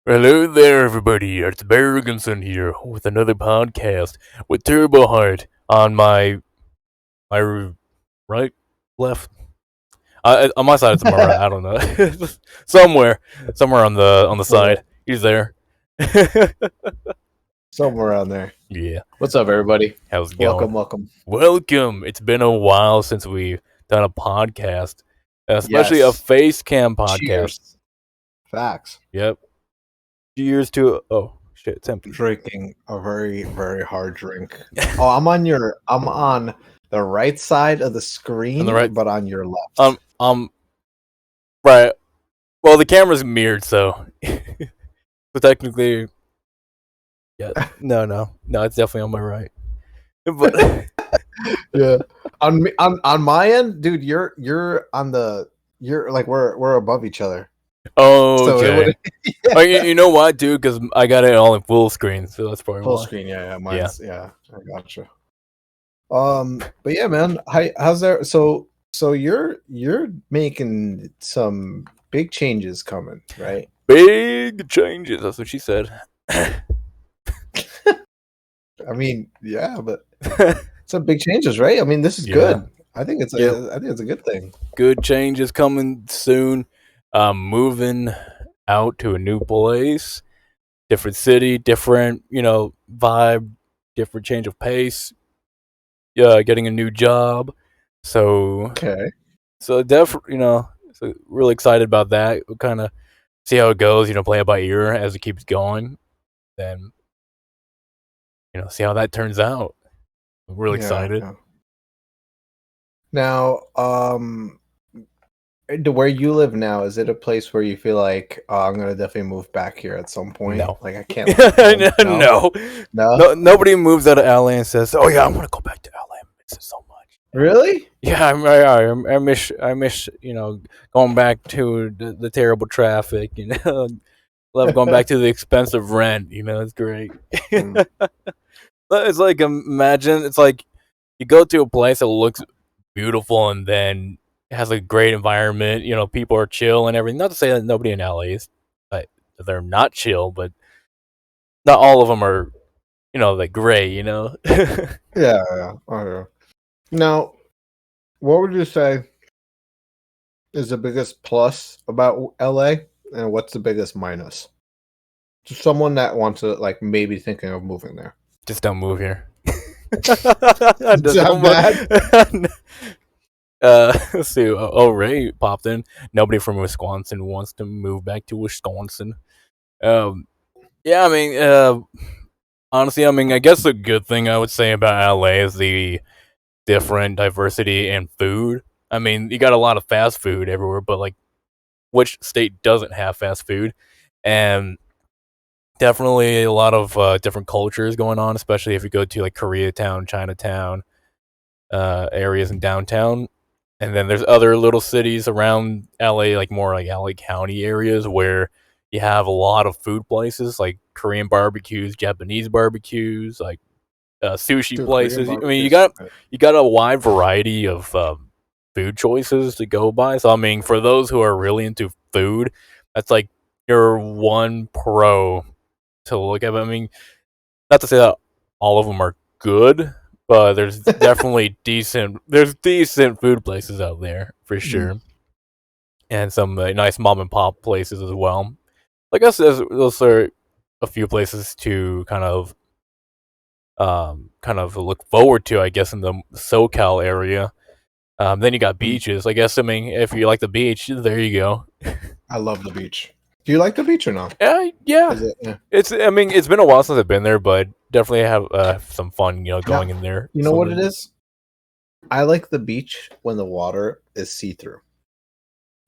Hello there, everybody. It's Beargunson here with another podcast with TurboHeart on my right, left. On my side, it's on my right. I don't know. somewhere, somewhere on the side. He's there. Somewhere around there. Yeah. What's up, everybody? How's it going? Welcome. Welcome. It's been a while since we've done a podcast, especially a Yes. face cam podcast. Cheers. Facts. Yep. Cheers to shit. It's empty. Drinking a very, very hard drink. Oh, I'm on the right side of the screen, On the right- but on your left. Right. Well, the camera's mirrored, so technically, yeah. No, it's definitely on my right. But Yeah. On my end, dude, you're like we're above each other. So it okay. would- Oh, you know what, dude? Because I got it all in full screen, so that's probably Full why. screen, yeah, mine's yeah. I gotcha. But yeah, man, how's there? So you're making some big changes coming, right? Big changes. That's what she said. I mean, yeah, but some big changes, right? I mean, this is Yeah. good. I think it's Yeah. I think it's a good thing. Good changes coming soon. Moving out to a new place, different city, different vibe, different change of pace. Yeah, getting a new job. So Okay. definitely, so really excited about that. We'll kind of see how it goes. Play it by ear as it keeps going. Then, see how that turns out. I'm really excited. Yeah. Now, where you live now, is it a place where you feel like I'm gonna definitely move back here at some point? No. Like I can't. leave home. No. Nobody moves out of LA and says, "Oh yeah, I'm gonna go back to LA. I miss it so much." Really? Yeah, I miss going back to the terrible traffic. Love going back to the expensive rent. It's great. Mm. It's like, imagine it's like you go to a place that looks beautiful and then it has a great environment. People are chill and everything. Not to say that nobody in LA is, but they're not chill, but not all of them are, like gray. Yeah. Okay. Now, what would you say is the biggest plus about LA, and what's the biggest minus? To someone that wants to maybe thinking of moving there. Just don't move here. Is that bad? Let's see. Ray popped in. Nobody from Wisconsin wants to move back to Wisconsin. Yeah, I mean, honestly, I guess the good thing I would say about LA is the different diversity in food. I mean, you got a lot of fast food everywhere, but like, which state doesn't have fast food? And definitely a lot of different cultures going on, especially if you go to like Koreatown, Chinatown, areas in downtown. And then there's other little cities around LA, like more like LA County areas where you have a lot of food places like Korean barbecues, Japanese barbecues, like sushi places. I mean, you got a wide variety of food choices to go by. So I mean, for those who are really into food, that's like your one pro to look at. I mean, not to say that all of them are good, but there's definitely decent food places out there for sure, and some nice mom and pop places as well. I guess those are a few places to kind of look forward to, I guess, in the SoCal area. Then you got beaches. I guess, I mean, if you like the beach, there you go. I love the beach. Do you like the beach or not? Yeah. Is it? Yeah. It's been a while since I've been there, but definitely have some fun, going in there. You know what it is? I like the beach when the water is see-through.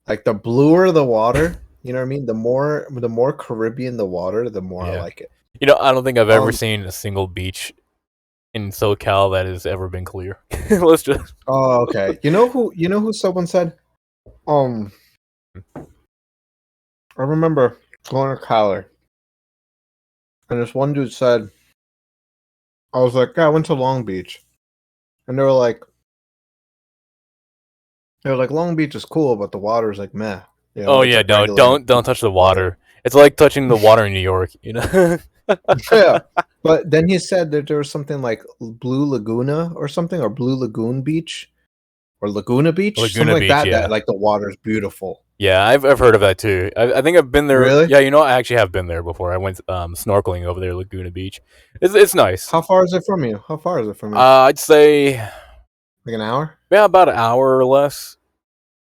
Like the bluer the water, you know what I mean? The more Caribbean the water, the more I like it. I don't think I've ever seen a single beach in SoCal that has ever been clear. Let's just. Oh, okay. You know who someone said? I remember going to Kyler, and this one dude said, I was like, yeah, I went to Long Beach. And they were like, Long Beach is cool, but the water is like meh. Oh yeah, no, don't touch the water. It's like touching the water in New York, you know. Yeah. But then he said that there was something like Blue Laguna or something, or Blue Lagoon Beach, or Laguna Beach, something Laguna like Beach, that. yeah, That like the water's beautiful. yeah. I've heard of that too. I think I've been there. Really? Yeah, you know, I actually have been there before. I went snorkeling over there, Laguna Beach. It's nice. How far is it from you? How far is it from you? I'd say Like an hour? yeah, about an hour or less.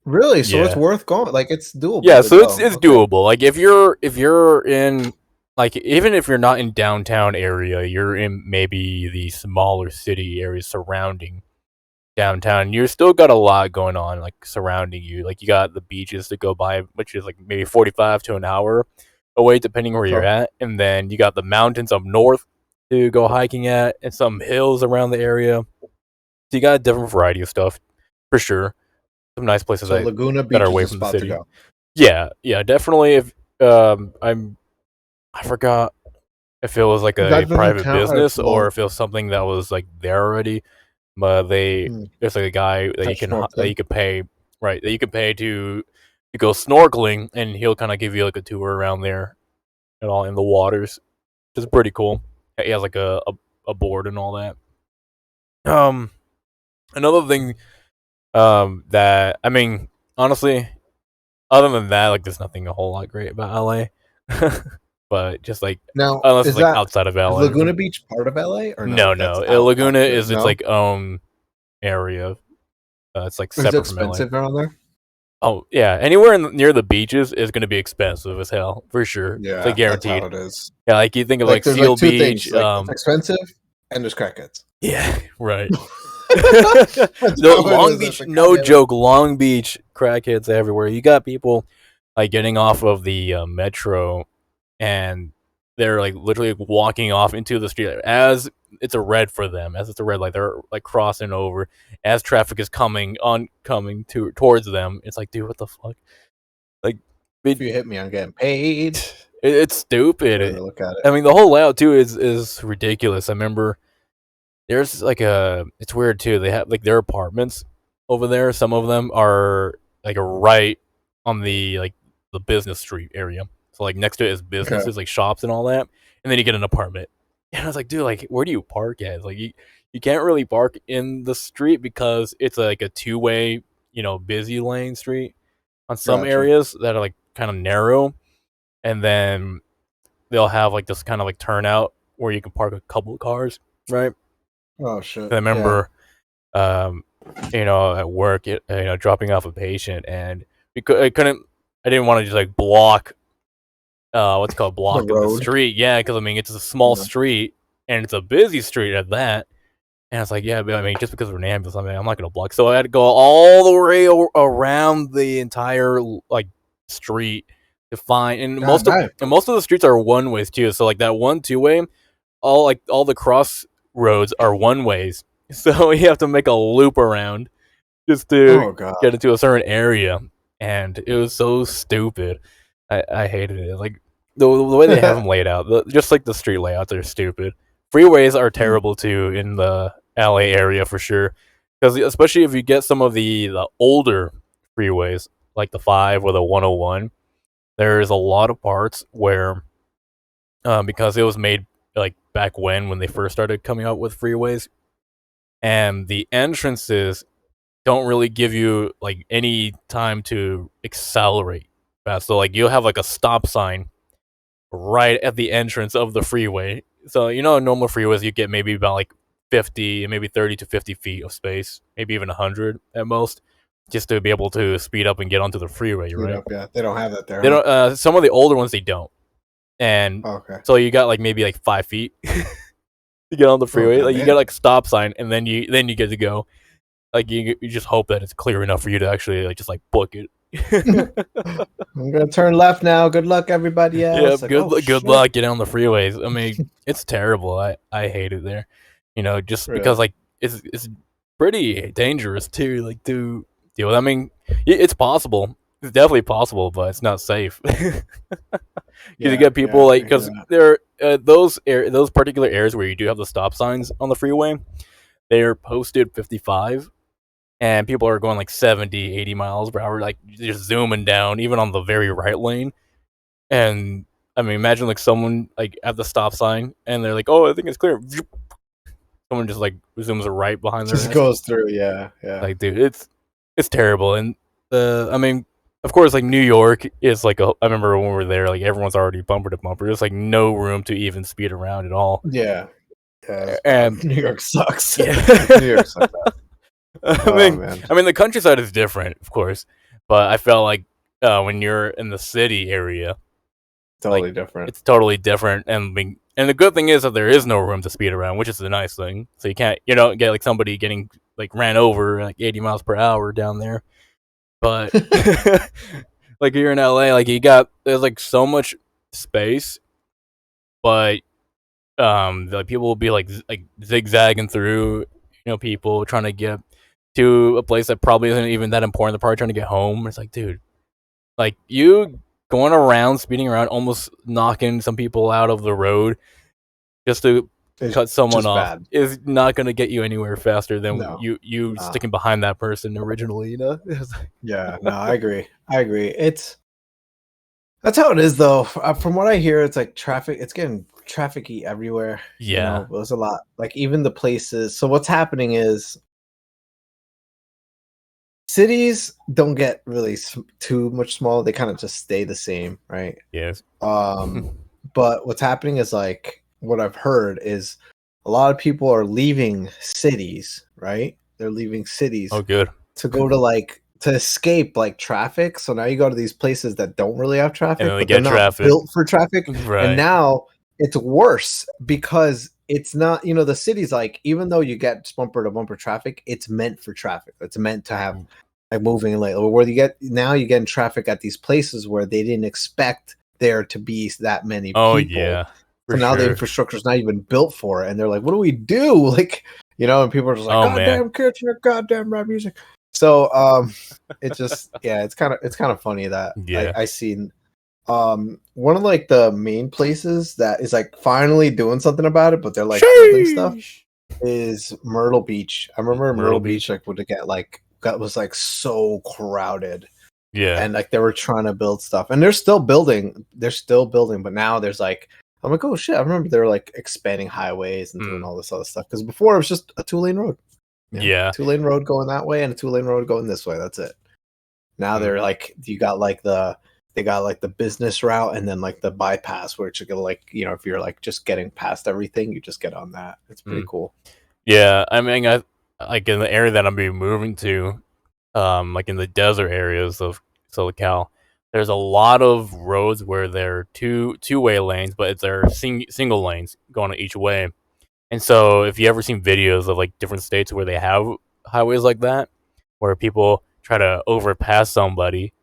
Really? So it's Yeah, worth going. Like it's yeah. doable to So it's go. it's Okay. doable. Like if you're in like even if you're not in downtown area, you're in maybe the smaller city areas surrounding downtown. You're still got a lot going on like surrounding you. Like you got the beaches to go by, which is like maybe 45 to an hour away, depending where you're Okay. at, and then you got the mountains up north to go hiking at, and some hills around the area. So you got a different variety of stuff for sure. Some nice places So Laguna that are Beach is away a from the spot to city. go. Yeah, yeah, definitely. If I forgot if it was like a That doesn't private count as business or low. if it was something that was like there already. But Hmm. there's like a guy That's that snorkeling. you could pay, right, that you could pay to go snorkeling, and he'll kind of give you like a tour around there and all in the waters, which is pretty cool. He has like a board and all that. Um, Another thing that I mean, honestly, other than that, like there's nothing a whole lot great about LA. But just like Now, unless it's is like that outside of is LA or Laguna something. Beach part of LA or no? No, That's no. out Laguna outskirts. is its No, like own area. It's like is it separate from LA. expensive around there? Oh yeah, anywhere near the beaches is going to be expensive as hell for sure. It's like Yeah, that's how guaranteed. it is. Yeah, like you think of Like like there's like Seal two Beach. things. Like it's expensive and there's crackheads. Yeah, right. That's No, how it Long is. That's Beach, a no goddamn. joke. Long Beach crackheads everywhere. You got people like getting off of the metro, and they're like literally walking off into the street as it's a red for them, as it's a red light. They're like crossing over as traffic is coming towards them. It's like, dude, what the fuck? Like, If it, you hit me, I'm getting paid. it's stupid. The way they look at it. I mean, the whole layout too is ridiculous. I remember there's like it's weird too. They have like their apartments over there. Some of them are like right on the business street area. So like next to it is Okay. businesses like shops and all that, and then you get an apartment. And I was like, dude, like where do you park at? Like you can't really park in the street because it's like a two-way, busy lane street on some Gotcha. areas that are like kind of narrow, and then they'll have like this kind of like turnout where you can park a couple of cars, right? Oh shit. I Yeah. remember, um, at work, dropping off a patient, and I didn't want to just like block, what's it called, The block the road. street, yeah, because I mean it's a small Yeah. street and it's a busy street at that, and it's like, yeah, but I mean just because we're an ambulance, I mean I'm not gonna block, so I had to go all the way around the entire like street to find, and God damn. most of the streets are one ways too, so like that one two way, all the cross roads are one ways, so you have to make a loop around just to Oh god. get into a certain area, and it was so stupid. I hated it. Like the way they have them laid out, just like the street layouts are stupid. Freeways are Hmm. terrible too in the LA area for sure, because especially if you get some of the older freeways like the 5 or the 101, there's a lot of parts where because it was made like back when they first started coming out with freeways, and the entrances don't really give you like any time to accelerate fast. So like you'll have like a stop sign right at the entrance of the freeway. So in normal freeways you get maybe about like 50, maybe 30 to 50 feet of space, maybe even 100 at most, just to be able to speed up and get onto the freeway, Speed right? up. Yeah. They don't have that there, They huh? don't. Some of the older ones they don't, and Okay. so you got like maybe like 5 feet to get on the Oh freeway. god Like you get damn. like stop sign, and then you get to go. Like you just hope that it's clear enough for you to actually like just like book it. I'm gonna turn left now. Good luck, everybody Yeah, else. Like, oh good shit. luck getting on the freeways. I mean, it's terrible. I hate it there. Just because Really? like it's pretty dangerous too. Like to deal with. I mean, it's possible. It's definitely possible, but it's not safe. Because you Yeah. get people Yeah. like I hear because that. there those particular areas where you do have the stop signs on the freeway, they're posted 55, and people are going like 70, 80 miles per hour, like just zooming down, even on the very right lane. And I mean, imagine like someone like at the stop sign and they're like, "Oh, I think it's clear." Someone just like zooms right behind their Just ass. goes through. Yeah, yeah, Like, dude, it's terrible. And I mean, of course, like New York is like I remember when we were there, like everyone's already bumper to bumper. There's like no room to even speed around at all. yeah. Yeah, it's And bad. New York sucks. yeah, New York's like that. I Oh mean, man, the countryside is different, of course, but I felt like when you're in the city area, like totally different. it's totally different. And the good thing is that there is no room to speed around, which is the nice thing. So you don't get like somebody getting like ran over like 80 miles per hour down there. But like you're in LA, like there's like so much space, but like people will be like zigzagging through, people trying to get to a place that probably isn't even that important. They're probably trying to get home. It's like, dude, like you going around, speeding around, almost knocking some people out of the road just to It's cut someone just off bad. is not going to get you anywhere faster than No, you nah. sticking behind that person originally. Yeah, no, I agree. I agree. That's how it is, though. From what I hear, it's like traffic. It's getting trafficy everywhere. Yeah. There's a lot. Like even the places. So what's happening is cities don't get really too much small. They kind of just stay the same, right? Yes. But what's happening is like what I've heard is a lot of people are leaving cities, right? They're leaving cities Oh, good. to go to escape like traffic. So now you go to these places that don't really have And traffic, then they but they're get not traffic. built for traffic. Right. And now it's worse because it's not, the city's like, even though you get bumper to bumper traffic, it's meant for traffic. It's meant to have like moving lane. Or where you're getting traffic at these places where they didn't expect there to be that many people. Oh yeah. So now the infrastructure is not even built for it, and they're like, "What do we do?" Like, and people are just like, Oh, "Goddamn man. kids, your goddamn rap music." So, it's just, yeah, it's kind of funny that Yeah. I seen one of like the main places that is like finally doing something about it, but they're like building stuff is Myrtle Beach. I remember Myrtle Beach like would get like that was like so crowded. Yeah. And like they were trying to build stuff, and they're still building, but now there's like, I'm like, oh shit, I remember they were like expanding highways and doing all this other stuff, because before it was just a 2-lane road. Yeah. 2-lane road going that way and a 2-lane road going this way. That's it. Now they're like, they got like the business route and then like the bypass, where you're gonna like, if you're like just getting past everything, you just get on that. It's pretty cool. Yeah, I mean, I like in the area that I'm be moving to, like in the desert areas of SoCal, there's a lot of roads where they're two-way lanes, but they're single lanes going each way. And so, if you ever seen videos of like different states where they have highways like that, where people try to overpass somebody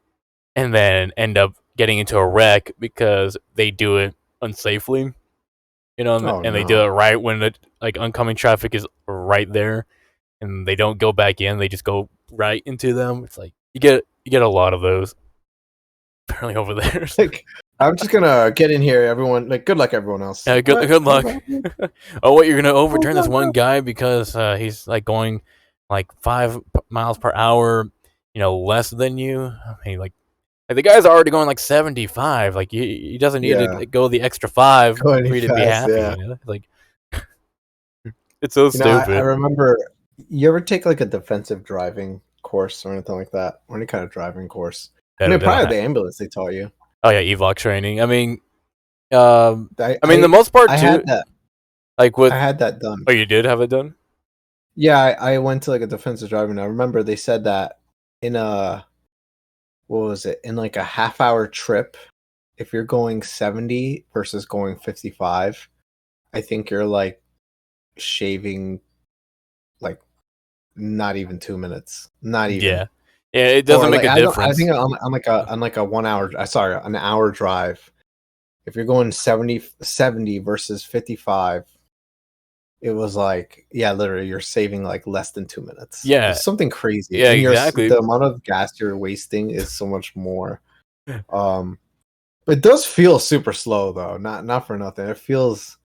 and then end up getting into a wreck because they do it unsafely, and they do it right when the like oncoming traffic is right there, and they don't go back in; they just go right into them. It's like you get a lot of those apparently over there. Like, I'm just gonna get in here, everyone. Like, good luck, everyone else. Yeah, good luck. Oh, what, you're gonna overturn this one guy because he's like going like 5 miles per hour, less than you. I mean, like the guy's already going like 75. Like he doesn't need to go the extra 5 Go for any you to be fast, happy. yeah. Like it's so stupid. I remember. You ever take like a defensive driving course or anything like that, or any kind of driving course? I mean, probably the ambulance they taught you. Oh yeah, EVOC training. I mean, I mean the most part I too. had that. Like with I had that done. Oh, you did have it done? Yeah, I went to like a defensive driving. I remember they said that in a, what was it, in like a half-hour trip, if you're going 70 versus going 55, I think you're like shaving like not even 2 minutes, not even. Yeah, it doesn't make a difference. I think on like a 1 hour, an hour drive, if you're going 70 versus 55, it was like, yeah, literally you're saving like less than 2 minutes. Yeah, it's something crazy. Yeah, and exactly. The amount of gas you're wasting is so much more. It does feel super slow though. Not for nothing. It feels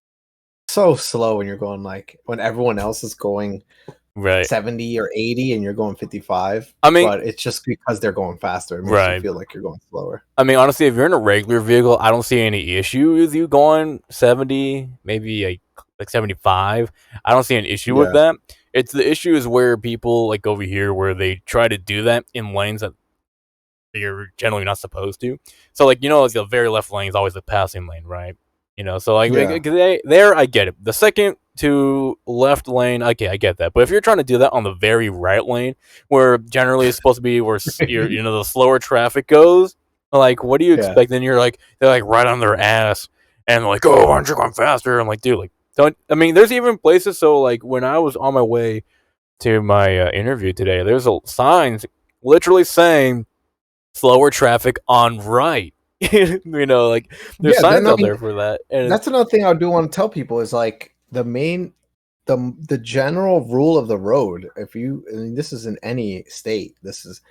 so slow when you're going like when everyone else is going Right. 70 or 80 and you're going 55. I mean, but it's just because they're going faster. It makes you right. feel like you're going slower. I mean, honestly, if you're in a regular vehicle, I don't see any issue with you going 70, maybe like 75. I don't see an issue with Yeah. that. It's the issue is where people like over here where they try to do that in lanes that you're generally not supposed to. So like like the very left lane is always the passing lane, right? So like Yeah. there I get it. The second to left lane, okay, I get that. But if you're trying to do that on the very right lane, where generally it's supposed to be where the slower traffic goes, like what do you Yeah. expect? Then you're like they're like right on their ass and like, oh, aren't you going faster? I'm like, dude, like don't. I mean, there's even places. So like when I was on my way to my interview today, there's a signs literally saying slower traffic on right. Like there's Yeah. signs out there for that. And That's another thing I do want to tell people is like the general rule of the road. This is in any state, this is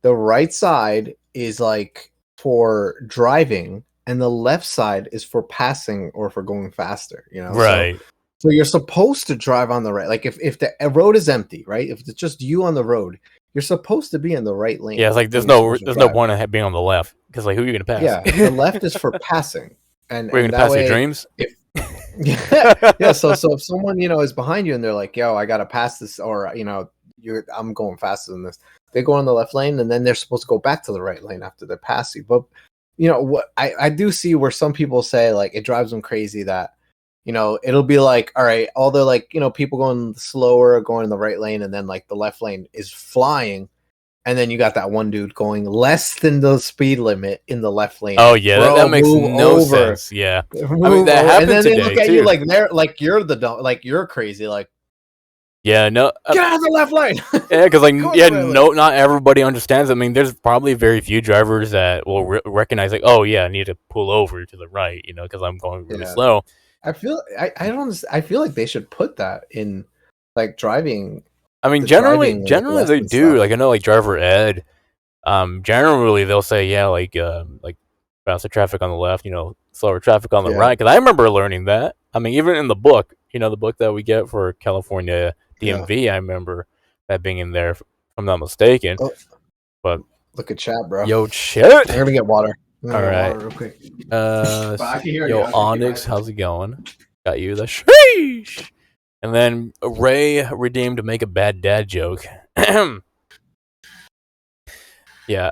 the right side is like for driving and the left side is for passing or for going faster, right. So you're supposed to drive on the right. Like if the road is empty, right? If it's just you on the road, you're supposed to be in the right lane. Yeah, it's like there's when you're no supposed to there's no drive. point in being on the left because like who are you gonna pass? Yeah, the left is for passing, and We're gonna that pass your way, dreams. if yeah. So if someone is behind you and they're like, "Yo, I gotta pass this," or I'm going faster than this. They go on the left lane and then they're supposed to go back to the right lane after they're pass you. But what I do see where some people say like it drives them crazy that it'll be like, all right, all the like people going slower going in the right lane and then like the left lane is flying. And then you got that one dude going less than the speed limit in the left lane. Oh like, yeah, bro, that makes move no over. sense. Yeah, Move I mean that over. happened And then today they look at too. you like they're like you're the dumb, like you're crazy. Like yeah, no, get out of the left lane. yeah, because like Go yeah, the right no, lane. not everybody understands. I mean, there's probably very few drivers that will recognize like, oh yeah, I need to pull over to the right, because I'm going really Yeah. slow. I feel I feel like they should put that in like driving. I mean, The generally driving, like, they lesson do. stuff. Like I know, like driver ed. Generally they'll say yeah, like faster traffic on the left, slower traffic on the Yeah. right. Because I remember learning that. I mean, even in the book, the book that we get for California DMV, I remember that being in there, if I'm not mistaken. Oh, but look at chat, bro. yo, shit. I'm gonna get water. All right. Water real quick. I can hear yo, you. Onyx, how's it going? Got you the sheesh. And then Ray redeemed to make a bad dad joke. Yeah.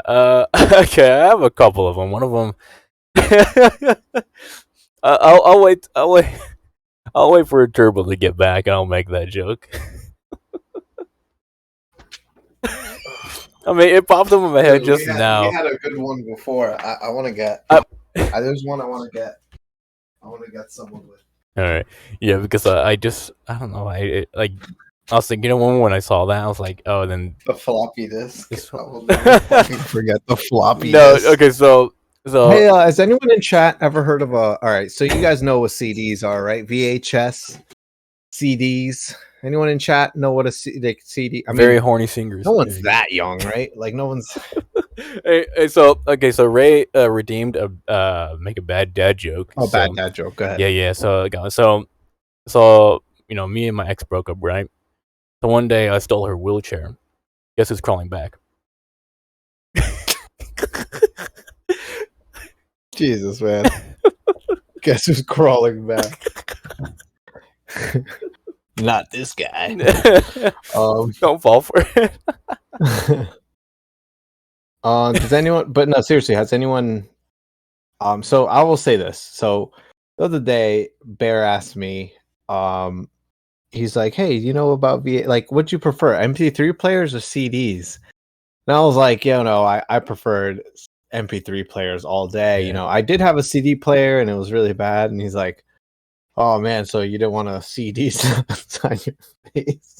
Okay. I have a couple of them. One of them. I'll wait. I'll wait. I'll wait for a Turbo to get back, and I'll make that joke. I mean, it popped up in my head just now. We had a good one before. I want to get. There's one I want to get. I want to get someone with. All right. Yeah, because I don't know. I was thinking of one when I saw that. I was like, oh, then the floppy disk. This I will never fucking forget the floppy no. disk. Okay, so Hey, has anyone in chat ever heard of a? All right, so you guys know what CDs are, right? VHS, CDs. Anyone in chat know what a CD? I mean, very horny singers. no one's that young, right? Like no one's. So Ray redeemed a make a bad dad joke. Oh, bad dad joke. Go ahead. Yeah. So me and my ex broke up, right? So one day I stole her wheelchair. Guess who's crawling back? Jesus, man. Guess who's crawling back? Not this guy. Don't fall for it. Does anyone? But no, seriously, has anyone? So I will say this. So the other day, Bear asked me. He's like, "Hey, you know about like, what'd you prefer, MP3 players or CDs?" And I was like, no, I preferred MP3 players all day. Yeah. I did have a CD player and it was really bad. And he's like, "Oh man, so you didn't want a CD on your face?"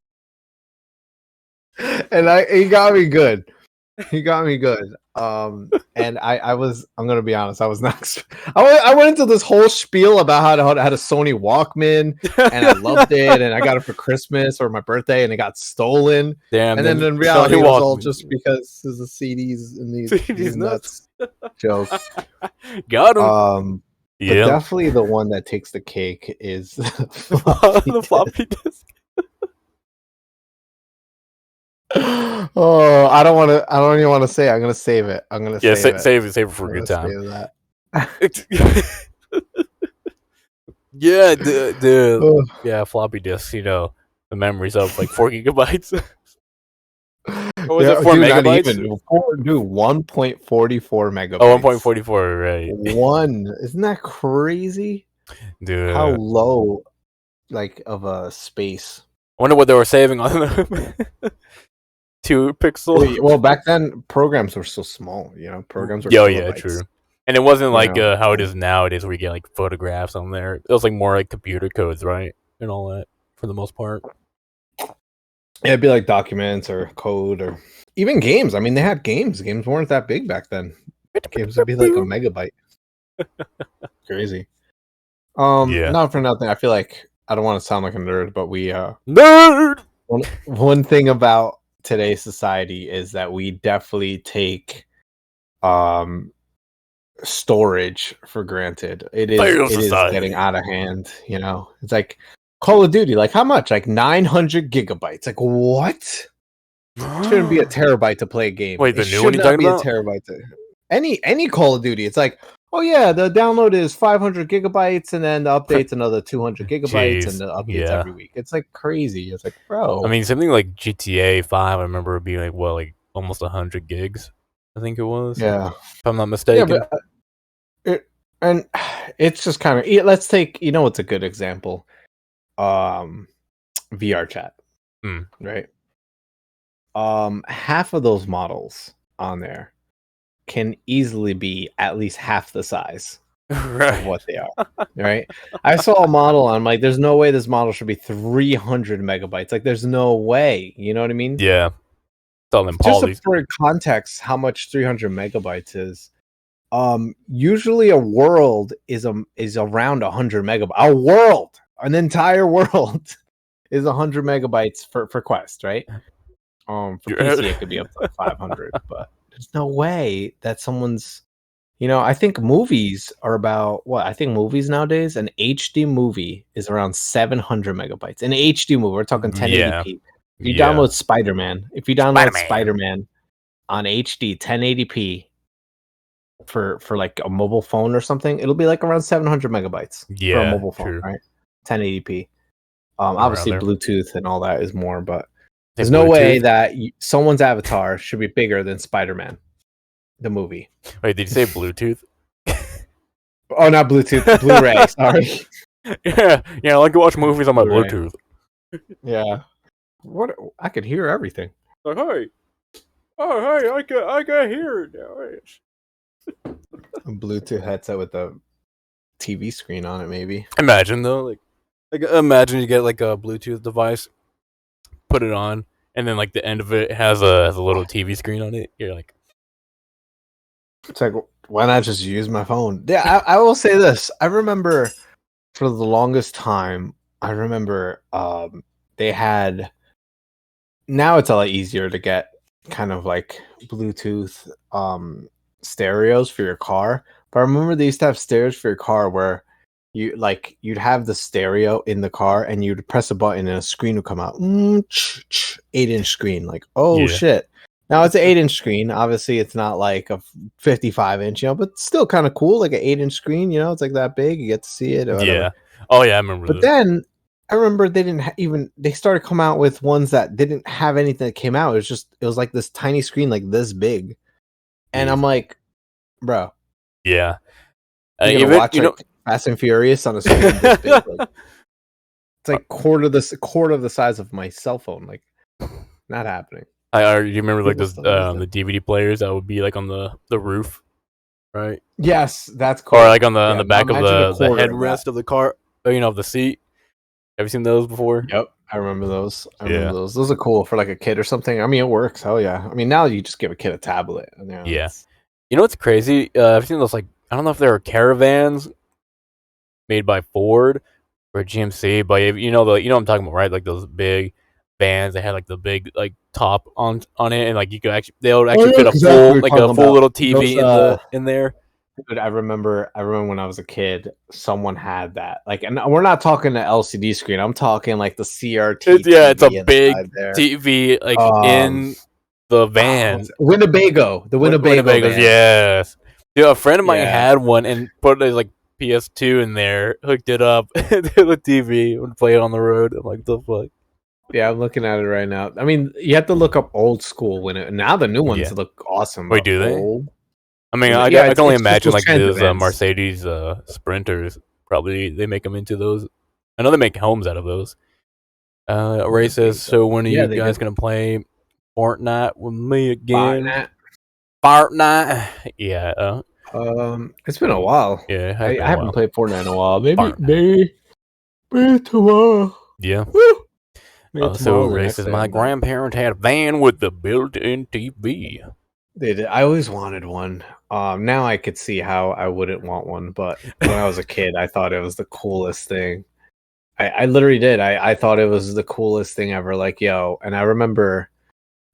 And he got me good. He got me good. And I'm gonna be honest, I was not. I went into this whole spiel about how I had a Sony Walkman and I loved it, and I got it for Christmas or my birthday, and it got stolen. Damn. And then in reality, it was all just because there's the CDs and these nuts jokes. Got him. But definitely the one that takes the cake is the floppy disk. Oh, I don't want to. I don't even want to say it. I'm gonna save it. I'm gonna Yeah, save it. save it for I'm a good gonna time. save that. Yeah, the Ugh. yeah floppy disks. The memories of like 4 GB. Or was it Yeah, four dude, not megabytes? even. Dude, 1.44 Oh, megabytes. 1.44, right? Isn't that crazy? How Dude, low, like, of a space. I wonder what they were saving on them. 2 pixel. Well, back then programs were so small. Programs were Oh yeah, kilobytes. true. And it wasn't You like know, how it is nowadays, where you get like photographs on there. It was like more like computer codes, right, and all that for the most part. yeah, it'd be like documents or code or even games. I mean, they had games. Games weren't that big back then. Games would be like a megabyte. Crazy. Yeah, Not for nothing. I feel like I don't want to sound like a nerd, but we nerd. one thing about today's society is that we definitely take um storage for granted. Fail It is getting society. out of hand. It's like Call of Duty. Like how much? Like 900 gigabytes. Like what? Shouldn't be a terabyte to play a game. Wait, It the new one should you not talking be a about? terabyte to any Call of Duty. It's like, oh yeah, the download is 500 gigabytes, and then the updates another 200 gigabytes, and Jeez, the updates yeah. every week. It's like crazy. It's like, I bro, mean, something like GTA 5. I remember it being like like almost 100 gigs. I think it was, yeah, if I'm not yeah, mistaken. but it, and it's just kind of let's take what's a good example, um, VR chat, Hmm. right? Half of those models on there can easily be at least half the size of Right. what they are, right? I saw a model, I'm like, there's no way this model should be 300 megabytes. Like, there's no way. You know what I mean? Yeah. It's all in Just polys. for context, how much 300 megabytes is. Usually a world is around 100 megabytes. A world, an entire world, is 100 megabytes for Quest, right? For PC, it could be up to 500, but there's no way that someone's. I think movies are about what? I think movies nowadays, an HD movie is around 700 megabytes. An HD movie, we're talking Yeah. 1080p. Yeah. If you download Spider-Man. Spider-Man on HD 1080p for like a mobile phone or something, it'll be like around 700 megabytes for a Yeah, mobile phone, true. right? 1080p. Around Obviously there. Bluetooth and all that is more, but Say there's no way Bluetooth. that someone's avatar should be bigger than Spider-Man, the movie. Wait, did you say Bluetooth? Oh, not Bluetooth, Blu-ray. Sorry, Yeah, I like to watch movies on my Blu-ray. Bluetooth. Yeah, what? I could hear everything. Like, hey, oh hey, I can hear it now. A Bluetooth headset with a TV screen on it, maybe. Imagine though, like imagine you get like a Bluetooth device, put it on, and then like the end of it has a little TV screen on it. You're like, It's like, why not just use my phone? Yeah, I will say this. I remember for the longest time, they had. Now it's a lot easier to get kind of like Bluetooth stereos for your car. But I remember they used to have stereos for your car where you'd have the stereo in the car and you'd press a button and a screen would come out. 8-inch screen. Like, oh yeah, shit. Now it's an 8-inch screen. Obviously, it's not like a 55-inch, but still kind of cool. Like an 8-inch screen, it's like that big. You get to see it or whatever. yeah. Oh yeah, I remember But those. then I remember they didn't they started coming out with ones that didn't have anything that came out. It was like this tiny screen, like this big, and I'm Jeez. like, bro, Yeah. you're gonna Even watch like Fast and Furious on a screen this big? Like, it's like quarter of the size of my cell phone. Like, not happening. you remember like People those still use them. the DVD players that would be like on the roof, right? Yes, that's cool. Or like on Yeah, the now back of imagine a the quarter of that. headrest of the car, of the seat. Have you seen those before? Yep, I remember those. Yeah. Those are cool for like a kid or something. I mean, it works. Hell yeah. I mean, now you just give a kid a tablet. And, Yeah. You know what's crazy? I've seen those, like, I don't know if they were caravans made by Ford or GMC, but you know what I'm talking about, right? Like those big vans that had like the big like top on it, and like they would Oh actually yeah, fit exactly what you're talking a full about. little Those TV in there. Dude, I remember when I was a kid, someone had that. Like, and we're not talking the LCD screen. I'm talking like the CRT It's a TV big inside there. TV like Um, in the van. Winnebago, the Winnebago Winnebagos, van. yes. Yeah, a friend of mine Yeah, had one and put a like PS2 in there, hooked it up to the TV, and play it on the road. I'm like, the fuck? yeah, I'm looking at it right now. I mean, you have to look up old school now the new ones Yeah. look awesome, Wait, but do they? old. I mean, Yeah, I can only it's just imagine those like kinds of those vans. Mercedes Sprinters. Probably they make them into those. I know they make homes out of those. Ray says, "So when are Yeah, you they guys do. gonna play Fortnite with me again?" Botnet. Fortnite. Yeah. It's been a while. Yeah. It has I been a haven't while. played Fortnite in a while. Fortnite. Maybe tomorrow. Yeah. Woo! Maybe So tomorrow, the Ray next says, day. "My grandparents had a van with the built-in TV." They did. I always wanted one. Now I could see how I wouldn't want one, but when I was a kid, I thought it was the coolest thing. I literally did. I thought it was the coolest thing ever. Like, yo, and I remember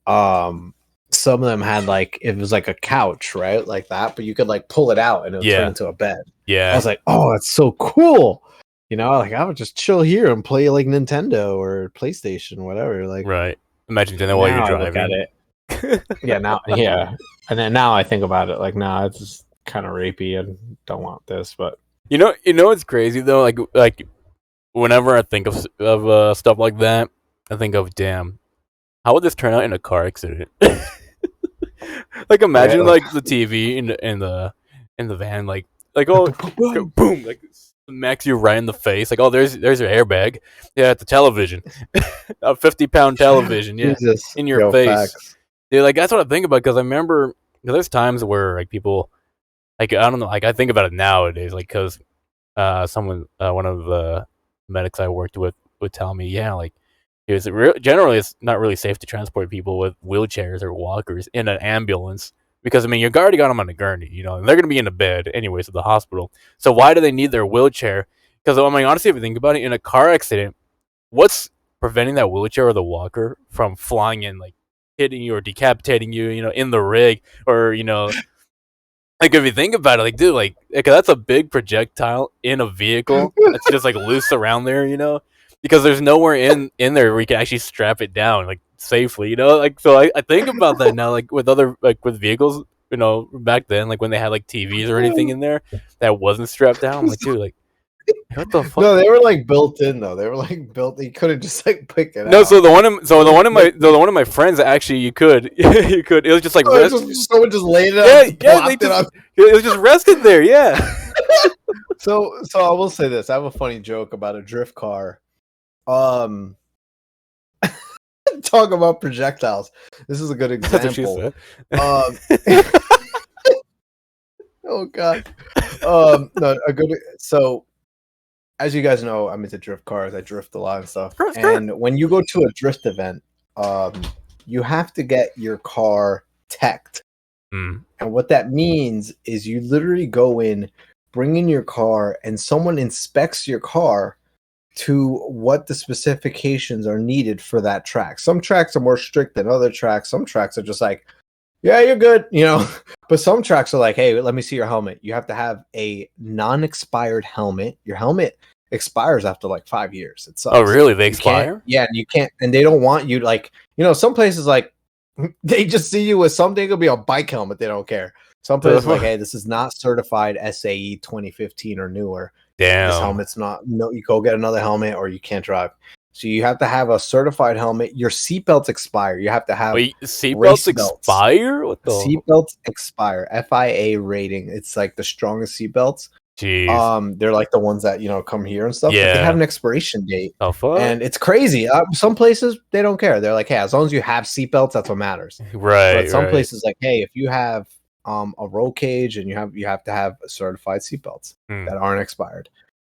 um some of them had like it was like a couch, right? Like that, but you could like pull it out and it would turn Yeah. into a bed. I Yeah. was like, oh, that's so cool. You know, like I would just chill here and play like Nintendo or PlayStation, whatever. Like, Right. Imagine doing that while you're now I look at driving. it. Yeah, and then now I think about it, like, nah, it's just kind of rapey and don't want this. But You know what's crazy though? Like whenever I think of stuff like that, I think of damn, how would this turn out in a car accident? Like imagine yeah, like the TV in the van, like oh boom, like smacks you right in the face. Like oh there's your airbag. Yeah, the television, a 50-pound television. Yeah, Jesus, in your yo, face. facts. Dude, like that's what I think about because I remember 'cause there's times where like people like I don't know like I think about it nowadays like because one of the medics I worked with would tell me, yeah, like generally it's not really safe to transport people with wheelchairs or walkers in an ambulance because I mean you already got them on a gurney, you know, and they're gonna be in a bed anyways at the hospital. So why do they need their wheelchair? Because I mean, honestly, if you think about it, in a car accident, what's preventing that wheelchair or the walker from flying in, like hitting you or decapitating you, you know, in the rig or you know like if you think about it, like dude, like that's a big projectile in a vehicle that's just like loose around there, you know, because there's nowhere in there where you can actually strap it down like safely, you know. Like so, I think about that now, like with other like with vehicles, you know, back then, like when they had like TVs or anything in there that wasn't strapped down. I'm like, dude, like what the fuck? No, they were like built in though. They were like built. You couldn't just like pick it No, out. so the one of my friends actually you could you could it was just like rest. Someone just laid it Yeah, out, yeah, they plopped it just on. it was just rested there. Yeah. So I will say this. I have a funny joke about a drift car. Talk about projectiles. This is a good That's what she example. said. Oh god. No, a good. So as you guys know, I'm into drift cars. I drift a lot and stuff. Sure. And when you go to a drift event, you have to get your car teched. Mm. And what that means is you literally go in, bring in your car, and someone inspects your car to what the specifications are needed for that track. Some tracks are more strict than other tracks. Some tracks are just like, yeah, you're good, you know. But some tracks are like, hey, let me see your helmet. You have to have a non-expired helmet. Your helmet expires after like 5 years. It Oh, sucks. really? They You can't, expire? yeah, and you can't, and they don't want you like, you know, some places like they just see you with something. It'll be a bike helmet. They don't care. Some places like, hey, this is not certified SAE 2015 or newer. This Damn. helmet's not. No, you go get another helmet or you can't drive. So you have to have a certified helmet. Your seatbelts expire. You have to have Wait, seatbelts race belts. expire? What the? Seatbelts expire. FIA rating. It's like the strongest seatbelts. Jeez. They're like the ones that you know come here and stuff. But they Yeah. have an expiration date. Oh, fuck. And it's crazy. Some places they don't care. They're like, hey, as long as you have seatbelts, that's what matters. Right. But some right. places like, hey, if you have a roll cage and you have to have certified seatbelts that aren't expired.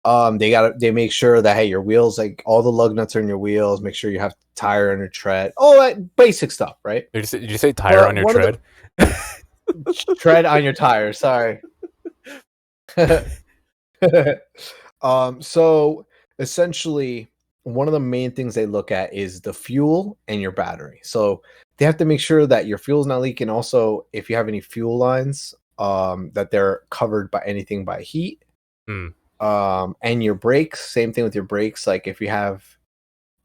They make sure that hey, your wheels, like all the lug nuts are in your wheels. Make sure you have tire on your tread. All that basic stuff, right? Did you say tire on your tread? Tread on your tire. Sorry. So essentially, one of the main things they look at is the fuel and your battery. So they have to make sure that your fuel's not leaking. Also, if you have any fuel lines that they're covered by anything by heat. Hmm. And your brakes, same thing with your brakes. Like if you have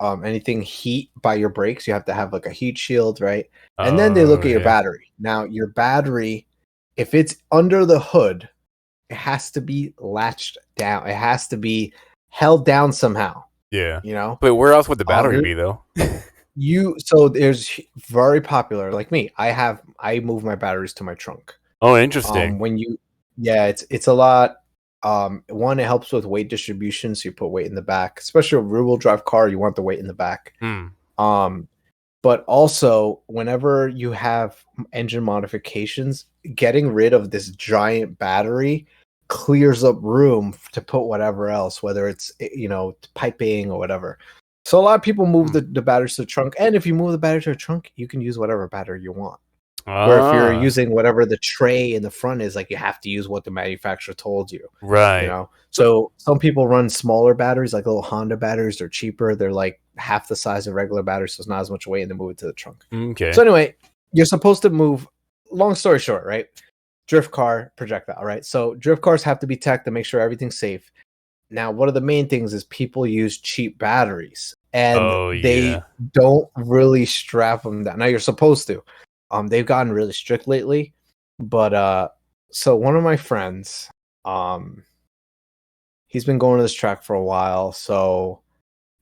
anything heat by your brakes, you have to have like a heat shield, right? And then they look at your battery. Now your battery, if it's under the hood, it has to be latched down. It has to be held down somehow. Yeah. You know? But where else would the battery be though? So there's very popular, like me. I move my batteries to my trunk. Oh, interesting. It's a lot. One, it helps with weight distribution, so you put weight in the back, especially a rear-wheel drive car. You want the weight in the back. But also, whenever you have engine modifications, getting rid of this giant battery clears up room to put whatever else, whether it's piping or whatever. So a lot of people move the batteries to the trunk, and if you move the battery to the trunk, you can use whatever battery you want. Where if you're using whatever the tray in the front is, like you have to use what the manufacturer told you. Right. You know? So some people run smaller batteries, like little Honda batteries. They're cheaper. They're like half the size of regular batteries, so it's not as much weight, and they move it to the trunk. Okay. So anyway, you're supposed to move, long story short, right? Drift car, projectile, right? So drift cars have to be teched to make sure everything's safe. Now, one of the main things is people use cheap batteries, and they don't really strap them down. Now, you're supposed to. They've gotten really strict lately, but so one of my friends, he's been going to this track for a while, so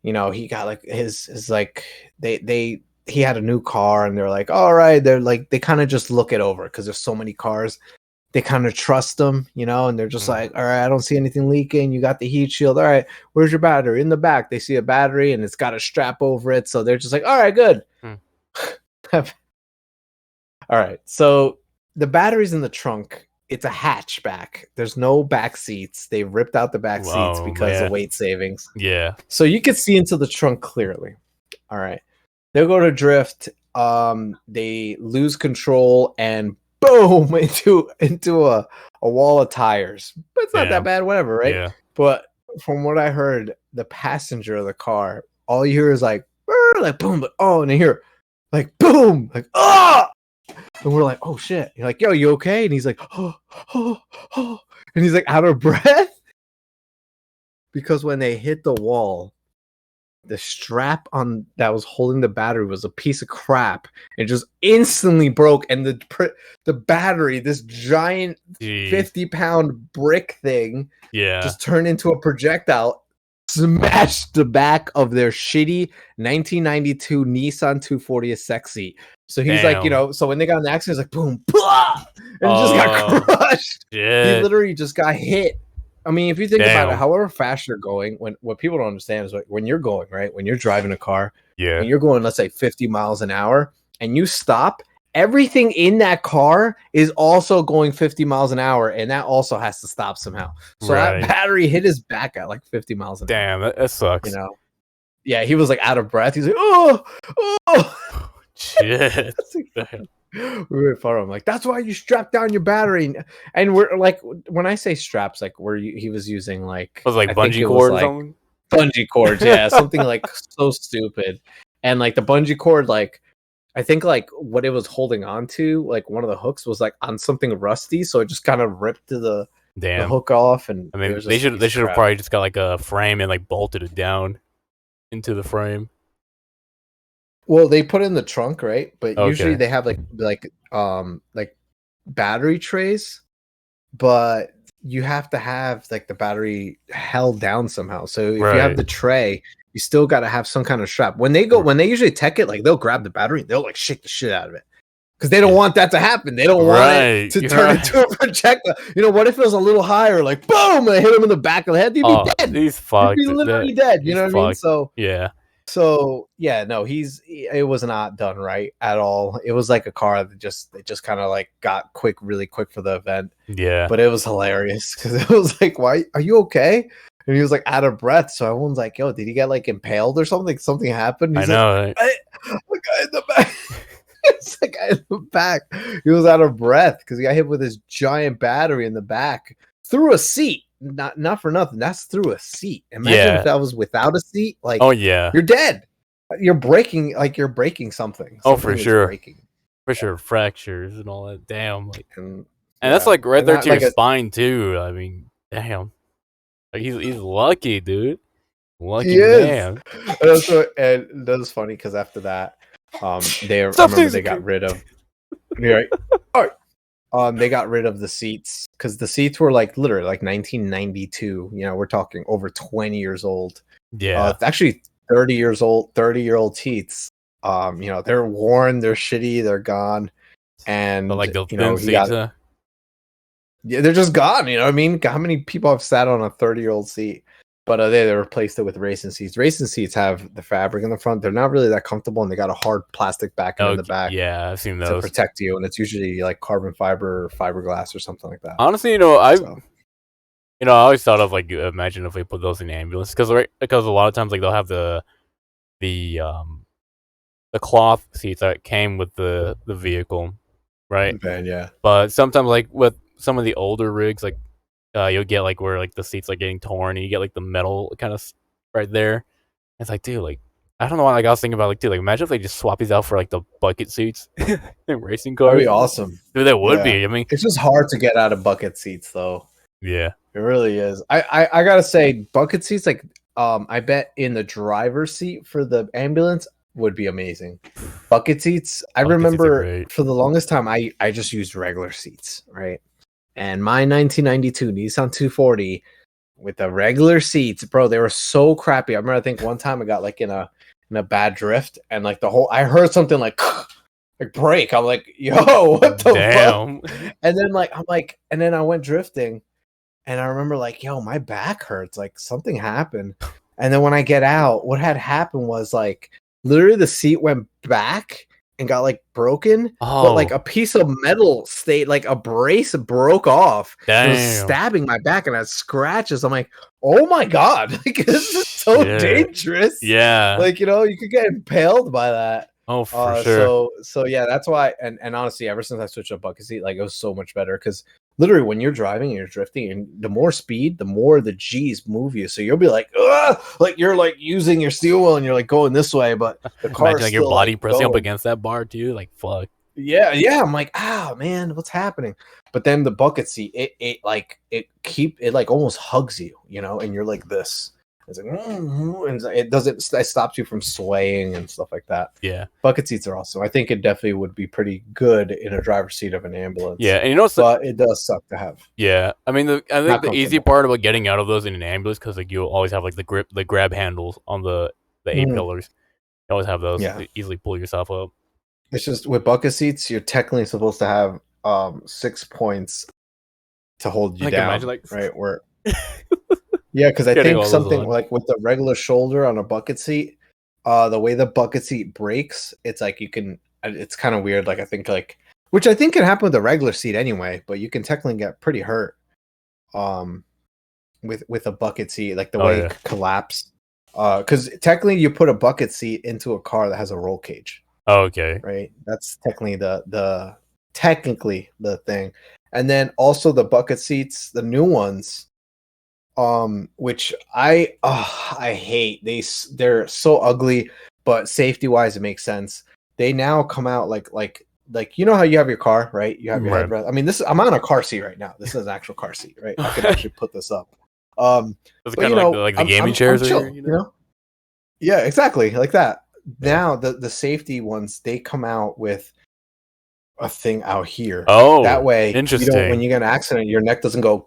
he got like his like he had a new car, and they're like, all right, they're like, they kind of just look it over because there's so many cars. They kind of trust them, and they're just like, all right, I don't see anything leaking. You got the heat shield. All right, where's your battery? In the back. They see a battery and it's got a strap over it. So they're just like, all right, good. All right. So the battery's in the trunk. It's a hatchback. There's no back seats. They ripped out the back seats because of weight savings. Yeah. So you can see into the trunk clearly. All right. They'll go to drift. They lose control and boom into a wall of tires. But it's not that bad, whatever, right? Yeah. But from what I heard, the passenger of the car, all you hear is like boom, but and you hear like boom, like and we're like, oh shit. You're like, yo, you okay? And he's like, oh, and he's like out of breath. Because when they hit the wall, the strap on that was holding the battery was a piece of crap. It just instantly broke, and the battery, this giant 50-pound brick thing, just turned into a projectile, smashed the back of their shitty 1992 Nissan 240 Sexy. So he's like, so when they got in the accident, he's like, boom, blah, and it just got crushed. Shit. He literally just got hit. I mean, if you think about it, however fast you're going, what people don't understand is when you're going, right? When you're driving a car, when you're going, let's say 50 miles an hour, and you stop, everything in that car is also going 50 miles an hour, and that also has to stop somehow. So that battery hit his back at like 50 miles an hour. Damn, that sucks. Yeah, he was like out of breath. He's like, oh. Shit. We were far. I'm like, that's why you strap down your battery. And we're like, when I say straps, like he was using like, was like bungee cords, like bungee cords, yeah, something like so stupid. And like the bungee cord, like I think like what it was holding on to, like one of the hooks was like on something rusty, so it just kind of ripped the hook off. And I mean, they should have probably just got like a frame and like bolted it down into the frame. Well, they put it in the trunk, right? But usually they have like battery trays, but you have to have like the battery held down somehow. So if you have the tray, you still got to have some kind of strap. When they usually tech it, like they'll grab the battery and they'll like shake the shit out of it because they don't want that to happen. They don't want it to turn into a projectile. What if it was a little higher? Like boom, and hit him in the back of the head. He'd be dead. He's fucked. He'd be literally dead. You know what I mean? So yeah. So yeah, no, it was not done right at all. It was like a car that just kind of like got really quick for the event. Yeah. But it was hilarious because it was like, why are you okay? And he was like out of breath. So everyone's like, yo, did he get like impaled or something? Something happened. He's I know. Like, the guy in the back. It's the guy in the back. He was out of breath because he got hit with his giant battery in the back through a seat. Not for nothing. That's through a seat. Imagine if that was without a seat. Like, you're dead. You're breaking something. Oh, for sure. For sure, fractures and all that. Damn. Like, And that's Yeah, like right and there that to your like a spine too. I mean, damn. Like he's lucky, dude. he Lucky is. man. And that was funny because after that, I Stop remember saying they got secret. rid of. You're right. All right. They got rid of the seats because the seats were like literally like 1992. You know, we're talking over 20 years old. Yeah. Actually 30 years old, 30-year-old seats. You know, they're worn, they're shitty, they're gone, But and like the you thin know, he seats, got yeah, they're just gone. You know what I mean? How many people have sat on a 30-year-old seat? But they replaced it with racing seats. Racing seats have the fabric in the front. They're not really that comfortable, and they got a hard plastic backing in the okay, back yeah, I've seen to those. protect you. And it's usually like carbon fiber or fiberglass or something like that. Honestly, I So always thought of like imagine if they put those in ambulance because a lot of times like they'll have the the cloth seats that came with the vehicle, right? man, yeah. But sometimes like with some of the older rigs, like you'll get like where like the seats like getting torn and you get like the metal kind of right there. It's like, dude, like I don't know why. Like I was thinking about like, dude, like imagine if they just swap these out for like the bucket seats in racing That'd cars. be awesome. Dude, that would Yeah. be. I mean, It's just hard to get out of bucket seats though. yeah. It really is. I gotta say, bucket seats, like I bet in the driver's seat for the ambulance would be amazing. Bucket seats, I Bucket seats are remember great. for the longest time I just used regular seats, right? And my 1992 Nissan 240 with the regular seats, bro, they were so crappy. I remember I think one time I got like in a bad drift and like the whole I heard something like like break. I'm like, yo, what the fuck? Damn. And then like I'm like, and then I went drifting and I remember like, yo, my back hurts. Like something happened. And then when I get out, what had happened was like literally the seat went back and got like broken, but like Oh, a piece of metal stayed, like a brace broke off. And it was damn. stabbing my back and I had scratches. I'm like, oh my God, like this is so Shit. dangerous. Yeah. Like, you know, you could get impaled by that. Oh, for sure. So yeah, that's why. And honestly, ever since I switched to bucket seat, like it was so much better because literally when you're driving and you're drifting, and the more speed, the more the G's move you. So you'll be like, ugh, like you're like using your steel wheel and you're like going this way, but the car Imagine is like your still body like pressing up going. against that bar too. Like fuck. Yeah, yeah. I'm like, ah, man, what's happening? But then the bucket seat, it like it like almost hugs you, you know, and you're like this. It's like, and it doesn't. It stops you from swaying and stuff like that. Yeah. Bucket seats are awesome. I think it definitely would be pretty good in a driver's seat of an ambulance. Yeah, and you know, But it does suck to have. yeah. I mean, I think Not the easy comfortable. part about getting out of those in an ambulance because like you always have like the grab handles on the A Mhm. pillars. You always have those Yeah. to easily pull yourself up. It's just with bucket seats, you're technically supposed to have 6 points to hold you Like down, imagine like right? Where yeah, because I getting think all those something on. like with the regular shoulder on a bucket seat, the way the bucket seat breaks, it's like you can. It's kind of weird. Like I think like which I think can happen with the regular seat anyway, but you can technically get pretty hurt. Um, with a bucket seat, like the Oh way yeah. it collapse. Because technically you put a bucket seat into a car that has a roll cage, Oh, okay. right? That's technically the thing. And then also the bucket seats, the new ones, which I hate. They're so ugly, but safety wise it makes sense. They now come out like you know how you have your car, right? You have your Right. headrest. I mean, this I'm on a car seat right now. This is an actual car seat, right? I could Okay. actually put this up. Um, It's but kind you of like know, the gaming I'm chairs are here, chill, you know? Yeah, exactly, like that. Yeah. Now the safety ones, they come out with a thing out here. That Oh, way, you don't when interesting. you get an accident, your neck doesn't go,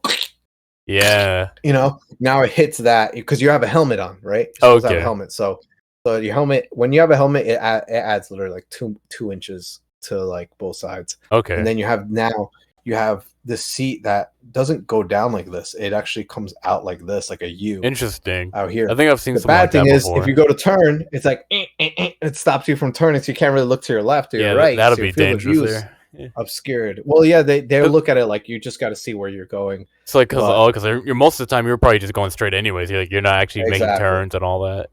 Yeah. you know. Now it hits that because you have a helmet on, right? You're supposed to have a Okay. helmet. So your helmet, when you have a helmet, it adds literally like two inches to like both sides, and Okay. then you have this seat that doesn't go down like this. It actually comes out like this, like a U Interesting. out here. I think I've seen The something like bad thing that is if you before. go to turn, it's like it stops you from turning, so you can't really look to your left or your Yeah, right. that'll So your be field of dangerous view is there. Yeah. obscured. Well, yeah, they 'Cause- look at it like you just got to see where you're going. It's like But because you're most of the time you're probably just going straight anyways. You're not actually making exactly, turns and all that.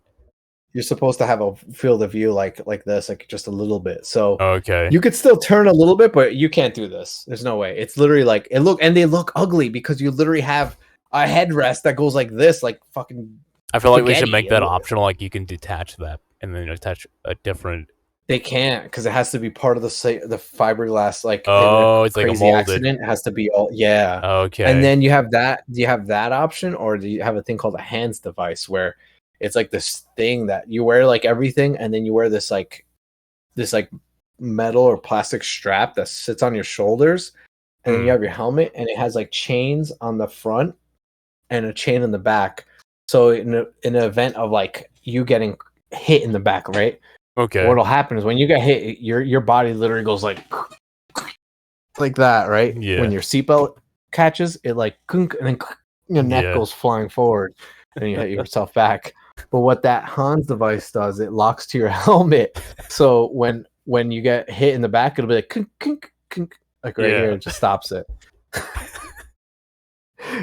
you're supposed to have a field of view like this, like just a little bit. So Okay. you could still turn a little bit, but you can't do this. There's no way. It's literally like they look ugly because you literally have a headrest that goes like this, like fucking I feel like we should spaghetti. make that optional. Like you can detach that and then attach a different They can't because it has to be part of the fiberglass. Like in a it's like a crazy molded. accident, it has to be all Okay. And then you have that. Do you have that option, or do you have a thing called a hands device where it's like this thing that you wear like everything, and then you wear this like metal or plastic strap that sits on your shoulders, and then you have your helmet, and it has like chains on the front and a chain in the back. So in an event of like you getting hit in the back, right? Okay. What'll happen is when you get hit, your body literally goes like that, right? Yeah. When your seatbelt catches, it like and then your neck goes flying forward, and you hit yourself back. But what that Hans device does, it locks to your helmet. So when you get hit in the back, it'll be like kink, kink, kink, like right here, it just stops it.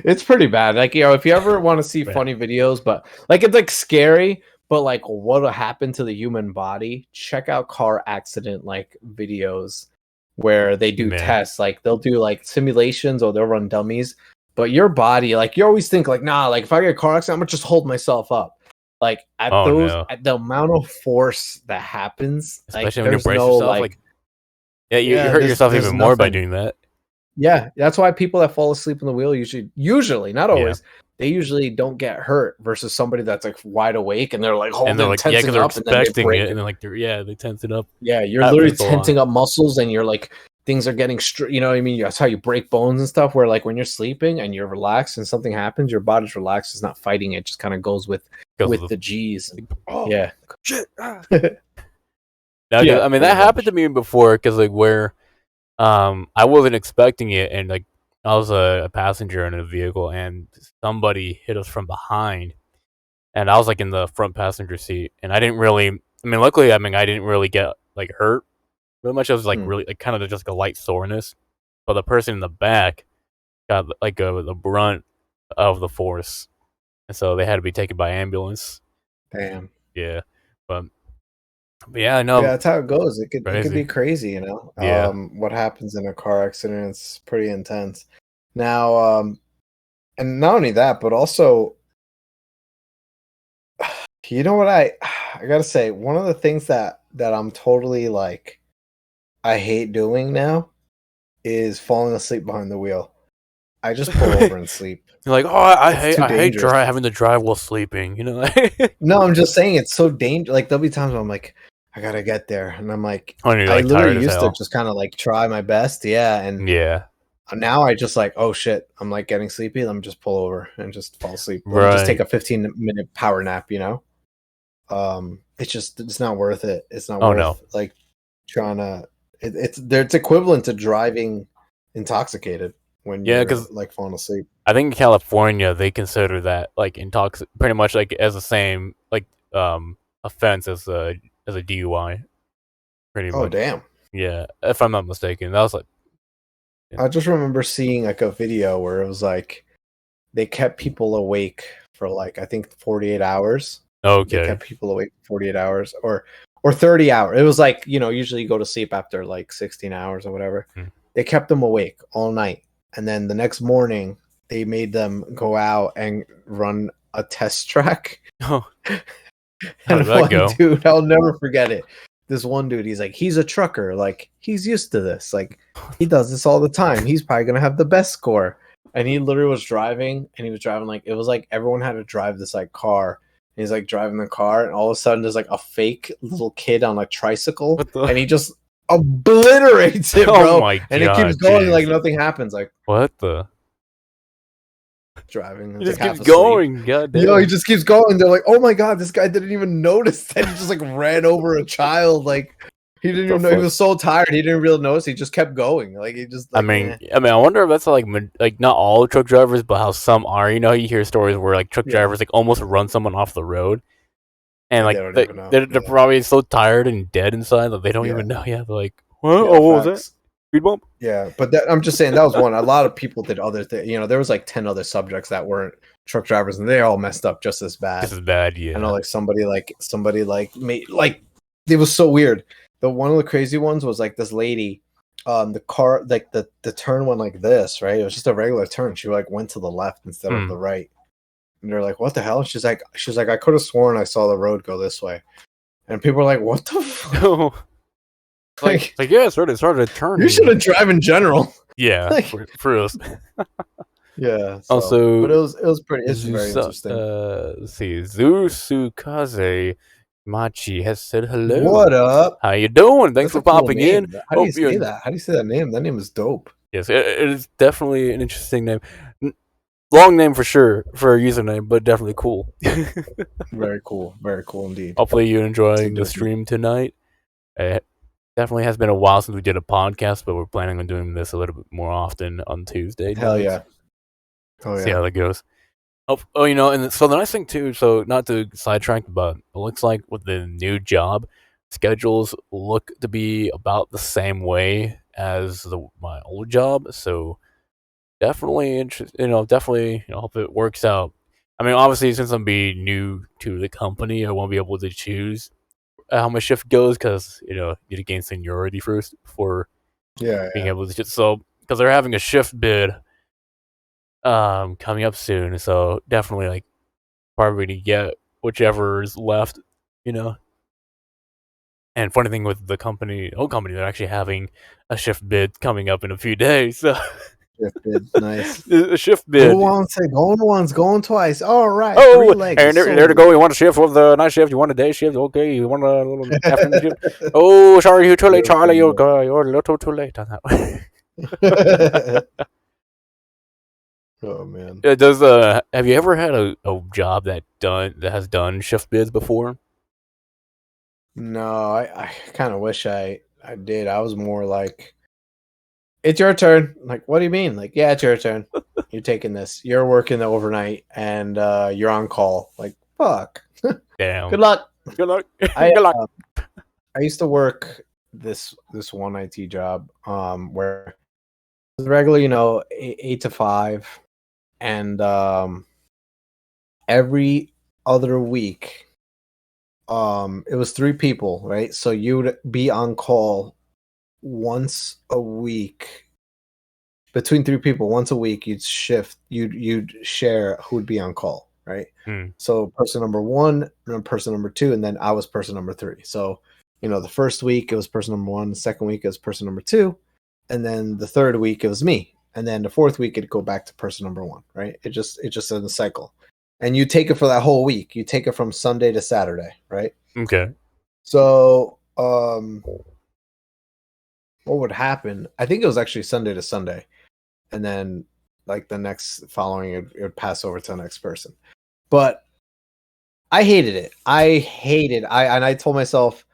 It's pretty bad. Like, if you ever want to see funny videos, but like it's like scary, but like what'll happen to the human body, check out car accident like videos where they do tests. Like they'll do like simulations or they'll run dummies. But your body, like you always think like, nah, like if I get a car accident, I'm gonna just hold myself up. Like at the amount of force that happens, especially like when you there's brace no yourself, like you hurt yourself even more by doing that. Yeah, that's why people that fall asleep on the wheel usually, not always, they usually don't get hurt versus somebody that's like wide awake and they're like holding, tensing up, and then they break it. And then like they tense it up. Yeah, you're literally tensing up muscles, and you're like things are getting you know what I mean? That's how you break bones and stuff. Where like when you're sleeping and you're relaxed and something happens, your body's relaxed, it's not fighting it, just kind of goes with the G's. Yeah, shit. I mean that happened to me before because like where. I wasn't expecting it, and like I was a passenger in a vehicle, and somebody hit us from behind, and I was like in the front passenger seat, and I didn't really. I mean, luckily, I didn't really get like hurt very much. I was like really like kind of just like a light soreness, but the person in the back got like the brunt of the force, and so they had to be taken by ambulance. Damn. Yeah, but yeah, no. Yeah, that's how it goes. It could be crazy, you know. Yeah. What happens in a car accident is pretty intense. Now, and not only that, but also, you know what I gotta say, one of the things that I'm totally like, I hate doing now, is falling asleep behind the wheel. I just pull over and sleep. You're like, I hate having to drive while sleeping. You know. No, I'm just saying it's so dangerous. Like there'll be times where I'm like, I gotta get there, and I'm like, I literally used to just kind of like try my best, and now I just like, oh shit, I'm like getting sleepy. Let me just pull over and just fall asleep. Let me just take a 15-minute power nap. You know, it's not worth it. It's not worth like trying to. It's equivalent to driving intoxicated when you're like falling asleep. I think in California they consider that like pretty much like as the same like offense as a DUI. Pretty much. Oh damn. Yeah, if I'm not mistaken, that was like. I just remember seeing like a video where it was like they kept people awake for like I think 48 hours. Okay. They kept people awake for 48 hours or 30 hours. It was like, you know, usually you go to sleep after like 16 hours or whatever. They kept them awake all night. And then the next morning they made them go out and run a test track. Oh. How did that go? Dude, I'll never forget it. This one dude, he's like, he's a trucker. Like, he's used to this. Like, he does this all the time. He's probably going to have the best score. And he literally was driving, and he was driving like, it was like everyone had to drive this like car. And he's like driving the car, and all of a sudden there's like a fake little kid on a tricycle, and he just obliterates it, bro. Oh my God, and it keeps going like nothing happens. Like, what the? Driving. He just keeps going. God damn. Yo, he just keeps going. They're like, oh my God, this guy didn't even notice that he just like ran over a child. Like he didn't even know. He was so tired. He didn't really notice. He just kept going. Like he just. Like, I wonder if that's like not all truck drivers, but how some are. You know, you hear stories where like truck drivers like almost run someone off the road, and like they're probably so tired and dead inside that they don't even know. Yeah, they're like, what was that? Speed bump? Yeah, but I'm just saying that was one. A lot of people did other things. You know, there was like 10 other subjects that weren't truck drivers, and they all messed up just as bad. Just as bad, yeah. I know, like somebody made like it was so weird. The one of the crazy ones was like this lady, the car like the turn went like this, right? It was just a regular turn. She like went to the left instead of the right, and they're like, "What the hell?" She's like, I could have sworn I saw the road go this way, and people were like, "What the fuck?" Like yeah, it started turning. You should have drive in general. Yeah, Like, for us. yeah. So, Also, but it was pretty. It's very interesting. let's see, Zusukaze Machi has said hello. What up? How you doing? Thanks That's for a cool popping in. name. How do you Hope say you. that? How do you say that name? That name is dope. Yes, it is definitely an interesting name. Long name for sure for a username, but definitely cool. Very cool. Very cool indeed. Hopefully you're So enjoying the different. stream tonight. It definitely has been a while since we did a podcast, but we're planning on doing this a little bit more often on Tuesday Hell nights. yeah. Oh See yeah. how that goes. Oh, and so the nice thing too. So not to sidetrack, but it looks like with the new job, schedules look to be about the same way as my old job. So definitely definitely hope it works out. I mean, obviously, since I'm being new to the company, I won't be able to choose how my shift goes because you need to gain seniority first before Yeah. being able to. So because they're having a shift bid coming up soon, so definitely like probably to get whichever is left, you know. And funny thing with the old company, they're actually having a shift bid coming up in a few days. So Shift bid. Nice. a shift Go bid. once, going once, going twice. All right. Oh, 3 legs. and there to go. You want a shift with the night shift? You want a day shift? Okay. You want a little afternoon shift? Oh, sorry, you're too late, Charlie. You're a little too late on that one. Oh man. Does have you ever had a job that has done shift bids before? No, I kind of wish I did. I was more like, it's your turn. Like, what do you mean? Like, yeah, it's your turn. You're taking this. You're working the overnight and you're on call. Like, fuck. Damn. Good luck. Good luck. I Good luck. I used to work this one IT job where it was regular, 8 to 5, and every other week it was 3 people, right? So you'd be on call once a week. Between 3 people once a week, you'd share who would be on call, right? So person number 1 and person number 2, and then I was person number 3. So the first week it was person number 1, the second week it was person number 2, and then the third week it was me, and then the fourth week it'd go back to person number 1, right? It just in a cycle, and you take it for that whole week. You take it from Sunday to Saturday, right? Okay. So what would happen? I think it was actually Sunday to Sunday, and then like the next following it would pass over to the next person. But I hated it. I told myself,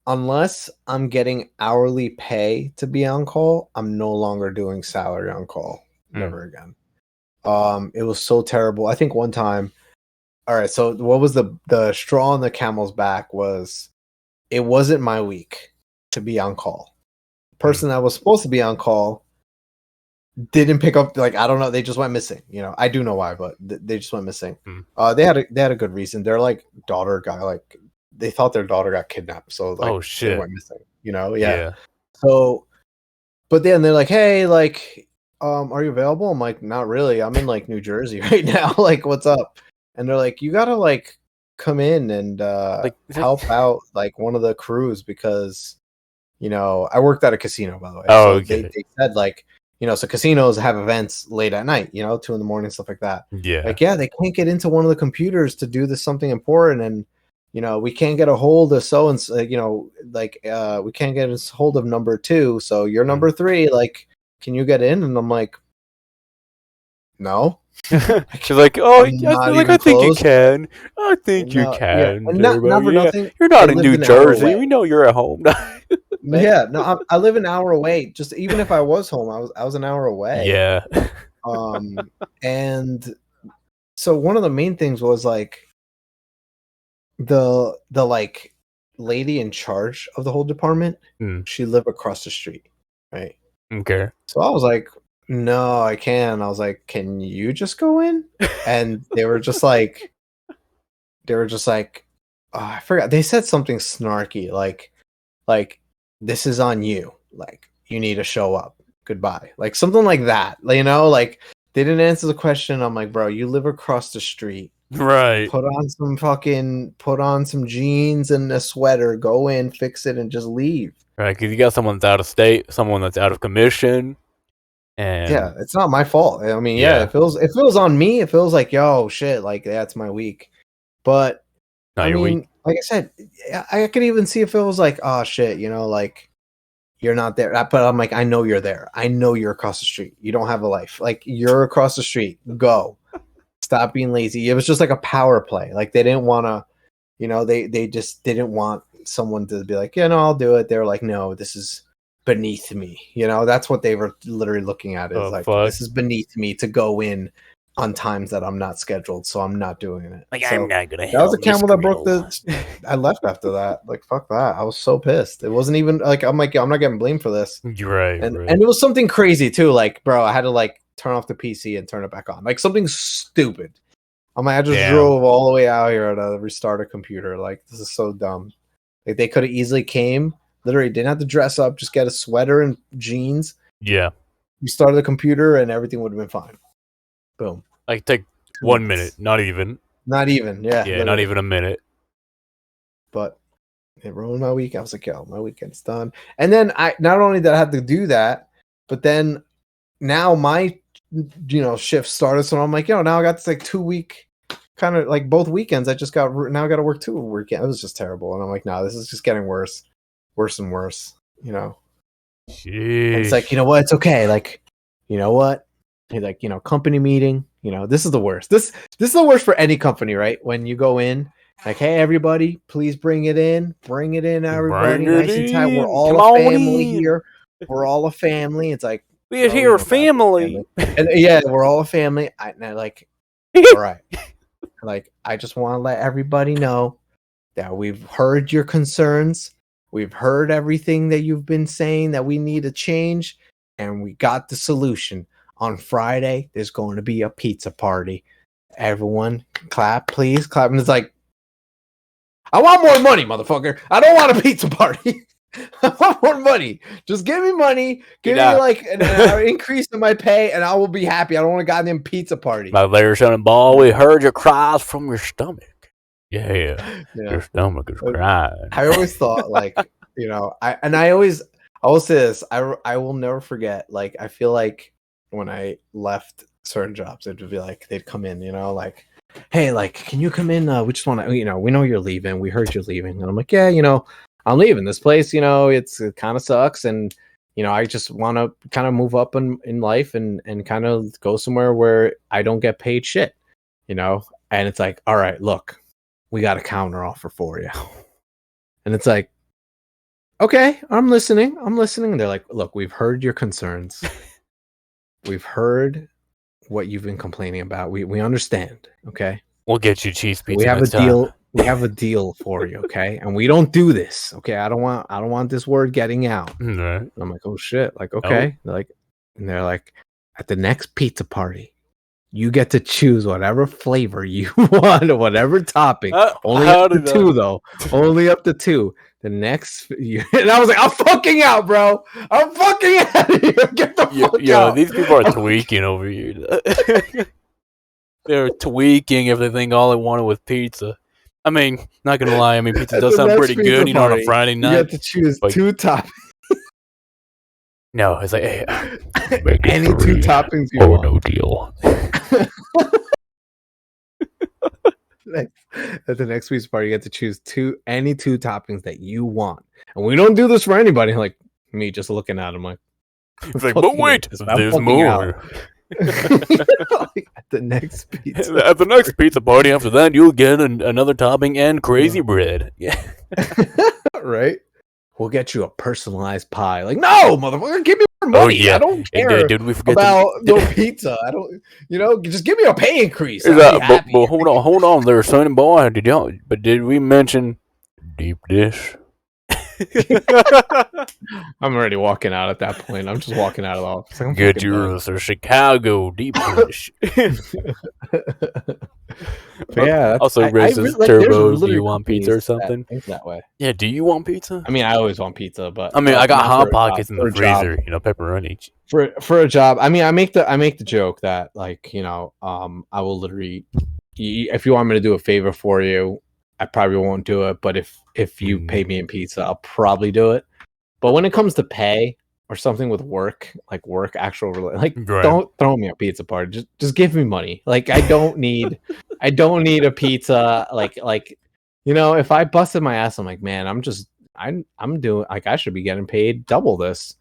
unless I'm getting hourly pay to be on call, I'm no longer doing salary on call. Never again. It was so terrible. I think one time, all right, so what was the straw on the camel's back was it wasn't my week to be on call. The person that was supposed to be on call didn't pick up, like, I don't know, they just went missing. I do know why, but they just went missing. They had a good reason. They're like daughter guy, like they thought their daughter got kidnapped, so like oh shit, they went missing. Yeah. So, but then they're like, hey, like, are you available? I'm like, not really. I'm in like New Jersey right now. Like, what's up? And they're like, you gotta like come in and help out like one of the crews because I worked at a casino, by the way. Oh, so okay. they said like, so casinos have events late at night, 2 a.m, stuff like that. Yeah. Like, yeah, they can't get into one of the computers to do this something important, and we can't get a hold of so and we can't get a hold of number 2, so you're number 3. Like, can you get in? And I'm like, no. She's like, oh, I think you can. I think you can. Yeah. And not for nothing. You're not in New Jersey. We know you're at home. Yeah, no, I live an hour away. Just even if I was home, I was an hour away. Yeah. And so one of the main things was like the like lady in charge of the whole department. She lived across the street, right? Okay. So I was like, no, I can. I was like, can you just go in? And they were just like, oh, I forgot. They said something snarky, like this is on you. Like, you need to show up. Goodbye. Like something like that. Like they didn't answer the question. I'm like, bro, you live across the street. Right. Put on some jeans and a sweater, go in, fix it, and just leave. Right, because you got someone that's out of state, someone that's out of commission, and Yeah, it's not my fault. I mean, yeah, yeah, it feels on me. It feels like, yo, shit, like that's my week. But not I your week. mean, like I said, I could even see if it was like, oh shit, like you're not there. But I'm like, I know you're there. I know you're across the street. You don't have a life. Like you're across the street. Go. Stop being lazy. It was just like a power play. Like they didn't want to, they just didn't want someone to be like, yeah, no, I'll do it. They were like, no, this is beneath me. That's what they were literally looking at is like, Fuck. this is beneath me to go in on times that I'm not scheduled, so I'm not doing it. Like So I'm not gonna that was help a Miss camel that broke Griddle. I left after that. Like fuck that. I was so pissed. It wasn't even like I'm like I'm not getting blamed for this. You're right, And right. and it was something crazy too. Like bro, I had to like turn off the PC and turn it back on. Like something stupid. I'm like I just drove all the way out here to restart a computer. Like this is so dumb. Like they could have easily came. Literally didn't have to dress up. Just get a sweater and jeans. Yeah. We started the computer and everything would have been fine. Boom. Like take 1 minute, not even. Not even, yeah. Yeah, not even a minute. But it ruined my week. I was like, yo, my weekend's done. And then I not only did I have to do that, but then now my shift started. So I'm like, yo, now I got this like 2-week kind of like both weekends. I got to work 2 weekends. It was just terrible. And I'm like, no, this is just getting worse and worse. And it's like, you know what? It's okay. Like, you know what? Like, company meeting, this is the worst. This is the worst for any company, right? When you go in, like, hey, everybody, please bring it in, everybody, nice and tight. We're all a family here. We're all a family. It's like we're here, a family. And yeah, we're all a family. All right. Like, I just want to let everybody know that we've heard your concerns. We've heard everything that you've been saying that we need to change, and we got the solution. On Friday, there's going to be a pizza party. Everyone, clap, please. Clap. And it's like, I want more money, motherfucker. I don't want a pizza party. I want more money. Just give me money. Give me like an increase in my pay, and I will be happy. I don't want a goddamn pizza party. My Larry Son and Ball, we heard your cries from your stomach. Yeah. Your stomach is crying. I always thought, like, I will say this. I will never forget. Like, I feel like when I left certain jobs, it would be like they'd come in, like, hey, like, can you come in? We just want to, we know you're leaving. We heard you're leaving, and I'm like, yeah, I'm leaving this place. It kind of sucks, and I just want to kind of move up in life and kind of go somewhere where I don't get paid shit, And it's like, all right, look, we got a counter offer for you, and it's like, okay, I'm listening. And they're like, look, we've heard your concerns. We've heard what you've been complaining about. We understand. Okay, we'll get you cheese pizza. We have a deal. We have a deal for you. Okay, and we don't do this. Okay, I don't want this word getting out. Right. I'm like, oh shit. Like, okay. They're like, at the next pizza party, you get to choose whatever flavor you want or whatever topping. Only up to 2 though. Only up to 2. The next, and I was like, I'm fucking out, bro. I'm fucking out of here. Get the fuck out. These people are tweaking over here. They're tweaking everything. All they wanted was pizza. I mean, not gonna lie. I mean, pizza does sound pretty good, on a Friday night. You have to choose 2 toppings. No, it's like, hey, any 2 toppings you want. No deal. At the next pizza party, you get to choose any 2 toppings that you want, and we don't do this for anybody. Like me, just looking at them, like, it's like, but wait, there's more. At the next pizza party, after that, you'll get another topping and crazy bread. Yeah, right. We'll get you a personalized pie. Like, no, motherfucker, give me more money. Oh, yeah. I don't care did we forget about no pizza. I don't, just give me a pay increase. But hold on there, son and boy. Did we mention deep dish? I'm already walking out at that point. I'm just walking out of the office. Like, get yours a Chicago deep dish. Yeah. Also, racist Turbo. Do you want pizza or something? That way. Yeah. Do you want pizza? I mean, I always want pizza, but I mean, I got hot pockets in the freezer. Pepperoni. For a job. I mean, I make the joke that, like, I will literally, if you want me to do a favor for you, I probably won't do it. But if you pay me in pizza, I'll probably do it. But when it comes to pay or something with work, like actual, like Right. don't throw me a pizza party. Just give me money. Like I don't need a pizza. Like if I busted my ass, I'm like, man, I'm doing like I should be getting paid double this.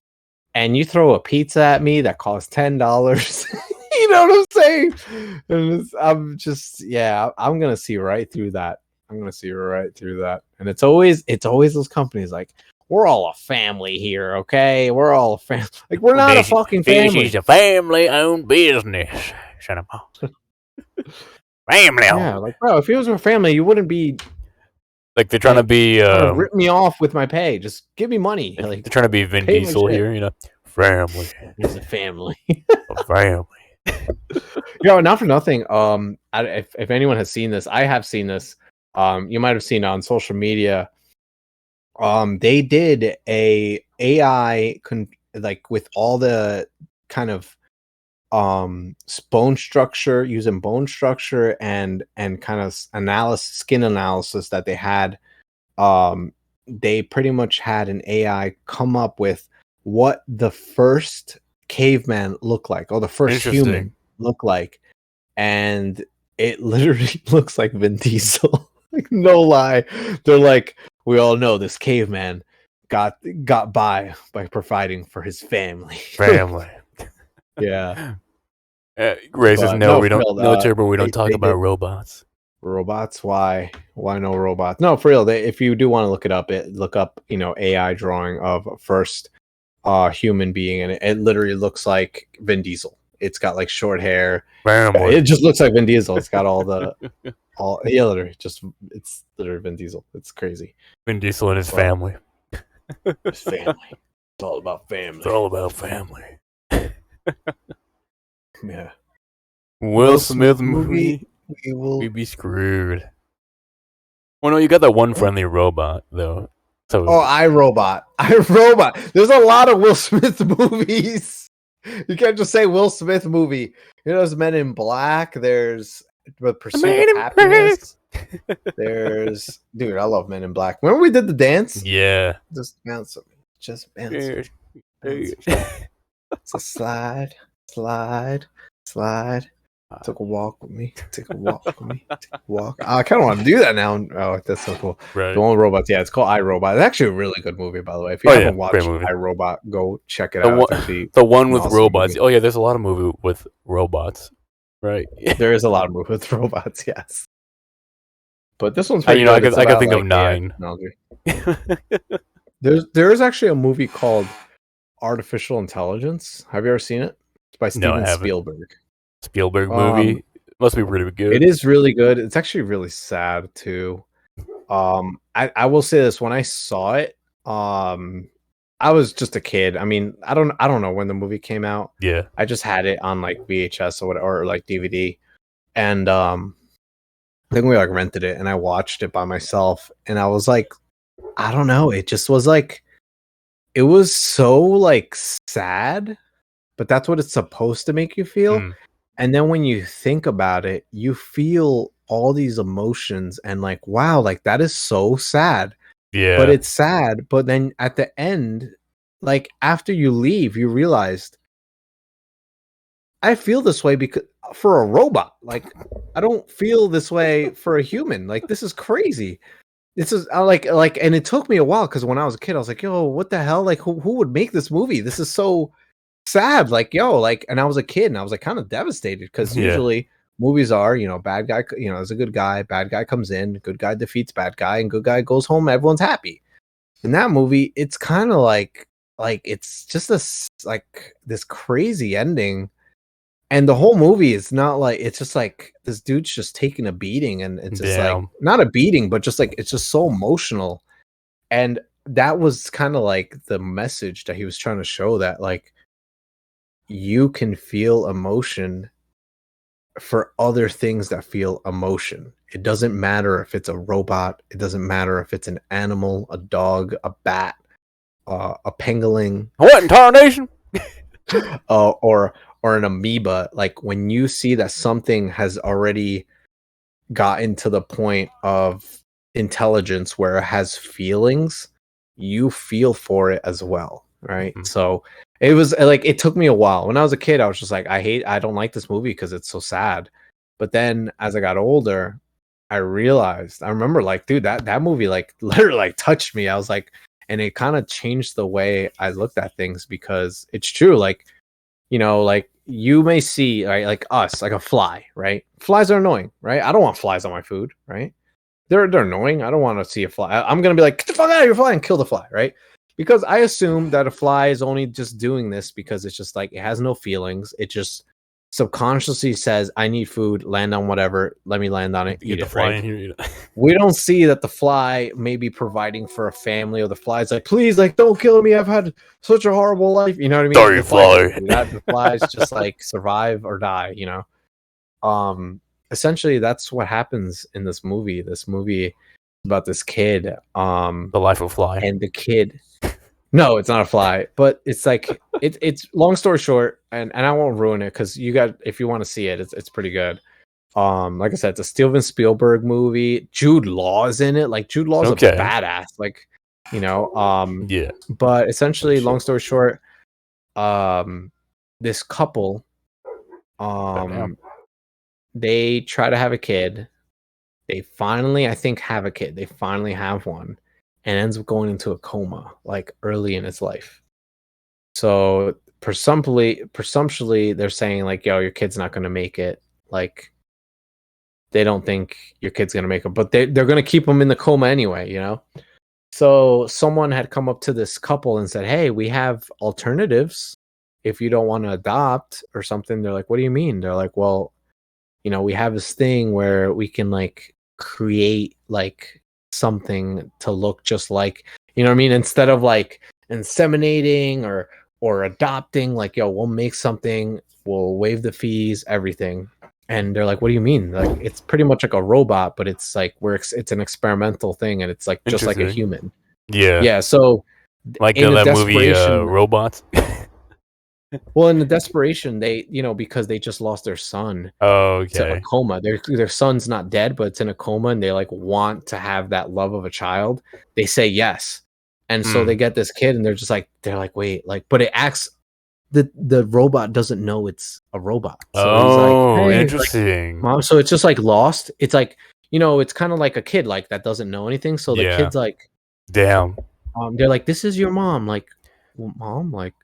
And you throw a pizza at me that costs $10. You know what I'm saying? And I'm gonna see right through that. And it's always those companies like, we're all a family here, okay? We're all a family. Like, we're not a fucking family. This is a family-owned business. Shut up. Family. Yeah, like, bro, if it was a family, you wouldn't be like they're trying to be rip me off with my pay. Just give me money. Like, they're trying to be Vin Diesel here, family. It's a family. A family. Not for nothing. If anyone has seen this, I have seen this. You might have seen it on social media. They did a AI like with all the kind of bone structure, using bone structure and kind of skin analysis that they had. They pretty much had an AI come up with what the first caveman looked like, or the first human looked like, and it literally looks like Vin Diesel. Like, no lie. They're like, we all know this caveman got by providing for his family. Yeah. Ray says, no, we don't. No, Turbo, we don't talk about robots. Robots? Why no robots? No, for real. If you do want to look up AI drawing of first human being, and it literally looks like Vin Diesel. It's got like short hair. It just looks like Vin Diesel. It's got literally it's literally Vin Diesel. It's crazy. Vin Diesel and his family. His family. It's all about family. It's all about family. Yeah. Will Smith movie. We'd be screwed. Well, no, you got that one friendly robot though. So iRobot. There's a lot of Will Smith movies. You can't just say Will Smith movie. There's Men in Black. There's The Pursuit of Happiness. There's I love Men in Black. Remember we did the dance? Yeah. Just bounce. Just bounce. It's a slide. Took a walk with me. I kind of want to do that now. Oh, that's so cool. Right. The one with robots. Yeah, it's called iRobot. It's actually a really good movie, by the way. If you haven't watched iRobot, go check it out. The one with robots. Movie. Oh yeah, there's a lot of movie with robots. Right. There is a lot of movie with robots. Yes. But this one's pretty good. I can think of 9. There's actually a movie called Artificial Intelligence. Have you ever seen it? It's by Steven Spielberg. Spielberg movie. Must be really good. It is really good. It's actually really sad too. I will say this: when I saw it, I was just a kid. I mean, I don't know when the movie came out. Yeah, I just had it on like VHS or like DVD, and I think we like rented it, and I watched it by myself, and I was like, I don't know. It just was like, it was so like sad, but that's what it's supposed to make you feel. And then when you think about it, you feel all these emotions and like, wow, like that is so sad. Yeah. But it's sad. But then at the end, like after you leave, you realized I feel this way because for a robot. Like I don't feel this way for a human. Like this is crazy. This is like, and it took me a while because when I was a kid, I was like, yo, what the hell? Like who would make this movie? This is so sad. Like, yo, like, and I was a kid and I was like kind of devastated because usually movies are, bad guy, there's a good guy, bad guy comes in, good guy defeats bad guy, and good guy goes home, everyone's happy. In that movie, it's kind of like it's just this crazy ending. And the whole movie is not like, it's just like this dude's just taking a beating, and it's just like not a beating, but just like it's just so emotional. And that was kind of like the message that he was trying to show, that like you can feel emotion for other things that feel emotion. It doesn't matter if it's a robot. It doesn't matter if it's an animal, a dog, a bat, a pangolin. What in tarnation? Or an amoeba. Like when you see that something has already gotten to the point of intelligence where it has feelings, you feel for it as well, right? So it was like, it took me a while. When I was a kid, I was just like, I don't like this movie because it's so sad. But then as I got older, I remember like, dude, that movie like literally like touched me. I was like, and it kind of changed the way I looked at things, because it's true. Like, you know, like you may see, right, like us, like a fly, right? Flies are annoying, right? I don't want flies on my food, right? They're annoying. I don't want to see a fly. I'm gonna be like, get the fuck out of your fly, and kill the fly, right? Because I assume that a fly is only just doing this because it's just like, it has no feelings. It just subconsciously says, I need food, land on whatever, let me land on it, eat Get the it, fly right? in here. Eat it. We don't see that the fly may be providing for a family, or the fly's like, please, like, don't kill me. I've had such a horrible life. You know what I mean? Sorry, The fly doesn't fly. do that. The flies just like survive or die, you know? Essentially that's what happens in this movie. This movie about this kid, The life of fly. and the kid. No, it's not a fly, but it's like, it's long story short, and I won't ruin it, because if you want to see it, it's pretty good. Like I said, it's a Steven Spielberg movie. Jude Law is in it. Like, Jude Law's Okay. a badass. Like, you know, Yeah. but essentially, long story short, this couple, they try to have a kid. They finally, I think, have a kid. They finally have one, and ends up going into a coma, like early in its life. So presumptuously, they're saying like, yo, your kid's not going to make it. Like, they don't think your kid's going to make it, but they're going to keep them in the coma anyway, you know? So someone had come up to this couple and said, hey, we have alternatives if you don't want to adopt or something. They're like, what do you mean? They're like, well, you know, we have this thing where we can like create like something to look just like, you know what I mean? Instead of like inseminating or adopting, like, yo, we'll make something, we'll waive the fees, everything. And they're like, what do you mean? Like, it's pretty much like a robot, but it's like it's an experimental thing, and it's like just like a Interesting. human. Yeah. Yeah. So Like in the that movie, desperation, Robots. well, in the desperation, they, you know, because they just lost their son to a Okay. coma. Their son's not dead, but it's in a coma, and they like want to have that love of a child. They say yes, and so they get this kid, and they're like, wait, like, but it acts. The robot doesn't know it's a robot, so he's like, hey, interesting. like, mom. So it's just like lost. It's like, you know, it's kind of like a kid like that doesn't know anything. So the kid's like, damn. They're like, this is your mom. Like, well, mom, like,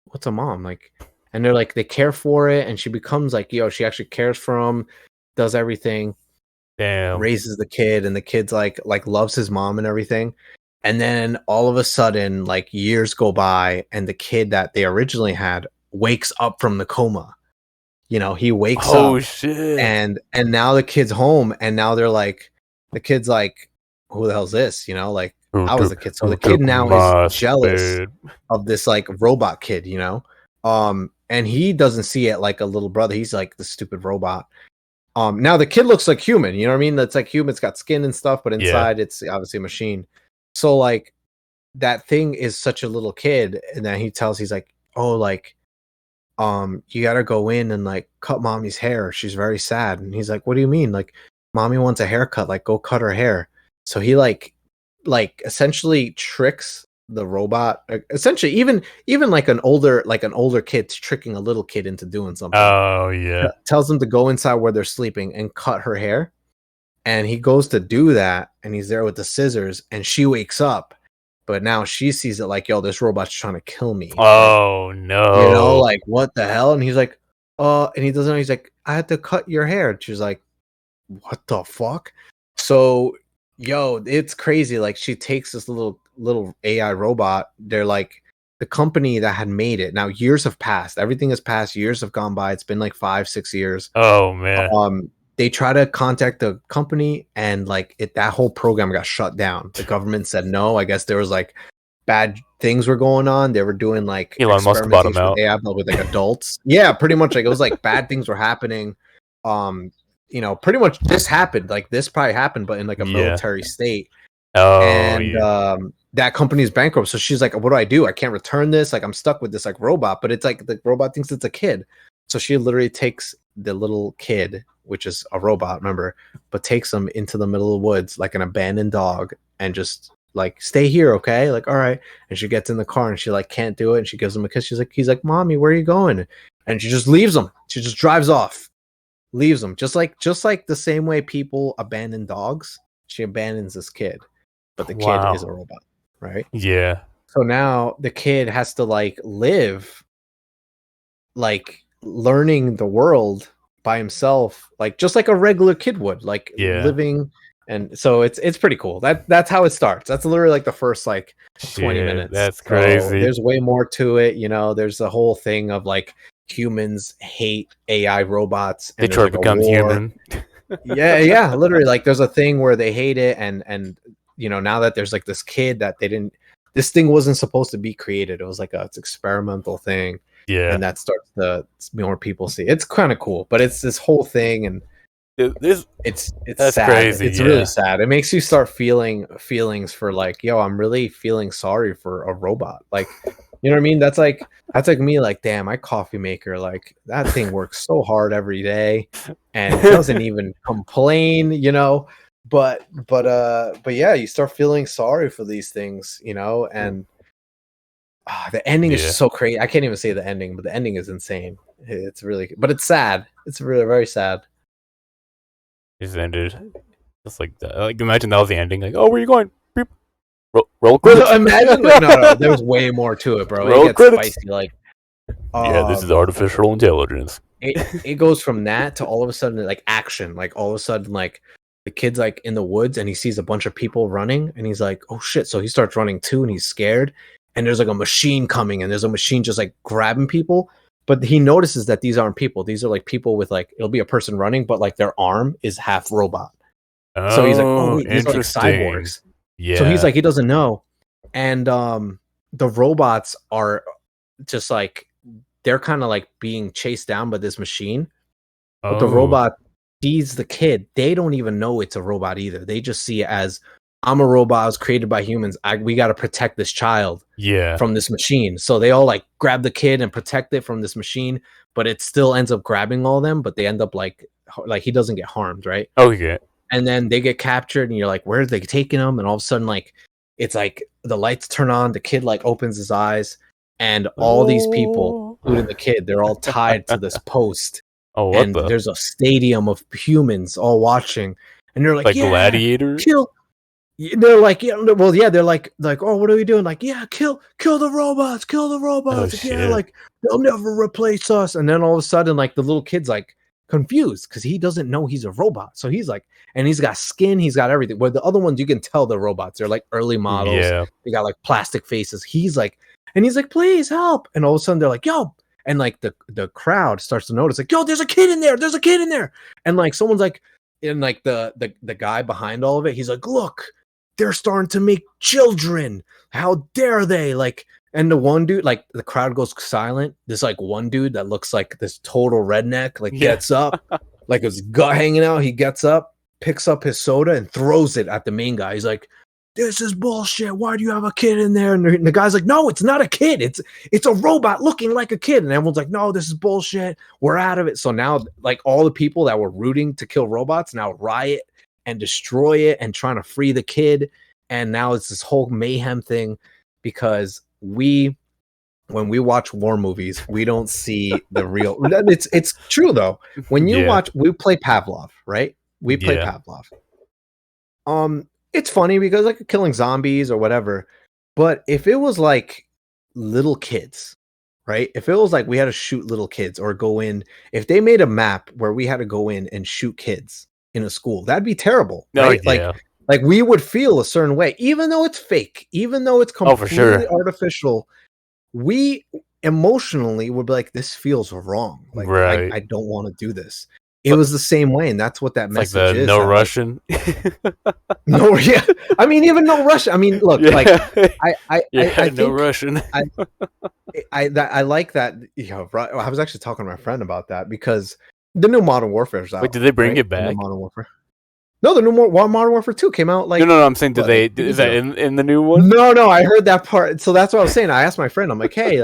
what's a mom? Like, and they're like, they care for it, and she becomes like, yo, she actually cares for him, does everything, Damn. raises the kid, and the kid's like loves his mom and everything. And then all of a sudden, like, years go by, and the kid that they originally had wakes up from the coma. You know, he wakes up. Oh shit. And now the kid's home, and now they're like, the kid's like, who the hell's this? You know, like, I was the kid. So the kid now is jealous of this like robot kid, you know? And he doesn't see it like a little brother. He's like the stupid robot. Now the kid looks like human, you know what I mean? That's like human, it's got skin and stuff, but inside it's obviously a machine. So like, that thing is such a little kid, and then he's like, oh, like, you gotta go in and like cut mommy's hair. She's very sad. And he's like, what do you mean? Like, mommy wants a haircut, like, go cut her hair. So he like essentially tricks the robot. Essentially, even like an older kid's tricking a little kid into doing something. Oh yeah. Tells them to go inside where they're sleeping and cut her hair. And he goes to do that, and he's there with the scissors, and she wakes up. But now she sees it like, yo, this robot's trying to kill me. Oh like, no. You know, like, what the hell? And he's like, and he doesn't know. He's like, I had to cut your hair. And she's like, what the fuck? So, yo, it's crazy. Like, she takes this little AI robot. They're like, the company that had made it. Now, years have passed. Everything has passed. Years have gone by. It's been like 5-6 years. Oh man. They try to contact the company, and like that whole program got shut down. The government said no. I guess there was like bad things were going on. They were doing like Elon Musk bought him out. AI, but with like adults. Yeah, pretty much. Like, it was like bad things were happening. You know, pretty much this happened. Like, this probably happened, but in like a military state. Oh, and that company is bankrupt. So she's like, what do I do? I can't return this. Like, I'm stuck with this like robot, but it's like the robot thinks it's a kid. So she literally takes the little kid, which is a robot, remember, but takes him into the middle of the woods like an abandoned dog, and just like stay here, okay? Like, all right. And she gets in the car and she like can't do it, and she gives him a kiss. He's like, mommy, where are you going? And she just leaves him. She just drives off, leaves him, just like the same way people abandon dogs. She abandons this kid, but the kid is a robot, right? Yeah. So now the kid has to like live, like learning the world by himself, like just like a regular kid would, like living. And so it's pretty cool. That's how it starts. That's literally like the first like 20 minutes. That's crazy. So there's way more to it. You know, there's the whole thing of like humans hate AI robots. And they try to become human. yeah. Literally, like there's a thing where they hate it, and you know, now that there's like this kid that this thing wasn't supposed to be created. It was like it's experimental thing. Yeah. And that starts to more people see. It's kind of cool, but it's this whole thing, and it's that's sad. Crazy. It's really sad. It makes you start feeling feelings for like, yo, I'm really feeling sorry for a robot. Like, you know what I mean? That's like me, like, damn, my coffee maker, like that thing works so hard every day and it doesn't even complain, you know. But yeah, you start feeling sorry for these things, you know, and the ending is so crazy. I can't even say the ending, but the ending is insane. It's really, but it's sad. It's really very sad. It's ended just like that. Like imagine that was the ending. Like, oh, where are you going? Beep. Roll credits. No, imagine like, no, there's way more to it, bro. Roll it gets credits. Spicy. Like, yeah, this is artificial intelligence. It goes from that to all of a sudden like action. Like all of a sudden, like the kid's like in the woods and he sees a bunch of people running and he's like, oh shit! So he starts running too and he's scared. And there's like a machine coming and there's a machine just like grabbing people. But he notices that these aren't people. These are like people with like, it'll be a person running, but like their arm is half robot. So he's like, oh, wait, these are like cyborgs. Yeah. So he's like, he doesn't know. And the robots are just like, they're kind of like being chased down by this machine. But the robot sees the kid. They don't even know it's a robot either. They just see it as, I'm a robot. I was created by humans. We got to protect this child from this machine. So they all like grab the kid and protect it from this machine, but it still ends up grabbing all of them. But they end up like he doesn't get harmed, right? Okay. And then they get captured, and you're like, where are they taking them? And all of a sudden, like it's like the lights turn on. The kid like opens his eyes, and all these people, including the kid, they're all tied to this post. And there's a stadium of humans all watching, and they're like gladiators. They're like, well, yeah, they're like, oh, what are we doing? Like, yeah, kill the robots, like, yeah, like they'll never replace us. And then all of a sudden, like the little kid's like confused because he doesn't know he's a robot. So he's like, and he's got skin, he's got everything. Where the other ones, you can tell they're robots. They're like early models. Yeah. They got like plastic faces. He's like, please help. And all of a sudden they're like, yo. And like the crowd starts to notice, like, yo, there's a kid in there. And like someone's like, and like the guy behind all of it, he's like, look, they're starting to make children. How dare they? Like, and the one dude, like the crowd goes silent. This like one dude that looks like this total redneck, like gets up, like his gut hanging out. He gets up, picks up his soda and throws it at the main guy. He's like, this is bullshit. Why do you have a kid in there? And the guy's like, no, it's not a kid. It's a robot looking like a kid. And everyone's like, no, this is bullshit. We're out of it. So now like all the people that were rooting to kill robots now riot and destroy it and trying to free the kid. And now it's this whole mayhem thing because when we watch war movies, we don't see the real. It's true though. When you watch, we play Pavlov, right? We play Pavlov. It's funny because like killing zombies or whatever. But if it was like little kids, right? If it was like we had to shoot little kids or go in, if they made a map where we had to go in and shoot kids in a school, that'd be terrible. Right? Like we would feel a certain way, even though it's fake, even though it's completely artificial. We emotionally would be like, this feels wrong. Like I don't want to do this. It was the same way, and that's what that message like is. No Russian. No, yeah. I mean, even no Russian. I mean, look, like I think, no Russian. I like that. You know, I was actually talking to my friend about that because the new Modern Warfare is out. Wait, did they bring it back? Modern Warfare. No, the new Modern Warfare 2 came out like. No. I'm saying, is that in the new one? No. I heard that part. So that's what I was saying. I asked my friend. I'm like, hey,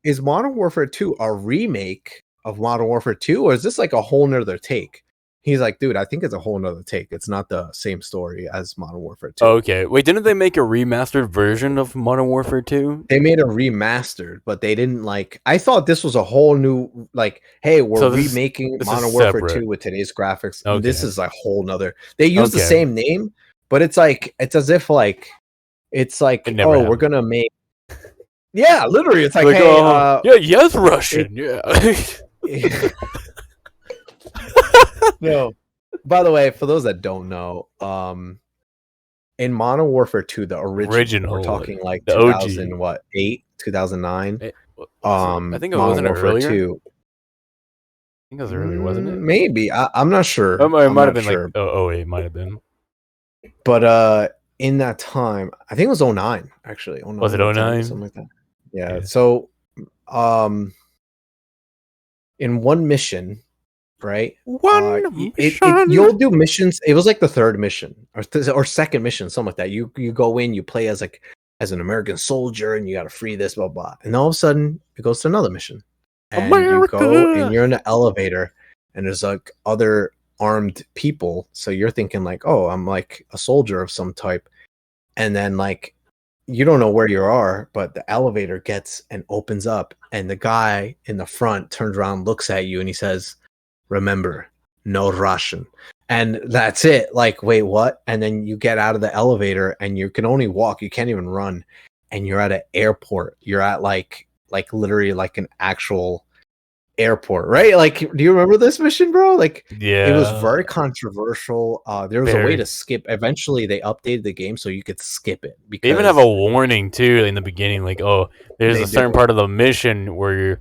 is Modern Warfare 2 a remake of Modern Warfare 2, or is this like a whole nother take? He's like, dude, I think it's a whole nother take. It's not the same story as Modern Warfare 2. Okay, wait, didn't they make a remastered version of Modern Warfare 2? They made a remastered, but they didn't like. I thought this was a whole new, like, hey, we're remaking Modern Warfare 2 with today's graphics. Okay. And this is a whole nother. They use the same name, but it's like, it's as if like, it's like, we're gonna make. Yeah, literally, it's like, hey, yes, Russian, yeah. No. By the way, for those that don't know, in Modern Warfare 2, the original we're talking like the 2008, 2009. I think it wasn't earlier. 2. I think it was earlier, wasn't it? Maybe. I'm not sure. It might have been like 08, might have been. But in that time, I think it was 09, actually. 09, was it 09? Something like that. Yeah. So in one mission, right? You'll do missions. It was like the third mission or second mission, something like that. You go in, you play as an American soldier, and you got to free this, blah blah. And all of a sudden, it goes to another mission, and you go and you're in an elevator, and there's like other armed people. So you're thinking like, oh, I'm like a soldier of some type, and then like you don't know where you are, but the elevator gets and opens up, and the guy in the front turns around, looks at you, and he says, remember, no Russian. And that's it. Like, wait, what? And then you get out of the elevator and you can only walk. You can't even run. And you're at an airport. You're at like literally like an actual airport, right? Like, do you remember this mission, bro? Like, yeah, it was very controversial. There was a way to skip. Eventually, they updated the game so you could skip it. Because they even have a warning too in the beginning, like, oh, there's a certain part of the mission where you're.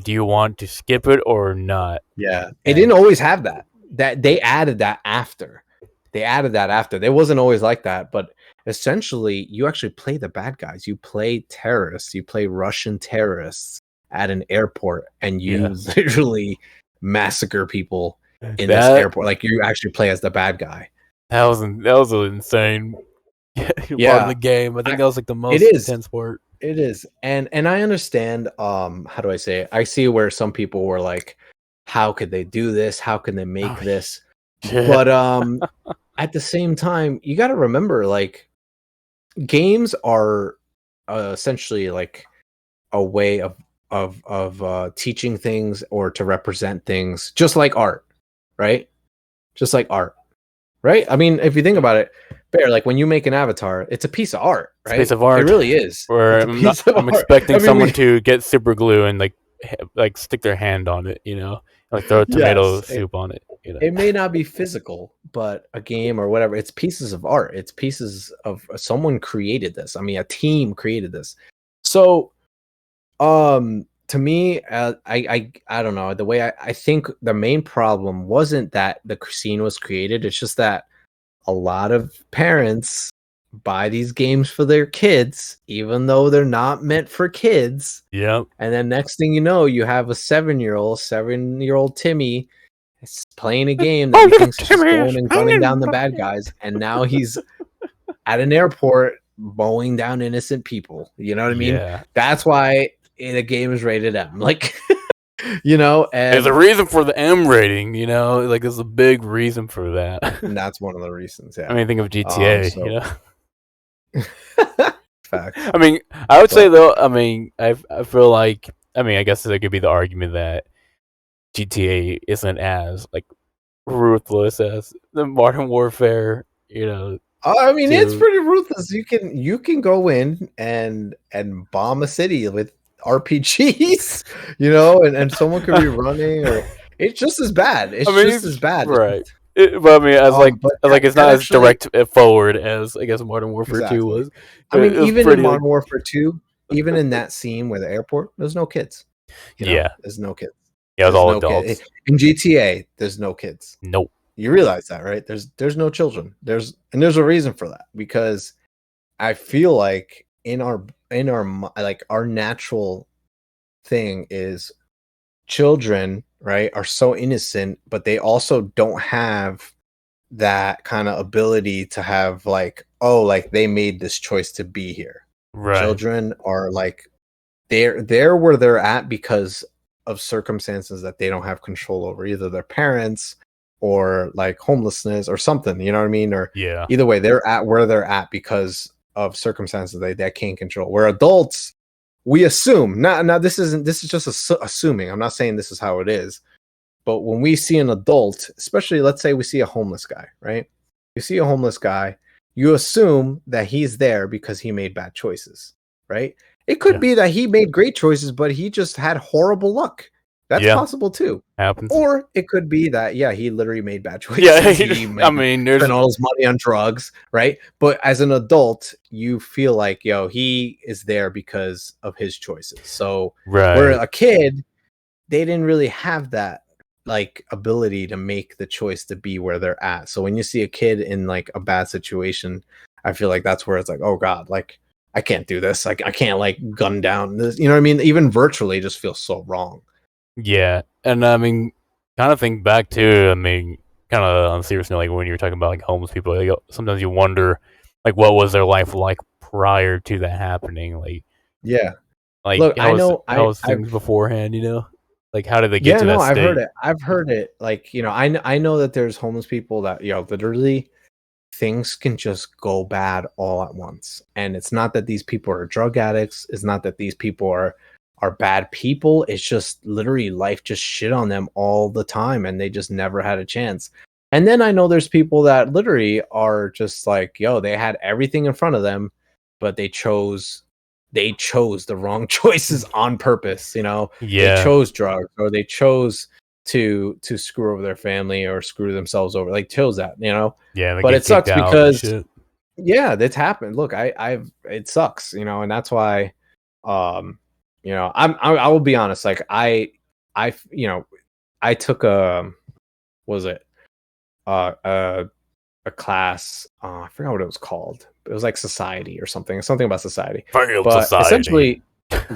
Do you want to skip it or not? Yeah, it didn't always have that. That they added that after. It wasn't always like that, but essentially, you actually play the bad guys. You play terrorists. You play Russian terrorists at an airport, and you literally massacre people in this airport. Like you actually play as the bad guy. That was an insane part of the game. I think that was like the most intense part. It is. And I understand, how do I say it? I see where some people were like, how could they do this? How can they make this? Yeah. But at the same time, you got to remember, like, games are essentially like a way of teaching things or to represent things, just like art, right? Just like art, right? I mean, if you think about it, Bear, like when you make an avatar, it's a piece of art, right? It's a piece of art. It really is. Or I'm expecting someone to get super glue and like stick their hand on it, you know, like throw tomato soup on it. You know? It may not be physical, but a game or whatever, it's pieces of art. It's pieces of someone created this. I mean, a team created this. So, to me, I don't know, the way I think the main problem wasn't that the scene was created. It's just that a lot of parents buy these games for their kids, even though they're not meant for kids. Yep. And then next thing you know, you have a 7-year-old Timmy playing a game that he thinks is just going and gunning down the bad guys, and now he's at an airport mowing down innocent people. You know what I mean? Yeah. That's why the game is rated M. Like, you know, and there's a reason for the M rating, you know, like there's a big reason for that. And that's one of the reasons. Yeah. I mean, think of GTA, you know. Fact. I mean, I would say though, I mean, I feel like, I mean, I guess there could be the argument that GTA isn't as like ruthless as the Modern Warfare, you know. I mean, it's pretty ruthless. You can go in and bomb a city with RPGs, you know, and someone could be running, or it's just as bad. It's just as bad, right? But I mean, it's not as direct forward as I guess Modern Warfare 2 was. I mean, even in Modern Warfare 2, even in that scene where the airport, there's no kids. You know, there's no kids. Yeah, it was all adults. In GTA, there's no kids. Nope. You realize that, right? There's no children. There's a reason for that, because I feel like in our like our natural thing is children, right, are so innocent, but they also don't have that kind of ability to have like, oh, like they made this choice to be here. Right. Children are like they're where they're at because of circumstances that they don't have control over, either their parents or like homelessness or something, you know what I mean? Or Yeah. either way, they're at where they're at because of circumstances they can't control. Where adults, we assume, this is just assuming. I'm not saying this is how it is, but when we see an adult, especially let's say we see a homeless guy, right? You see a homeless guy, you assume that he's there because he made bad choices, right? It could be that he made great choices, but he just had horrible luck. That's possible too. Happens. Or it could be that, he literally made bad choices. Yeah, I mean, there's spent all his money on drugs, right? But as an adult, you feel like, he is there because of his choices. So where a kid, they didn't really have that like ability to make the choice to be where they're at. So when you see a kid in like a bad situation, I feel like that's where it's like, oh God, like I can't do this. Like I can't like gun down this, you know what I mean? Even virtually just feels so wrong. Yeah. And I mean, kind of think back to, I mean, kind of on a serious note, like when you were talking about like homeless people, like, sometimes you wonder, like, what was their life like prior to that happening? Like, like, look, I know how was things beforehand, Like, how did they get to that I've state? heard it. I've heard it. Like, I know that there's homeless people that, literally things can just go bad all at once. And it's not that these people are drug addicts. It's not that these people are bad people. It's just literally life just shit on them all the time and they just never had a chance. And then I know there's people that literally are just like, they had everything in front of them, but they chose the wrong choices on purpose. They chose drugs, or they chose to screw over their family or screw themselves over, like chose that, but it sucks because that's happened. Look, it sucks, and that's why I will be honest, like I took a class. I forgot what it was called. It was like society or something about society. But essentially,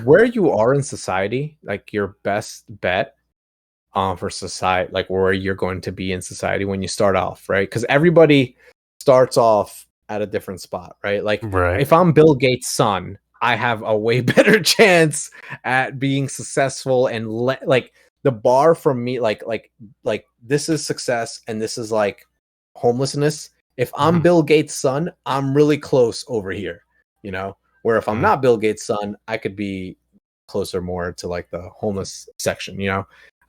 where you are in society, like your best bet for society, like where you're going to be in society when you start off, right? Because everybody starts off at a different spot, right? Like if I'm Bill Gates' son, I have a way better chance at being successful and like the bar from me, like this is success and this is like homelessness. If I'm Bill Gates' son, I'm really close over here, where if I'm not Bill Gates' son, I could be closer more to like the homeless section.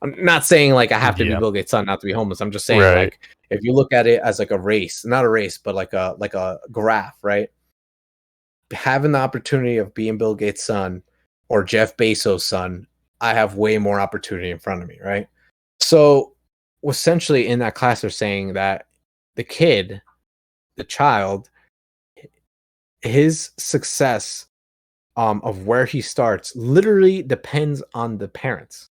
I'm not saying like I have to be Bill Gates' son not to be homeless. I'm just saying like if you look at it as like a race, not a race, but like a graph, right? Having the opportunity of being Bill Gates' son or Jeff Bezos' son, I have way more opportunity in front of me, right? So essentially in that class, they're saying that the child, his success of where he starts literally depends on the parents.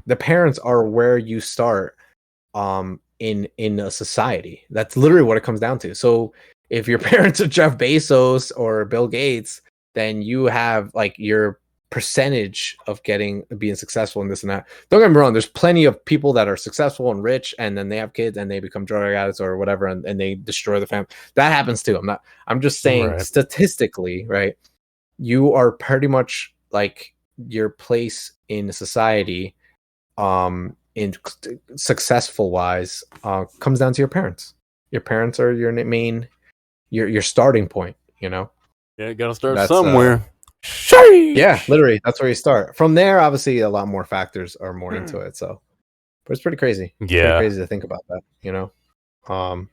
The parents are where you start in a society. That's literally what it comes down to. So if your parents are Jeff Bezos or Bill Gates, then you have like your percentage of being successful in this and that. Don't get me wrong, there's plenty of people that are successful and rich and then they have kids and they become drug addicts or whatever and they destroy the family. That happens too. I'm just saying statistically, right? You are pretty much like your place in society in successful wise comes down to your parents. Your parents are your main your starting point, Yeah, you gotta start somewhere. Yeah, literally, that's where you start. From there, obviously, a lot more factors are more into it. So, but it's pretty crazy. It's pretty crazy to think about that. Because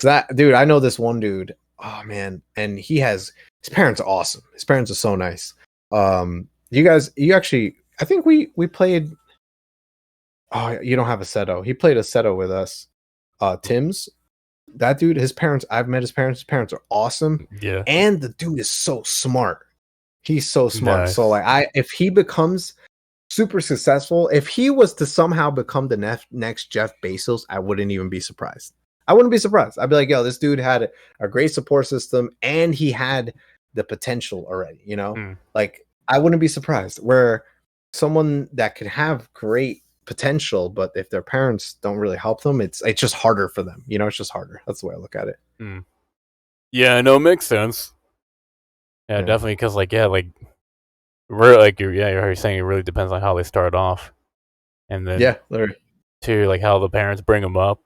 that dude, I know this one dude. Oh man, and his parents are awesome. His parents are so nice. You actually, I think we played. Oh, you don't have a Seto. He played a Seto with us. Tim's. That dude, his parents, I've met his parents. His parents are awesome. Yeah. And the dude is so smart. He's so smart. Nice. So like if he becomes super successful, if he was to somehow become the next Jeff Bezos, I wouldn't even be surprised. I wouldn't be surprised. I'd be like, yo, this dude had a great support system and he had the potential already, Like I wouldn't be surprised where someone that could have great potential, but if their parents don't really help them, it's just harder for them. It's just harder. That's the way I look at it. Yeah, no, it makes sense. Yeah, definitely, because you're saying it really depends on how they start off, and then literally. to like how the parents bring them up.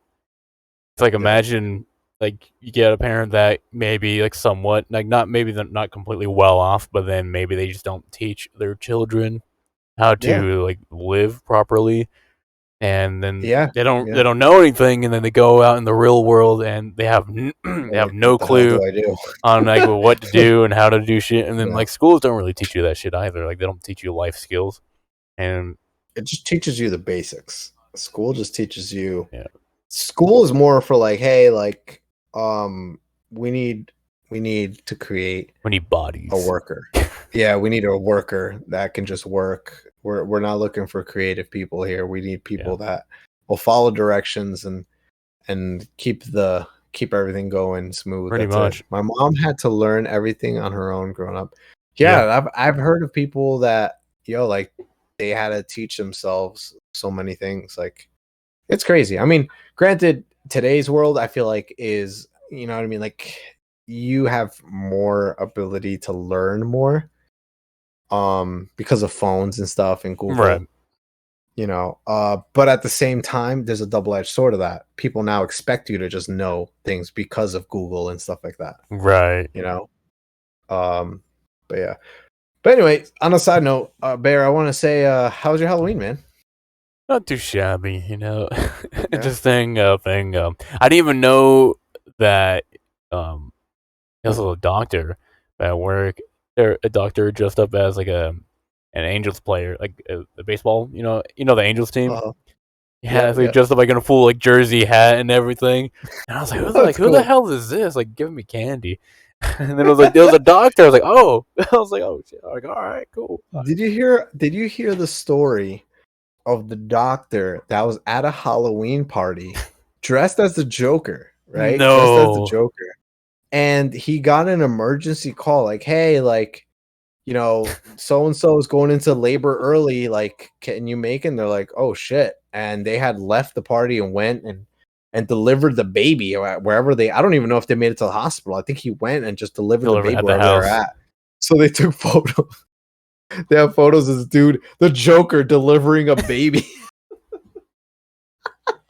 It's like imagine like you get a parent that maybe like somewhat like not maybe they're not completely well off, but then maybe they just don't teach their children how to like live properly, and then they don't know anything, and then they go out in the real world and they have they have no what the hell clue do I do? on like what to do and how to do shit, and then like schools don't really teach you that shit either. Like they don't teach you life skills, and it just teaches you the basics. School just teaches you. Yeah. School is more for like, hey, like, we need to create. We need bodies. A worker. Yeah, we need a worker that can just work. We're not looking for creative people here. We need people that will follow directions and keep everything going smooth. Pretty much. It. My mom had to learn everything on her own growing up. Yeah. I've heard of people that like they had to teach themselves so many things. Like it's crazy. I mean, granted, today's world I feel like is, you know what I mean, like you have more ability to learn more because of phones and stuff and Google. Right. You know, but at the same time, there's a double-edged sword of that. People now expect you to just know things because of Google and stuff like that. Right. You know? But yeah. But anyway, on a side note, Bear, I want to say, how was your Halloween, man? Not too shabby, you know. Interesting thing. I didn't even know that this was a doctor at work. They're a doctor dressed up as like an Angels player, like the baseball. You know the Angels team. So he dressed up like in a full like jersey hat and everything. And I was like, who the hell is this? Like giving me candy. And then it was like there was a doctor. I was like, oh, shit. I was like, all right, cool. Did you hear the story of the doctor that was at a Halloween party dressed as the Joker? Right? No. Dressed as the Joker. And he got an emergency call, like, hey, like, you know, so and so is going into labor early. Like, can you make it? And they're like, oh shit. And they had left the party and went and delivered the baby wherever I don't even know if they made it to the hospital. I think he went and just delivered the baby wherever they're at. So they took photos. They have photos of this dude, the Joker, delivering a baby.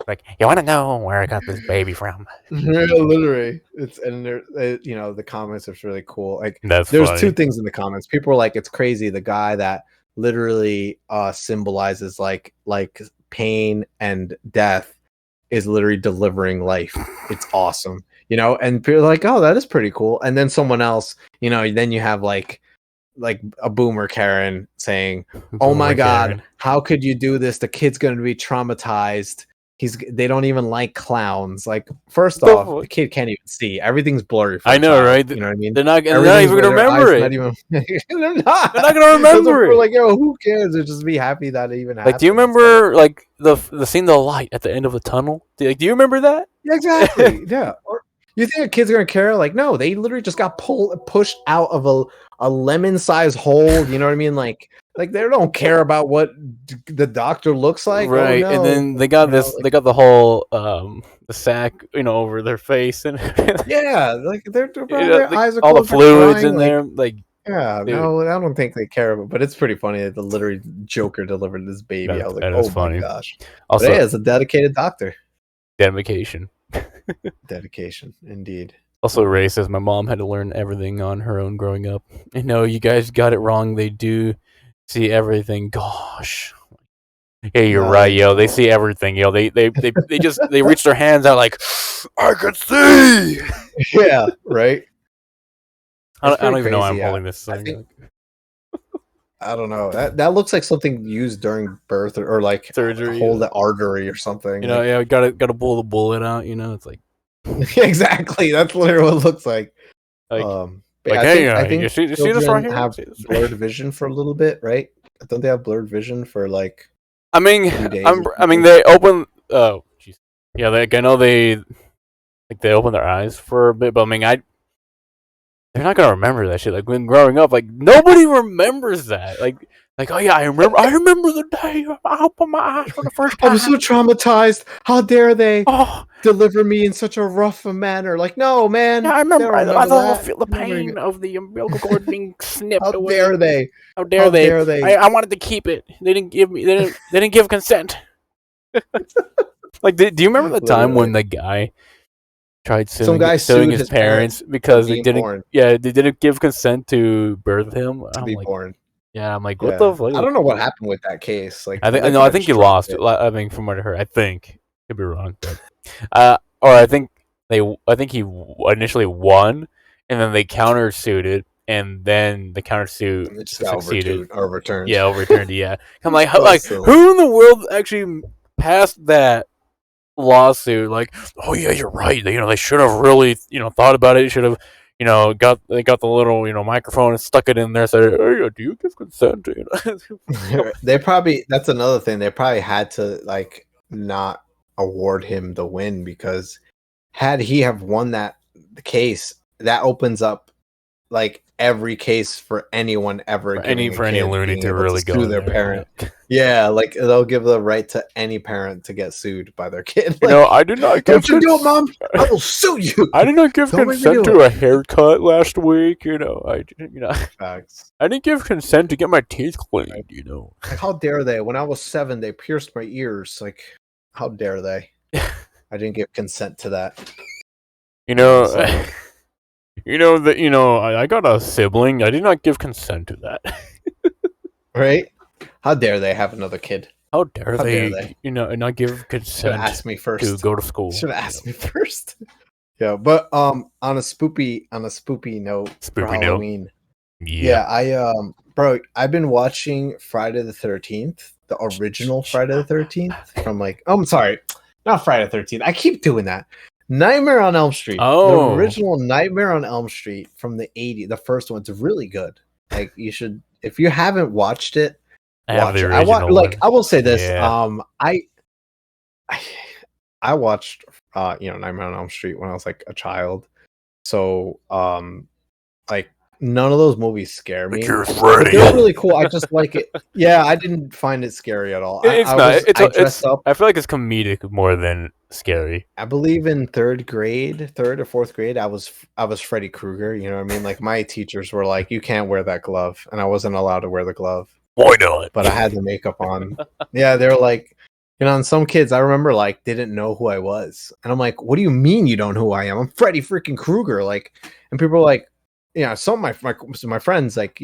Like, you want to know where I got this baby from? Yeah, literally. You know, the comments are really cool. Like, there's funny. Two things in the comments. People are like, it's crazy. The guy that literally symbolizes like pain and death is literally delivering life. It's awesome, you know. And people are like, oh, that is pretty cool. And then someone else, you know, then you have like a boomer Karen saying, oh my God, how could you do this? The kid's going to be traumatized. They don't even like clowns. Like, first off, the kid can't even see. Everything's blurry. I know, right? You know what I mean? They're not even going to remember it. They're not going to remember it. We're like, yo, who cares? They'll just be happy that it even happened. Like, do you remember like the scene, the light at the end of the tunnel? Do you remember that? Yeah, exactly. Yeah. Or you think a kid's gonna care? Like, no, they literally just got pushed out of a lemon-sized hole. You know what I mean? Like they don't care about what the doctor looks like, right? Oh, no. And then they got they got the whole the sack, you know, over their face, and yeah, like their eyes are all the fluids crying, in there, like. Yeah, dude. No, I don't think they care, but it's pretty funny that the literally Joker delivered this baby. I was like, oh my gosh! Also, but hey, it's a dedicated doctor. Dedication. Dedication, indeed. Also racist. My mom had to learn everything on her own growing up. And no, you guys got it wrong. They do see everything. Gosh. Yeah, you're right, yo. They see everything, yo. They just they reach their hands out like, I can see. Yeah, right. I don't even know why I'm holding this thing. I don't know. That looks like something used during birth or like surgery, hold the artery or something. You know, yeah, gotta pull the bullet out. You know, it's like exactly. That's literally what it looks like. Like, I think you see this right here? Have blurred vision for a little bit, right? Don't they have blurred vision for like? I mean, they open. Oh, jeez. Yeah, I know they open their eyes for a bit, but I mean, they're not gonna remember that shit. Like when growing up, like nobody remembers that. Like oh yeah, I remember the day I opened my eyes for the first time. I was so traumatized. How dare they deliver me in such a rough manner? Like, no, man. Yeah, I remember. I feel the pain of the umbilical cord being snipped away. How dare they? How dare they? I wanted to keep it. They didn't give me. They didn't give consent. Like, do you remember the time when Literally. the guy tried Some guy suing sued his his parents parents for because they being didn't? born Yeah, they didn't give consent to birth him. to I'm be like, born. yeah, I'm like, what Yeah, the fuck? I don't know what happened with that case. Like, I think they no, I probably think just he dropped lost. it. I mean, from what I heard, I think could be wrong, but or I think he initially won, and then they countersued it, and then the countersuit And it just got succeeded. overturned. Yeah, overturned. Yeah, I'm like, So silly. who in the world actually passed that lawsuit? Like, oh yeah, you're right. They should have really, thought about it. Should have, got the little, microphone and stuck it in there. Said, hey, do you give consent? They probably, that's another thing. They probably had to like not award him the win, because had he have won that case, that opens up like every case for anyone ever giving a for any kid loony being to able to really go sue in their there. parent. Yeah, like they'll give the right to any parent to get sued by their kid. I did not give don't you do it, mom? I will sue you. I did not give Don't make me consent do to it. a haircut last week. Facts. I didn't give consent to get my teeth cleaned. Like, how dare they? When I was 7, they pierced my ears. Like, how dare they? I didn't give consent to that. you know, So- I got a sibling. I did not give consent to that. Right? How dare they have another kid? How dare How they? dare they? Not give Should have consent asked me to first. go to school. Should have asked me first. Yeah, but on a spoopy note for Spoopy note. Halloween. Yeah. Bro, I've been watching Friday the 13th, the original Friday the 13th from I'm sorry, not Friday the 13th. I keep doing that. Nightmare on Elm Street. Oh. The original Nightmare on Elm Street from the 80s, the first one's really good. Like, you should, if you haven't watched it, I have watch the it. original one. I will say this. Yeah. I watched Nightmare on Elm Street when I was like a child. So like, none of those movies scare me. You're But Freddy. they're really cool. I just like it. Yeah, I didn't find it scary at all. It's not. I dressed up. I feel like it's comedic more than scary. I believe in third or fourth grade, I was Freddy Krueger. You know what I mean? Like, my teachers were like, "You can't wear that glove," and I wasn't allowed to wear the glove. Why not? But I had the makeup on. Yeah, they were like, and some kids I remember like didn't know who I was, and I'm like, "What do you mean you don't know who I am? I'm Freddy freaking Krueger!" Like, and people were like, some of my friends, like,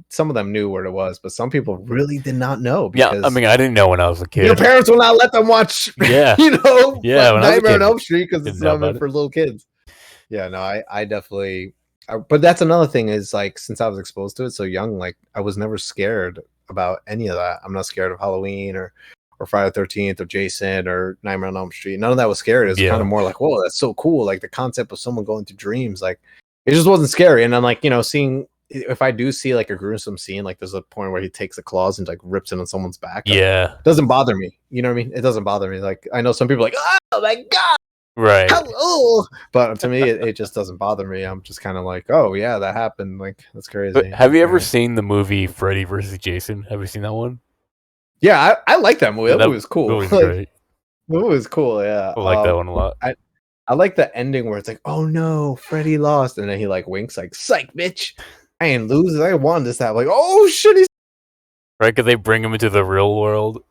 some of them knew what it was, but some people really did not know. Because, Yeah, I mean, I didn't know when I was a kid. your parents will not let them watch. Yeah. Yeah, when I was a Nightmare on kid, Elm Street, because didn't it's know not about meant it. for little kids. Yeah, no, I definitely. But that's another thing is, like, since I was exposed to it so young, like, I was never scared about any of that. I'm not scared of Halloween or Friday the 13th or Jason or Nightmare on Elm Street. None of that was scary. It was kind of more like, whoa, that's so cool. Like, the concept of someone going through dreams, like, it just wasn't scary. And I'm like, seeing, if I do see like a gruesome scene, like there's a point where he takes the claws and like rips it on someone's back. Yeah. It doesn't bother me. You know what I mean? It doesn't bother me. Like, I know some people are like, oh my God. Right. Hello. But to me, it just doesn't bother me. I'm just kind of like, oh yeah, that happened. Like, that's crazy. But have you ever seen the movie Freddy vs. Jason? Have you seen that one? Yeah, I like that movie. That movie was cool. That was Like, great. The movie was cool. Yeah, I like that one a lot. I like the ending where it's like, oh no, Freddy lost, and then he like winks, like, psych, bitch. I ain't lose. I won this time. Like, oh shit, he's right, because they bring him into the real world.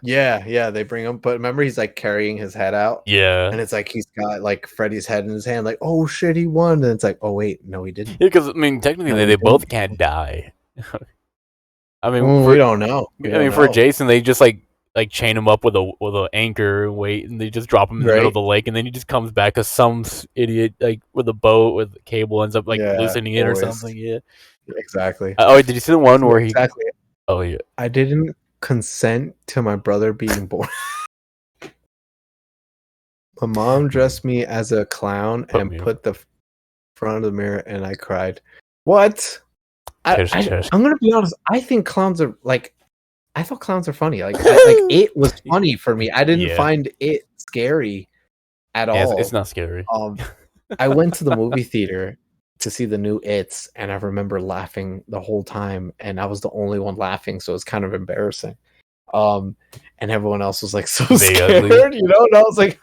Yeah, they bring him. But remember, he's like carrying his head out. Yeah. And it's like he's got like Freddy's head in his hand, like, oh shit, he won. And it's like, oh wait, no, he didn't. Yeah, because I mean, technically, they both can't die. I mean, we don't know. For Jason, they just like chain him up with a anchor and wait, and they just drop him in the middle of the lake, and then he just comes back because some idiot like with a boat with a cable ends up like loosening it or something. Yeah, exactly. Oh, did you see the one where he? Exactly. Oh yeah. I didn't consent to my brother being born. My mom dressed me as a clown and put the front of the mirror, and I cried. What? I'm gonna be honest. I think clowns are like. I thought clowns are funny. Like it was funny for me. I didn't find it scary at all. It's not scary. I went to the movie theater to see the new It's, and I remember laughing the whole time, and I was the only one laughing, so it's kind of embarrassing. And everyone else was like so scared, and I was like,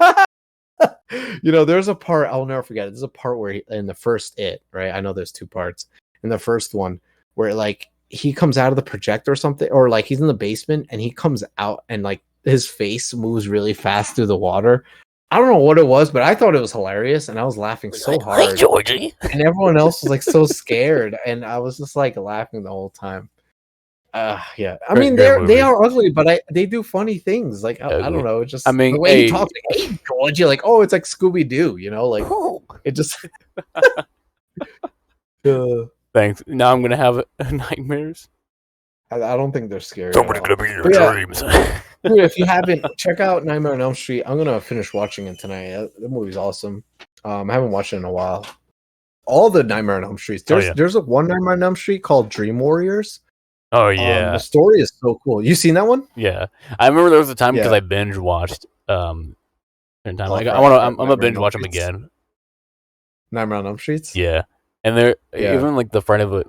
there's a part I'll never forget. There's a part where in the first It, right? I know there's two parts. In the first one, where like he comes out of the projector or something, or like he's in the basement and he comes out and like his face moves really fast through the water. I don't know what it was, but I thought it was hilarious, and I was laughing so hard. Hey, Georgie. And everyone else was like so scared, and I was just like laughing the whole time. Yeah. I mean, they are ugly, but they do funny things. Like I don't know, just the way he talks. Like, hey, Georgie, like, oh, it's like Scooby Doo, you know, like it just. Thanks. Now I'm gonna have nightmares. I don't think they're scary. Somebody's gonna be in your dreams. Dude, if you haven't, check out Nightmare on Elm Street. I'm gonna finish watching it tonight. The movie's awesome. I haven't watched it in a while. All the Nightmare on Elm Streets. There's a one Nightmare on Elm Street called Dream Warriors. Oh yeah, the story is so cool. You seen that one? Yeah, I remember there was a time because I binge watched. I'm gonna binge watch them again. Nightmare on Elm Streets. Yeah, and they're even like the Friday the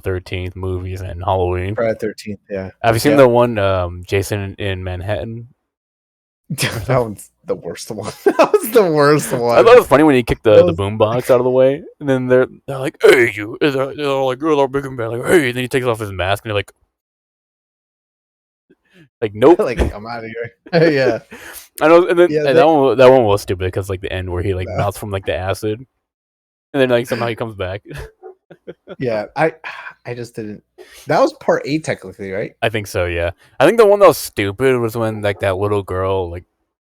13th movies and Halloween. Friday the 13th. Yeah. Have you seen the one Jason in Manhattan? That one's the worst one. That was the worst one. I thought it was funny when he kicked the boombox out of the way, and then they're like, "Hey, you!" They're like, "You're big and bad." Like, "Hey!" And then he takes off his mask, and they're like, "Nope." Like, I'm out of here. Yeah, I know. And then that one was stupid because like the end where he like melts from like the acid, and then like somehow he comes back. Yeah, I just didn't. That was part 8 technically, right? I think so. Yeah, I think the one that was stupid was when like that little girl like.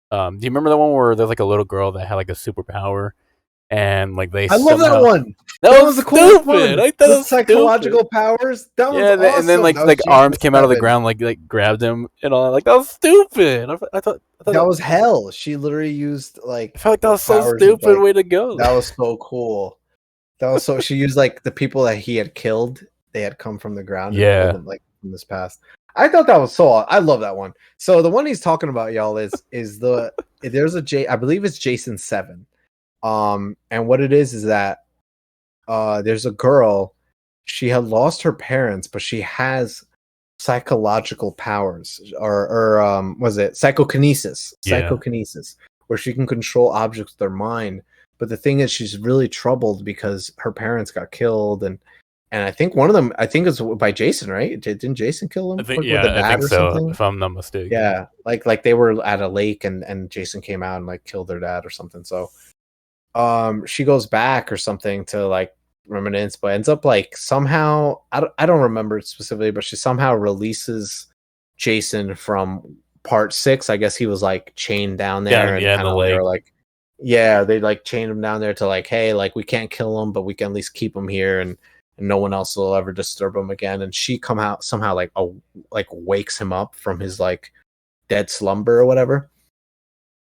Do you remember that one where there's like a little girl that had like a superpower, and like they? I love that one. That was the coolest one. I thought it was psychological powers. That was awesome. And then like arms came out of the ground, like grabbed him and all. Like that was stupid. I thought that was hell. She literally used like. I felt like that was so stupid. Way to go. That was so cool. That was so. She used like the people that he had killed. They had come from the ground. Yeah. And them, like from this past. I thought that was so. I love that one. So the one he's talking about, y'all, is there's I believe it's Jason 7. And what it is that there's a girl. She had lost her parents, but she has psychological powers, or was it psychokinesis? Psychokinesis, where she can control objects with her mind. But the thing is, she's really troubled because her parents got killed, and I think one of them, I think it's by Jason, right? Didn't Jason kill him? I think, I think so. Something? If I'm not mistaken. Yeah, like they were at a lake, and Jason came out and like killed their dad or something. So, she goes back or something to like reminisce, but ends up like somehow I don't remember it specifically, but she somehow releases Jason from part 6. I guess he was like chained down there, and in the lake. They like chained him down there to like, hey, like we can't kill him, but we can at least keep him here, and no one else will ever disturb him again. And she come out somehow like wakes him up from his like dead slumber or whatever,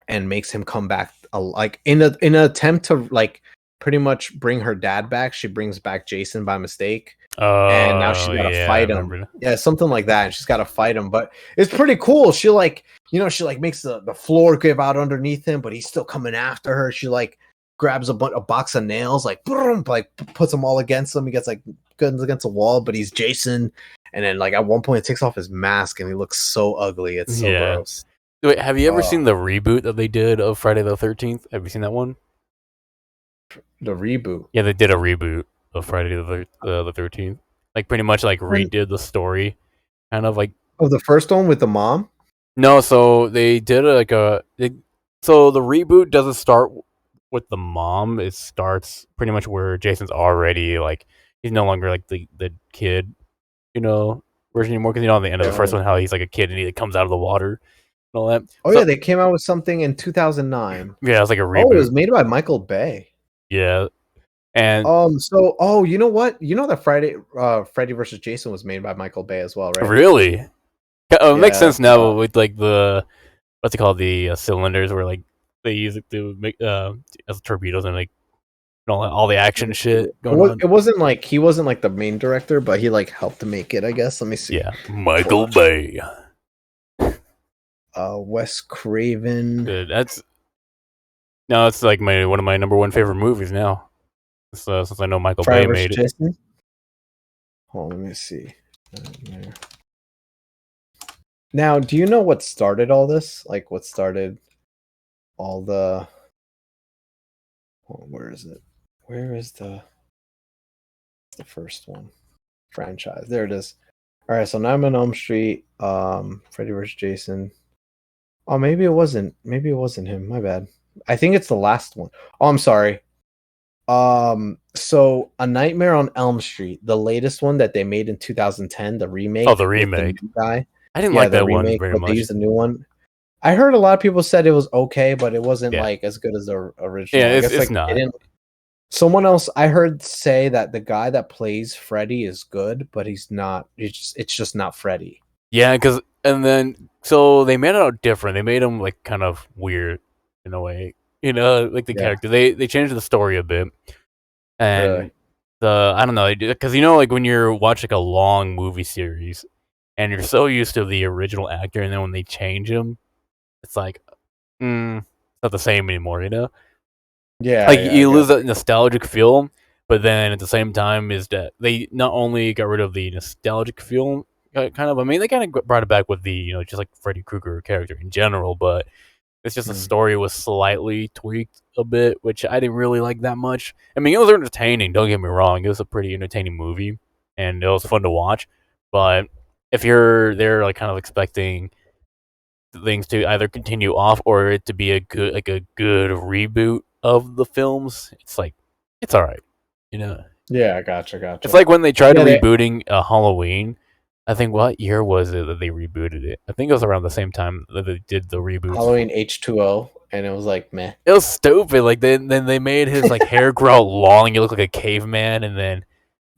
and makes him come back like in an attempt to like pretty much bring her dad back. She brings back Jason by mistake, and now she's got to fight him. Yeah, something like that. And she's got to fight him, but it's pretty cool. She like she like makes the floor give out underneath him, but he's still coming after her. She like grabs a box of nails, like boom, like puts them all against him. He gets like guns against the wall, but he's Jason. And then like at one point, it takes off his mask, and he looks so ugly. It's so gross. Wait, have you ever seen the reboot that they did of Friday the 13th? Have you seen that one? The reboot? Yeah, they did a reboot of Friday the 13th. Like pretty much like redid the story, kind of like. Oh, the first one with the mom? No, so they did so the reboot doesn't start with the mom. It starts pretty much where Jason's already like he's no longer like the kid, version anymore. Because at the end of the first one, how he's like a kid and he comes out of the water and all that. Oh yeah, they came out with something in 2009. Yeah, it was like a reboot. Oh, it was made by Michael Bay. Yeah, and so you know what? You know that Freddy versus Jason was made by Michael Bay as well, right? Really? It makes sense now with like the what's it called, the cylinders where like they use it to make as torpedoes and like all the action shit going on. It wasn't like he wasn't like the main director, but he like helped to make it, I guess. Let me see. Yeah, Michael Bay. Wes Craven. Good. It's like one of my number one favorite movies now. Since I know Michael Bay made it. Hold on, let me see. Now, do you know what started all this? Like, what started all the? Where is it? Where is the first one? Franchise. There it is. All right, so Nightmare on Elm Street, Freddy vs. Jason. Oh, maybe it wasn't. Maybe it wasn't him. My bad. I think it's the last one. Oh, I'm sorry. So A Nightmare on Elm Street, the latest one that they made in 2010, the Oh, remake the with the remake. new guy. I didn't Yeah, like the that one remake, very but they much. used a new one. I heard a lot of people said it was okay, but it wasn't Yeah, like as good as the yeah, original. I guess it's like it not. didn't. Someone else I heard say that the guy that plays Freddy is good, but he's not. It's just not Freddy. Yeah, because and then so they made it out different. They made him like kind of weird in a way. Like the Yeah, character. They changed the story a bit, really. and I don't know, because like when you're watching like a long movie series, and you're so used to the original actor, and then when they change him, it's like, it's not the same anymore. Yeah, Like yeah, I you lose guess. that nostalgic feel, but then at the same time is that they not only got rid of the nostalgic feel, kind of. I mean, they kind of brought it back with the just like Freddy Krueger character in general, but it's just the Mm. story was slightly tweaked a bit, which I didn't really like that much. I mean, it was entertaining. Don't get me wrong; it was a pretty entertaining movie, and it was fun to watch. But if you're there, like kind of expecting things to either continue off or it to be a good reboot of the films, it's like it's all right. You know, Yeah, gotcha, it's gotcha. like when they tried Yeah, they rebooting Halloween. I think what year was it that they rebooted it? I think it was around the same time that they did the reboots. Halloween H2O, and it was like meh. It was stupid. Like then they made his like hair grow out long. He looked like a caveman, and then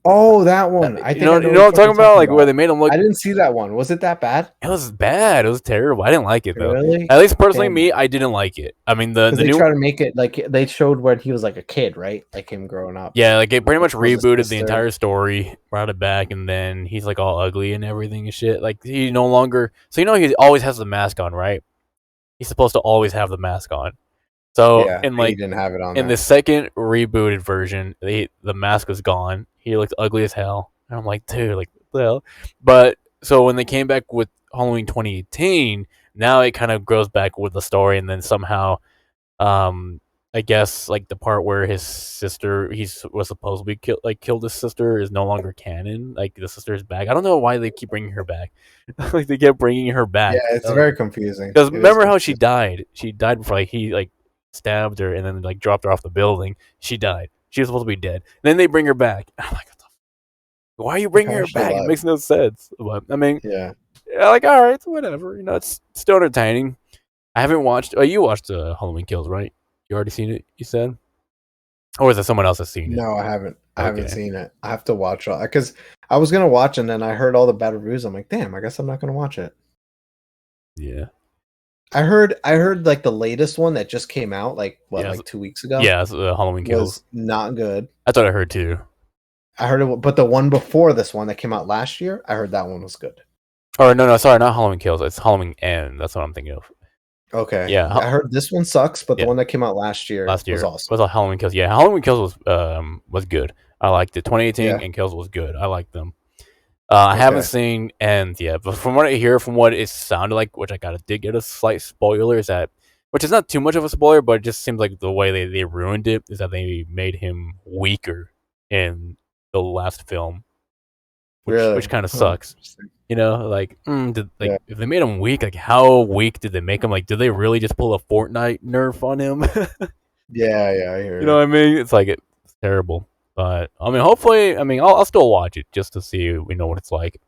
Oh, that one. I you think know I know you know which what I'm one you're talking about. talking Like where about. they made him look. I didn't see that one. Was it that bad? It was bad. It was terrible. I didn't like it though. Really? At least personally, Damn. me, I didn't like it. I mean the Because the they new try to make it like they showed when he was like a kid, right? Like him growing up. Yeah, like it pretty much It was a rebooted the sister. entire story, brought it back, and then he's like all ugly and everything and shit. Like he no longer, so he always has the mask on, right? He's supposed to always have the mask on. So Yeah, in he like didn't have it on in the there. second rebooted version, the mask was gone. He looked ugly as hell, and I'm like, dude, like what the hell? But so when they came back with Halloween 2018, now it kind of grows back with the story, and then somehow um, I guess like the part where his sister was supposed to be killed his sister is no longer canon. Like the sister is back. I don't know why they keep bringing her back. Like they kept bringing her Yeah, back. it's very confusing. Because It is remember how she confusing. died? She died before like he like stabbed her and then like dropped her off the building. She died. She was supposed to be dead. Then they bring her back. I'm like, what the why are you Like, bringing how her is she back? It alive? makes no sense. But I mean, Yeah. yeah, like all right, whatever. It's still entertaining. I haven't watched. Oh, you watched Halloween Kills, right? You already seen it? You said, or is it someone else that's seen it? No, I haven't. I haven't Okay, seen it. I have to watch it because I was gonna watch and then I heard all the bad reviews. I'm like, damn, I guess I'm not gonna watch it. yeah, I heard like the latest one that just came out, like what, yeah, like 2 weeks ago, yeah. It's, Halloween Kills. was not good. That's what I heard too. I heard it, but the one before this one that came out last year, I heard that one was good. Or no, sorry, not Halloween Kills. It's Halloween End. That's what I'm thinking of. Okay, Yeah, I heard this one sucks, but the yeah. one that came out last year Last was year awesome. was a Halloween Kills. Yeah, Halloween Kills was good. I liked it. 2018 Yeah. and Kills was good. I liked them. I haven't Okay. seen End yet, but from what I hear, from what it sounded like, which did get a slight spoiler, is that, which is not too much of a spoiler, but it just seems like the way they ruined it is that they made him weaker in the last film, which Really? kind of Huh. sucks. Like, Yeah. if they made him weak, like how weak did they make him? Like, did they really just pull a Fortnite nerf on him? Yeah. Yeah. I hear You know you. what I mean? It's like it's terrible. But I mean, hopefully, I mean, I'll still watch it just to see what it's like. I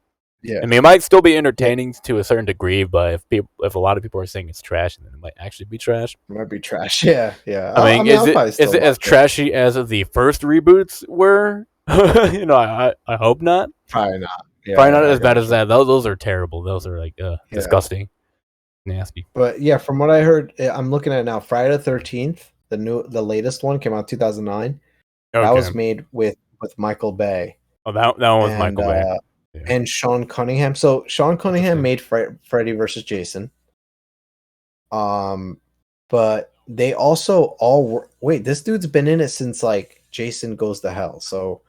Yeah. mean, it might still be Yeah. entertaining to a certain degree, but if a lot of people are saying it's trash, then it might actually be trash. It might be trash. Yeah. Yeah. I I mean, mean, is I'll it probably is still it as watch it. trashy as the first reboots were? I hope not. Probably not. Probably not Yeah. I as bad as gotcha. that. Those are terrible. Those are like Yeah. disgusting, nasty. But yeah, from what I heard, I'm looking at it now. Friday the 13th, the latest one came out 2009. That Okay. was made with Michael Bay Oh, that one was and Michael Bay. Yeah. Sean Cunningham. So Sean Cunningham Interesting. made Freddy versus Jason. Um, but they also wait. This dude's been in it since like Jason Goes to Hell. So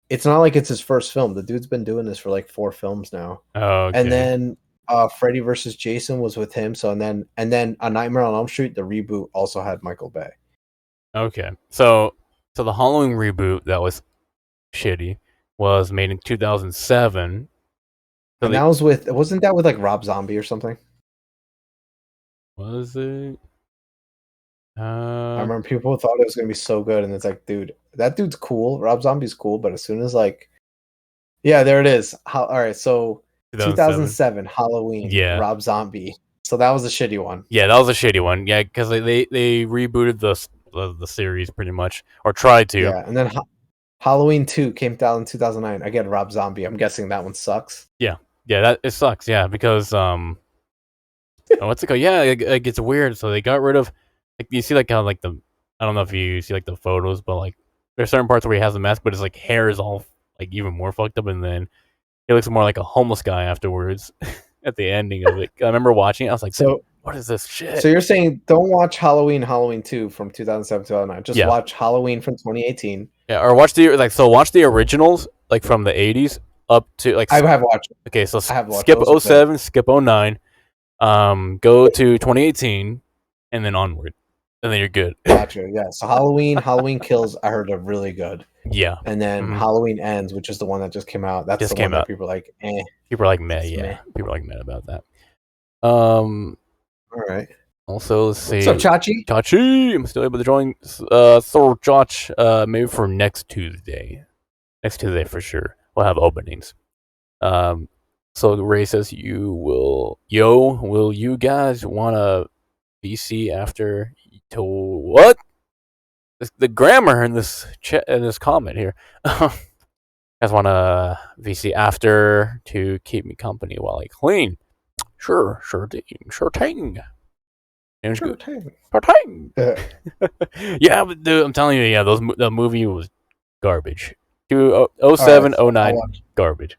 it's not like it's his first film. The dude's been doing this for like 4 films now. And Okay. then Freddy versus Jason was with him. So and then A Nightmare on Elm Street, the reboot, also had Michael Bay. Okay. So the Halloween reboot that was shitty was made in 2007. So And that they wasn't that with like Rob Zombie or something? Was it? I remember people thought it was gonna be so good, and it's like, dude, that dude's cool. Rob Zombie's cool, but as soon as like, yeah, there it is. All right, so 2007 Halloween, Yeah. Rob Zombie. So that was a shitty one. Yeah, that was a shitty one. Yeah, because they rebooted the series pretty much, or tried to. Yeah, and then Halloween 2 came out in 2009. Again, Rob Zombie. I'm guessing that one sucks. Yeah, that it sucks. Yeah, because what's it called? Yeah, it gets weird. So they got rid of, like, you see like how like the, I don't know if you see like the photos, but like there's certain parts where he has a mask, but his like hair is all like even more fucked up, and then he looks more like a homeless guy afterwards. At the ending of it, I remember watching it. I was like, So what is this shit? So you're saying don't watch Halloween 2 from 2007 2009. Just Yeah. watch Halloween from 2018. Yeah, or watch watch the originals like from the 80s up to like I have watched. Okay, so I have watched skip those. 07, skip 09, go to 2018, and then onward, and then you're good. Gotcha. Yeah. So Halloween Kills, I heard are really good. Yeah, And then Halloween Ends, which is the one that just came out. That's Just the one came that out. people are like, eh. people are like meh. It's Yeah, meh. people are like meh about that. All right. Also, let's see. So Chachi, Chachi, I'm still able to join. So Chach, maybe for next Tuesday. Next Tuesday for sure. We'll have openings. So Ray says will you guys want a VC after to what? The grammar in this in this comment here. You guys want a VC after to keep me company while I clean? Sure thing. Sounds good. Sure thing. Yeah, but dude, I'm telling you, yeah, the movie was garbage. 07, 09, garbage.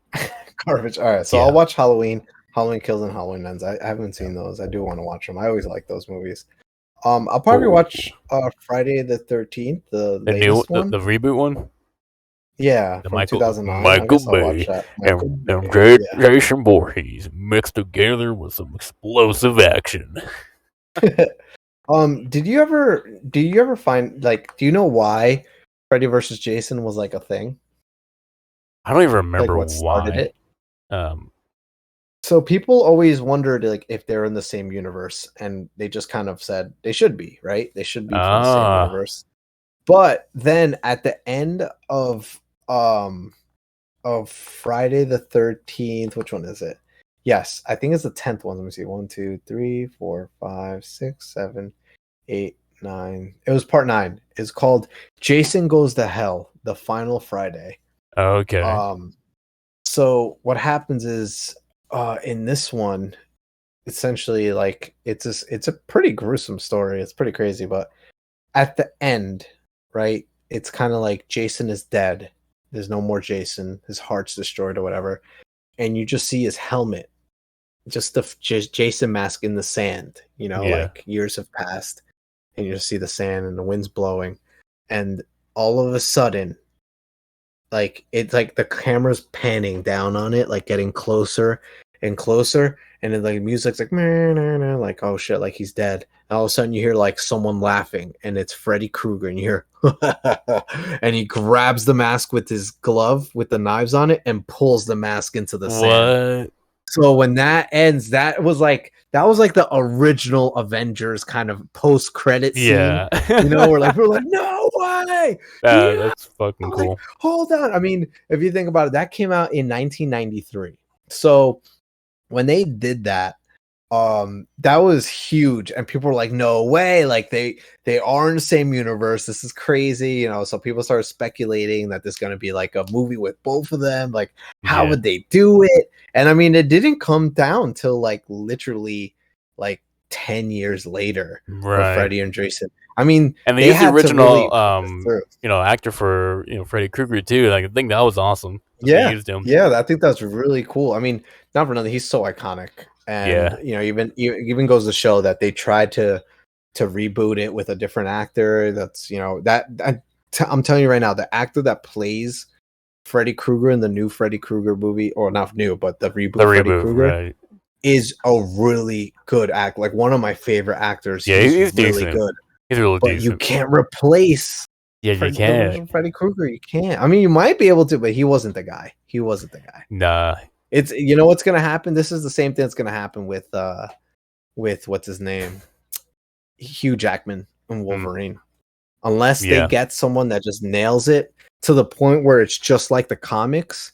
Garbage. All right, so Yeah. I'll watch Halloween Kills, and Halloween Ends. I haven't seen those. I do want to watch them. I always like those movies. I'll probably watch Friday the 13th, the latest one. The reboot one. Yeah, The from Michael 2009. Michael I'll watch Bay that. and Bay, Jason Voorhees mixed together with some explosive action. Did you ever find, like, do you know why Freddy versus Jason was like a thing? I don't even remember Like what started why. it? So people always wondered, like, if they're in the same universe, and they just kind of said they should be, right? They should be from the same universe. But then at the end of Friday the 13th, which one is it? Yes, I think it's the 10th one. Let me see. 1, 2, 3, 4, 5, 6, 7, 8, 9. It was part 9. It's called Jason Goes to Hell, the final Friday. Okay. So what happens is, in this one, essentially, like, it's a pretty gruesome story. It's pretty crazy, but at the end, right, it's kind of like Jason is dead. There's no more Jason. His heart's destroyed or whatever, and you just see his helmet, just the Jason mask in the sand. Like years have passed, and you just see the sand and the wind's blowing, and all of a sudden, like, it's like the camera's panning down on it, like getting closer and closer, and then like music's like, like, oh shit, like he's dead. And all of a sudden you hear like someone laughing, and it's Freddy Krueger, and you hear and he grabs the mask with his glove with the knives on it and pulls the mask into the sand. So when that ends, that was like the original Avengers kind of post-credit scene. Yeah. We're like, no way. That's fucking cool. Like, hold on. I mean, if you think about it, that came out in 1993. So when they did that, that was huge, and people were like, no way, like they are in the same universe, this is crazy, so people started speculating that there's going to be like a movie with both of them, like how would they do it? And I mean, it didn't come down till like literally like 10 years later, right, of Freddy and Jason. I mean, and they used the original actor for Freddy Krueger too. Like, I think that was awesome. Yeah, I think that's really cool. I mean, not for nothing, he's so iconic. And even goes to show that they tried to reboot it with a different actor. That's I'm telling you right now, the actor that plays Freddy Krueger in the new Freddy Krueger movie, or not new, but the reboot Freddy Krueger, right, is a really good actor. Like, one of my favorite actors. Yeah, he's really decent. good. He's really but decent. You can't replace. Yeah, you can't. Freddy Krueger, you can't. I mean, you might be able to, but he wasn't the guy. Nah. It's what's gonna happen. This is the same thing that's gonna happen with with what's his name, Hugh Jackman and Wolverine, unless they get someone that just nails it to the point where it's just like the comics.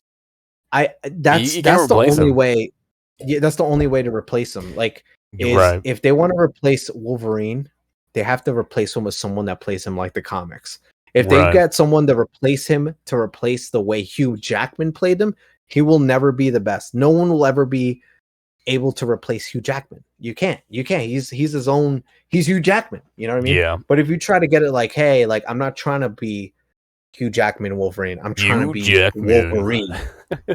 That's the only way. Yeah, that's the only way to replace him. Like, if they want to replace Wolverine, they have to replace him with someone that plays him like the comics. If they get someone to replace him to replace the way Hugh Jackman played him, he will never be the best. No one will ever be able to replace Hugh Jackman. You can't. He's his own. He's Hugh Jackman. You know what I mean? Yeah. But if you try to get it like, hey, like I'm not trying to be Hugh Jackman Wolverine. I'm trying to be Wolverine.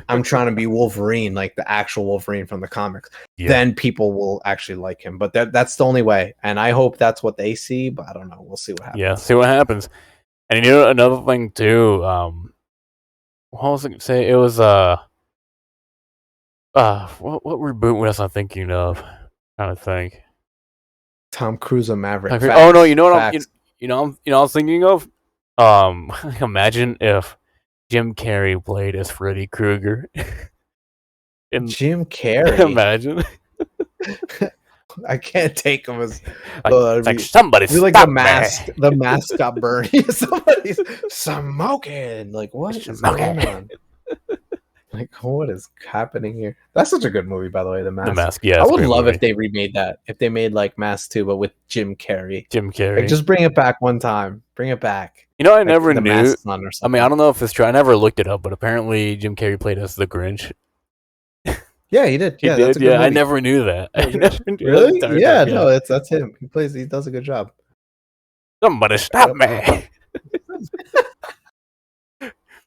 I'm trying to be Wolverine, like the actual Wolverine from the comics. Yeah. Then people will actually like him. But that's the only way. And I hope that's what they see. But I don't know. We'll see what happens. Yeah, see what happens. And you know another thing too. What was I gonna say? It was what reboot was I thinking of? Trying to think. Tom Cruise and Maverick. Oh no, you know what I was thinking of? Imagine if Jim Carrey played as Freddy Krueger. Jim Carrey. Imagine. I can't take him as like somebody's like the mask. The mask got burned. Somebody's smoking. Like what is going on? Like what is happening here? That's such a good movie, by the way. The Mask. The Mask. Yeah, I would love if they remade that. If they made like Mask 2, but with Jim Carrey. Like, just bring it back one time. Bring it back. You know, I never knew. I mean, I don't know if it's true. I never looked it up, but apparently Jim Carrey played as the Grinch. Yeah, he did. He did. Yeah, I never knew that. Really? Yeah, no, that's him. He does a good job. Somebody stop me.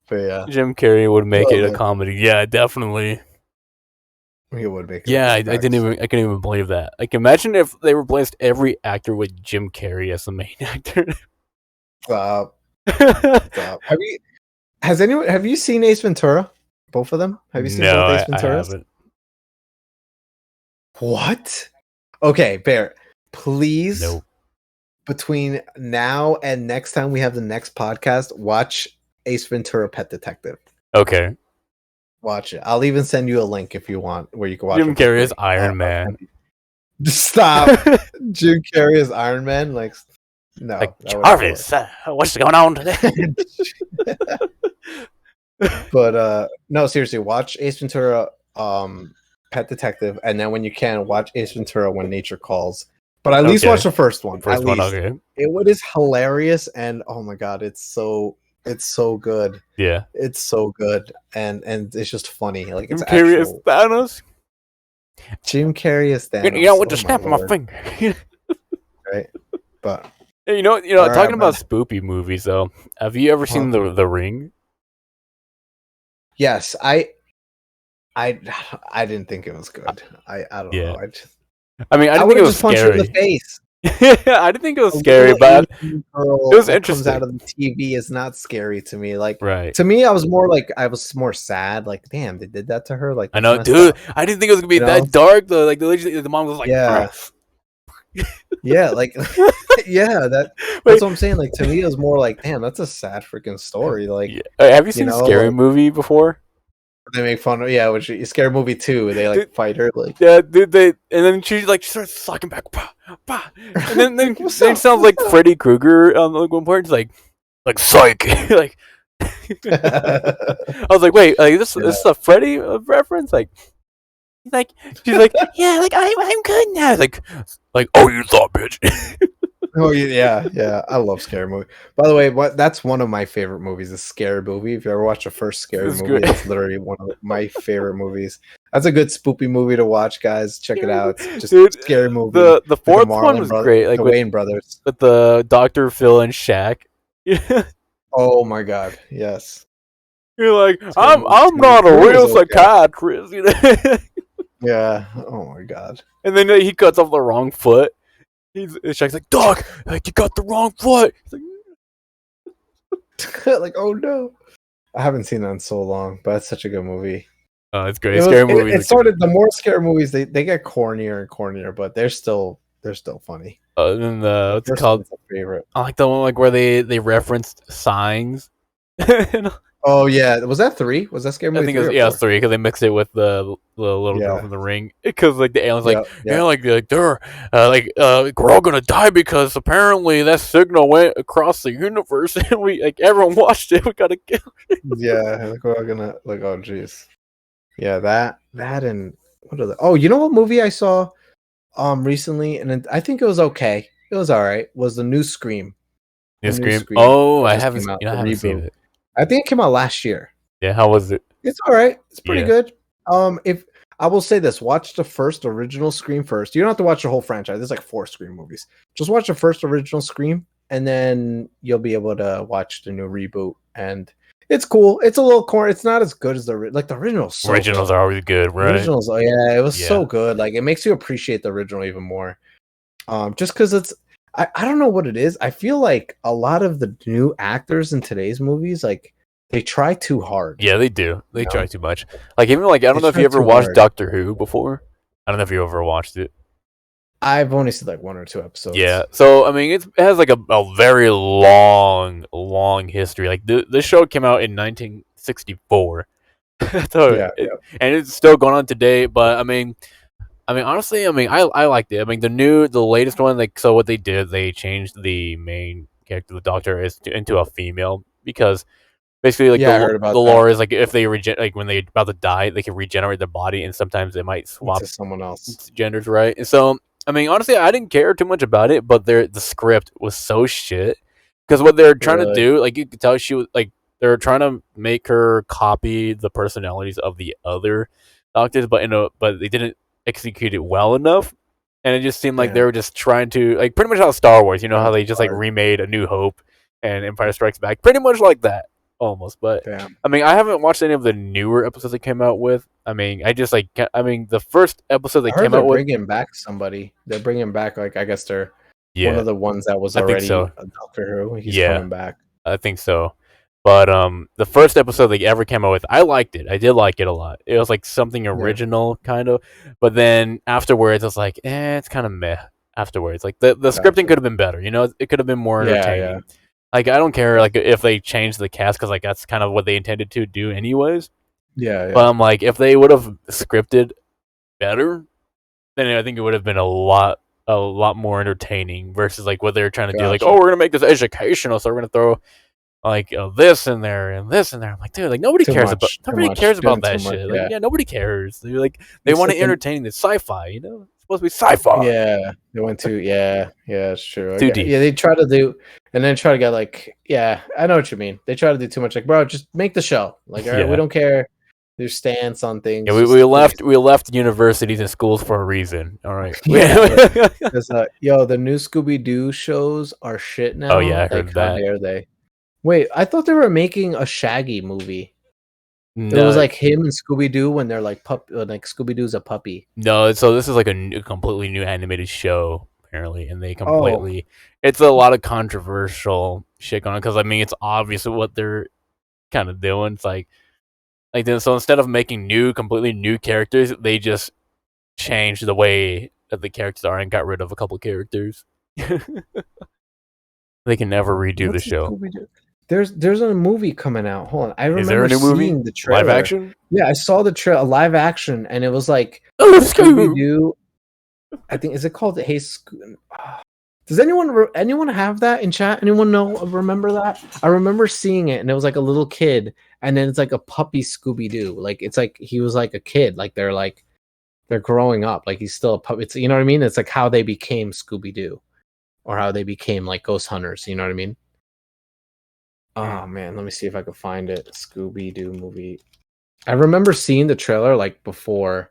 But yeah, Jim Carrey would make it a comedy. Yeah, definitely. He would make it. Yeah, I couldn't even believe that. Like, imagine if they replaced every actor with Jim Carrey as the main actor. Stop. Have you seen Ace Ventura? Both of them? Have you seen both Ace Venturas? I haven't. What? Okay, Bear, please. Nope. Between now and next time we have the next podcast, watch Ace Ventura: Pet Detective. Okay. Watch it. I'll even send you a link if you want, where you can watch. Jim Carrey is Iron Man. Stop. Jim Carrey is Iron Man. Like, no. Like, Jarvis, what's going on today? But no, seriously, watch Ace Ventura, Pet Detective, and then when you can, watch Ace Ventura: When Nature Calls. But at least watch the first one. Okay. It is hilarious, and oh my god, it's so good. Yeah, it's so good, and it's just funny. Like Jim Carrey is Thanos. Jim Carrey is Thanos. You know, with the snap of my finger. Right, but you know, talking about spoopy movies though. Have you ever seen the Ring? Yes, I didn't think it was good. I don't know. I mean, I didn't think it was scary. Punch her in the face. I didn't think it was scary, but it was interesting. Comes out of the TV is not scary to me. Like, to me, I was more sad. Like, damn, they did that to her. Like, I know, dude. I didn't think it was gonna be that dark though. Like the mom was like, yeah, like, yeah. That's what I'm saying. Like, to me, it was more like, damn, that's a sad freaking story. Like, have you seen a scary movie before? They make fun of which Scary Movie 2 where they like fight her like dude, and then she starts sucking back, and then it sounds like Freddy Krueger on one part. It's like psych, like I was like, wait, like this is a Freddy reference, like she's like, yeah, like I'm good now, like oh, you thought, bitch. Oh yeah. I love scary movie. By the way, that's one of my favorite movies. A scary movie. If you ever watch the first scary movie, that's literally one of my favorite movies. That's a good spoopy movie to watch, guys. Check it out. It's just a scary movie. The fourth one was great, like the Wayne brothers, with the Dr. Phil and Shaq. Oh my god, yes. You're like, I'm not a real psychiatrist. Yeah. Oh my god. And then he cuts off the wrong foot. Shaq's like, Doc, like you got the wrong foot. He's like, like, oh no. I haven't seen that in so long, but it's such a good movie. Oh, it's great. Scary movies. It started the more scary movies they get cornier and cornier, but they're still funny. Then what's it called? Favorite. I like the one where they referenced signs. Oh yeah, was that 3? Was that Scary I Movie think 3 or it 4? was 3 because they mixed it with the little girl Yeah. from The Ring. Because like the aliens, Yeah, yeah. like they're we're all gonna die because apparently that signal went across the universe and we like everyone watched it. We gotta kill. Yeah, like we're gonna like, oh jeez. Yeah, that and what other? Oh, you know what movie I saw recently, and I think it was okay. It was all right. Was the new Scream? New The new Scream. Scream Oh, that I just haven't came out, I the haven't seen reboot. it. I think it came out last year. Yeah, how was it? It's all right. It's pretty Yeah. good. If I will say this, watch the first original Scream first. You don't have to watch the whole franchise. There's like 4 Scream movies. Just watch the first original Scream, and then you'll be able to watch the new reboot. And it's cool. It's a little corny. It's not as good as the original. So Originals good. are always good, right? Originals. Oh yeah, it was Yeah. so good. Like it makes you appreciate the original even more. Just because it's. I don't know what it is. I feel like a lot of the new actors in today's movies, like they try too hard. Yeah, they do. They You try know? too much. Like even like I don't They know if try you ever too watched hard. Doctor Who before. I don't know if you ever watched it. I've only seen like 1 or 2 episodes. Yeah. So I mean, it has like a very long history. Like this show came out in 1964. So Yeah, and it's still going on today. But I mean, honestly, I liked it. I mean, the latest one, like, so what they did, they changed the main character, the Doctor, into a female because basically, like yeah. I heard about the that. lore is like if they like when they're about to die, they can regenerate their body, and sometimes they might swap To someone else. genders, right? And so, I mean, honestly, I didn't care too much about it, but the script was so shit because what they're trying to Really? do, like you could tell, she was like they're trying to make her copy the personalities of the other doctors, but they didn't execute it well enough, and it just seemed like they Damn. were just trying to like pretty much how Star Wars, you know how Trying they too just like hard. remade A New Hope and Empire Strikes Back, pretty much like that almost. But Damn. I mean, I haven't watched any of the newer episodes they came out with. I mean, I mean, the first episode they I heard came they're out with, bringing back somebody. They're bringing back like I guess they're one yeah, of the ones that was I think already so. a Doctor Who. He's Yeah, coming back. I think so. But the first episode they ever came out with, I liked it. I did like it a lot. It was like something Yeah. original, kind of. But then afterwards, I was like, it's kind of meh. Afterwards, like the scripting Gotcha. could have been better. You know, it could have been more Yeah, entertaining. yeah. Like I don't care like if they changed the cast because like that's kind of what they intended to do anyways. Yeah, But yeah. I'm like, if they would have scripted better, then I think it would have been a lot more entertaining versus like what they're trying to do. Like, Gotcha. oh, we're gonna make this educational, so we're gonna throw like this in there and this in there. I'm like, dude, like nobody Too cares about much. Too much. that Doing too much. shit. Like, Yeah. yeah, nobody cares. They're like, they It's want like to the entertain. It's sci-fi, you know. It's supposed to be sci-fi. Yeah, they went to yeah, it's true. Too deep. Yeah, they try to do and then try to get like yeah, I know what you mean. They try to do too much. Like, bro, just make the show. Like, all right, we Yeah. don't care their stance on things. Yeah, Just we please. left universities and schools for a reason. All right. Yeah, yo, the new Scooby Doo shows are shit Oh yeah, now. I Like, heard how that. dare they? Wait, I thought they were making a Shaggy movie. It was No, like him and Scooby Doo when they're like like Scooby Doo's a puppy. no. So this is like a completely new animated show apparently, and they Oh, completely. It's a lot of controversial shit going on because I mean it's obvious what they're kind of doing. It's like then so instead of making completely new characters, they just changed the way that the characters are and got rid of a couple characters. They can never redo the what's the show. Scooby Doo? There's a movie coming out. Hold on, I Is there remember a new movie? seeing the trailer. Live action? Yeah, I saw the live action, and it was like Oh, Scooby Doo. I think is it called Hey Does anyone have that in chat? Anyone know remember that? I remember seeing it, and it was like a little kid, and then it's like a puppy Scooby Doo. Like it's like he was like a kid. Like they're growing up. Like he's still a puppy. It's, you know what I mean? It's like how they became Scooby Doo, or how they became like ghost hunters. You know what I mean? Oh man, let me see if I can find it. Scooby Doo movie. I remember seeing the trailer like before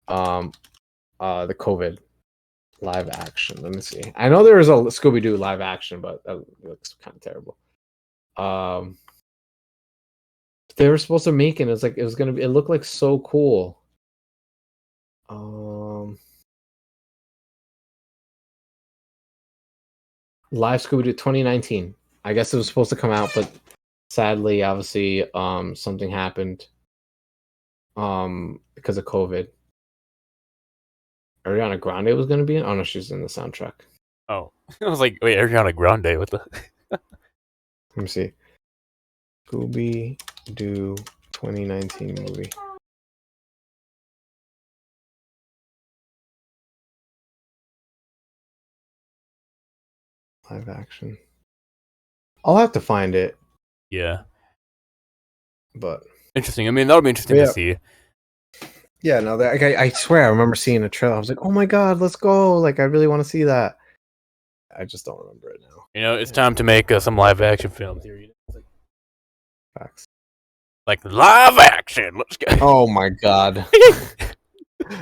the COVID live action. Let me see. I know there was a Scooby Doo live action, but that looks kind of terrible. They were supposed to make it. It was like it was gonna be. It looked like so cool. Live Scooby Doo 2019. I guess it was supposed to come out, but sadly, obviously, something happened. Because of COVID. Ariana Grande was gonna be in. Oh no, she's in the soundtrack. Oh, I was like, wait, Ariana Grande? What the? Let me see. Scooby-Doo 2019 movie. Live action. I'll have to find it, Yeah. but Interesting. I mean, that'll be interesting to see. yeah, no, I swear I remember seeing a trailer. I was like, oh my god, let's go! Like, I really want to see that. I just don't remember it now. You know, it's time to make some live action films here. Facts. Like live action. Let's go. Oh my god.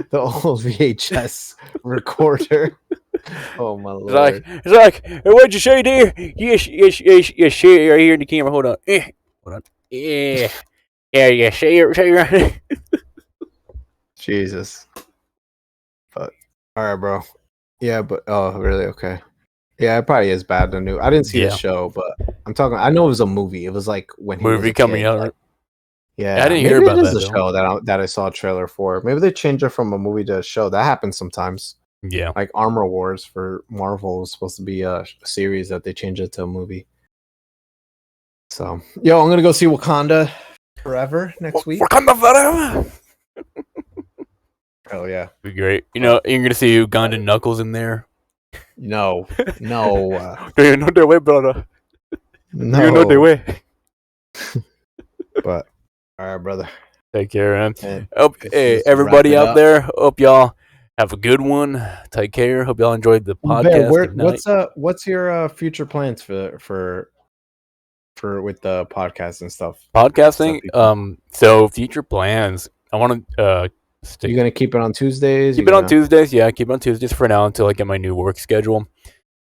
The old VHS recorder. Oh my lord. It's like, what'd you say there? Yes, say right here in the camera. Hold on. Hold on. Yeah. Yeah, say it right. Jesus. But alright, bro. Yeah, but oh really? Okay. Yeah, it probably is bad. I didn't see the show, but I'm talking. I know it was a movie. It was like when he was a coming kid, out. Like, yeah, I didn't hear about that. It is a show that I saw a trailer for. Maybe they changed it from a movie to a show. That happens sometimes. Yeah, like Armor Wars for Marvel was supposed to be a series that they changed it to a movie. So, yo, I'm gonna go see Wakanda Forever next week. Wakanda Forever. Oh yeah, be great. You know, you're gonna see Ugandan Knuckles in there. No. Do you know their way, brother? No. You know their way. But all right, brother. Take care, man. Hey, everybody out there. Hope y'all have a good one. Take care. Hope y'all enjoyed the podcast. What's your future plans for with the podcast and stuff? Podcasting. So future plans. I want to You're gonna keep it on Tuesdays. Keep it on Tuesdays. Yeah, keep it on Tuesdays for now until I get my new work schedule.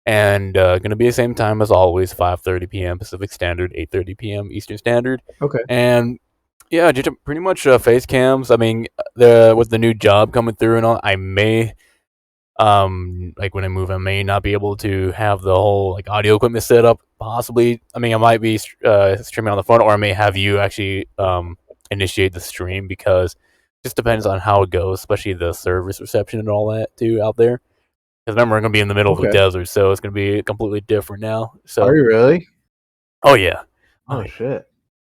And gonna be the same time as always, 5:30 p.m. Pacific Standard, 8:30 p.m. Eastern Standard. Okay. And yeah, just pretty much face cams. I mean, with the new job coming through and all, I may, like when I move, I may not be able to have the whole like audio equipment set up. Possibly, I mean, I might be streaming on the phone, or I may have you actually initiate the stream because it just depends on how it goes, especially the service reception and all that too out there. Because remember, we're gonna be in the middle of the desert, so it's gonna be completely different now. So, are you really? Oh yeah. Oh shit.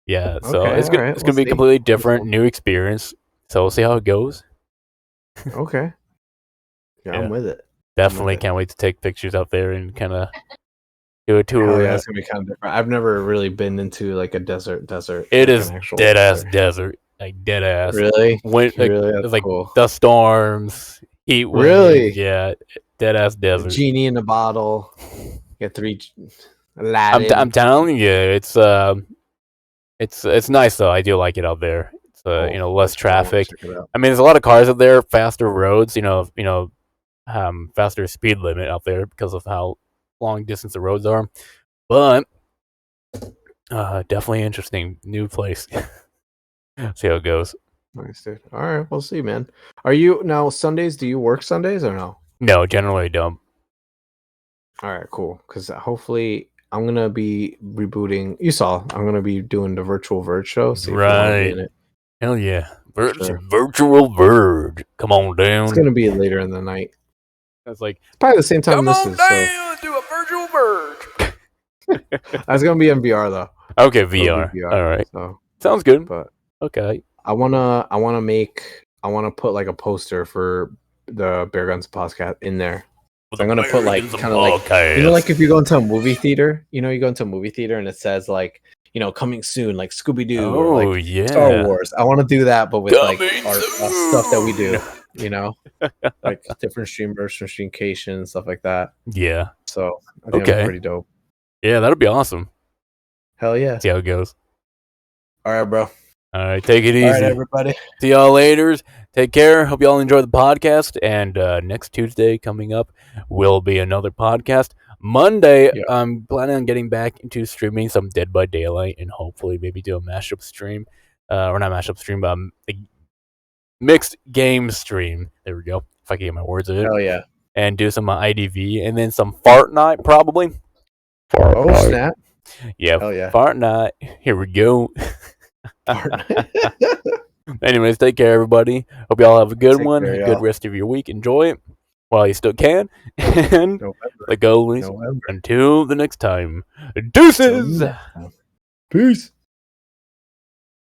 Yeah, so it's gonna be completely different, new experience. So we'll see how it goes. Okay. Yeah, I'm with it. Definitely can't wait to take pictures out there and kind of do a tour. Oh yeah, it's gonna be kind of different. I've never really been into like a desert. It is dead ass desert, like dead ass. Really? It's like dust storms, heat waves. Really? Yeah, dead ass desert. Genie in a bottle. Get 3. I'm telling you, it's nice though. I do like it out there. It's less traffic. I mean, there's a lot of cars out there, faster roads. Faster speed limit out there because of how long distance the roads are. But definitely interesting new place. See how it goes. Nice, dude. All right, we'll see, man. Are you now Sundays? Do you work Sundays or no? No, generally I don't. All right, cool. Because hopefully I'm gonna be rebooting. You saw I'm gonna be doing the virtual Verge show. So right. Hell yeah, virtual Verge. Come on down. It's gonna be later in the night. It's like probably the same time. Come on down, do a virtual Verge. It's gonna be in VR though. Okay, VR. All right. So sounds good. But okay. I wanna put like a poster for the Beargunson podcast in there. So I'm gonna put like kind of like like if you go into a movie theater, you go into a movie theater and it says like coming soon, like Scooby Doo or like Star Wars. I want to do that, but with like our stuff that we do, like different streamers, streamcation, stuff like that. Yeah. So I think that'd be pretty dope. Yeah, that'll be awesome. Hell yeah. See how it goes. All right, bro. All right, take it easy. All right, everybody. See y'all later. Take care. Hope y'all enjoy the podcast. And next Tuesday coming up will be another podcast. Monday, I'm planning on getting back into streaming some Dead by Daylight and hopefully maybe do a mashup stream. Or not mashup stream, but a mixed game stream. There we go. If I can get my words in. Hell yeah. And do some IDV and then some Fart Night probably. Oh, snap. Yeah. Hell yeah. Fart Night. Here we go. Anyways, take care, everybody. Hope y'all have a good one. A good rest of your week. Enjoy it while you still can. And the goal is until the next time. Deuces. Peace.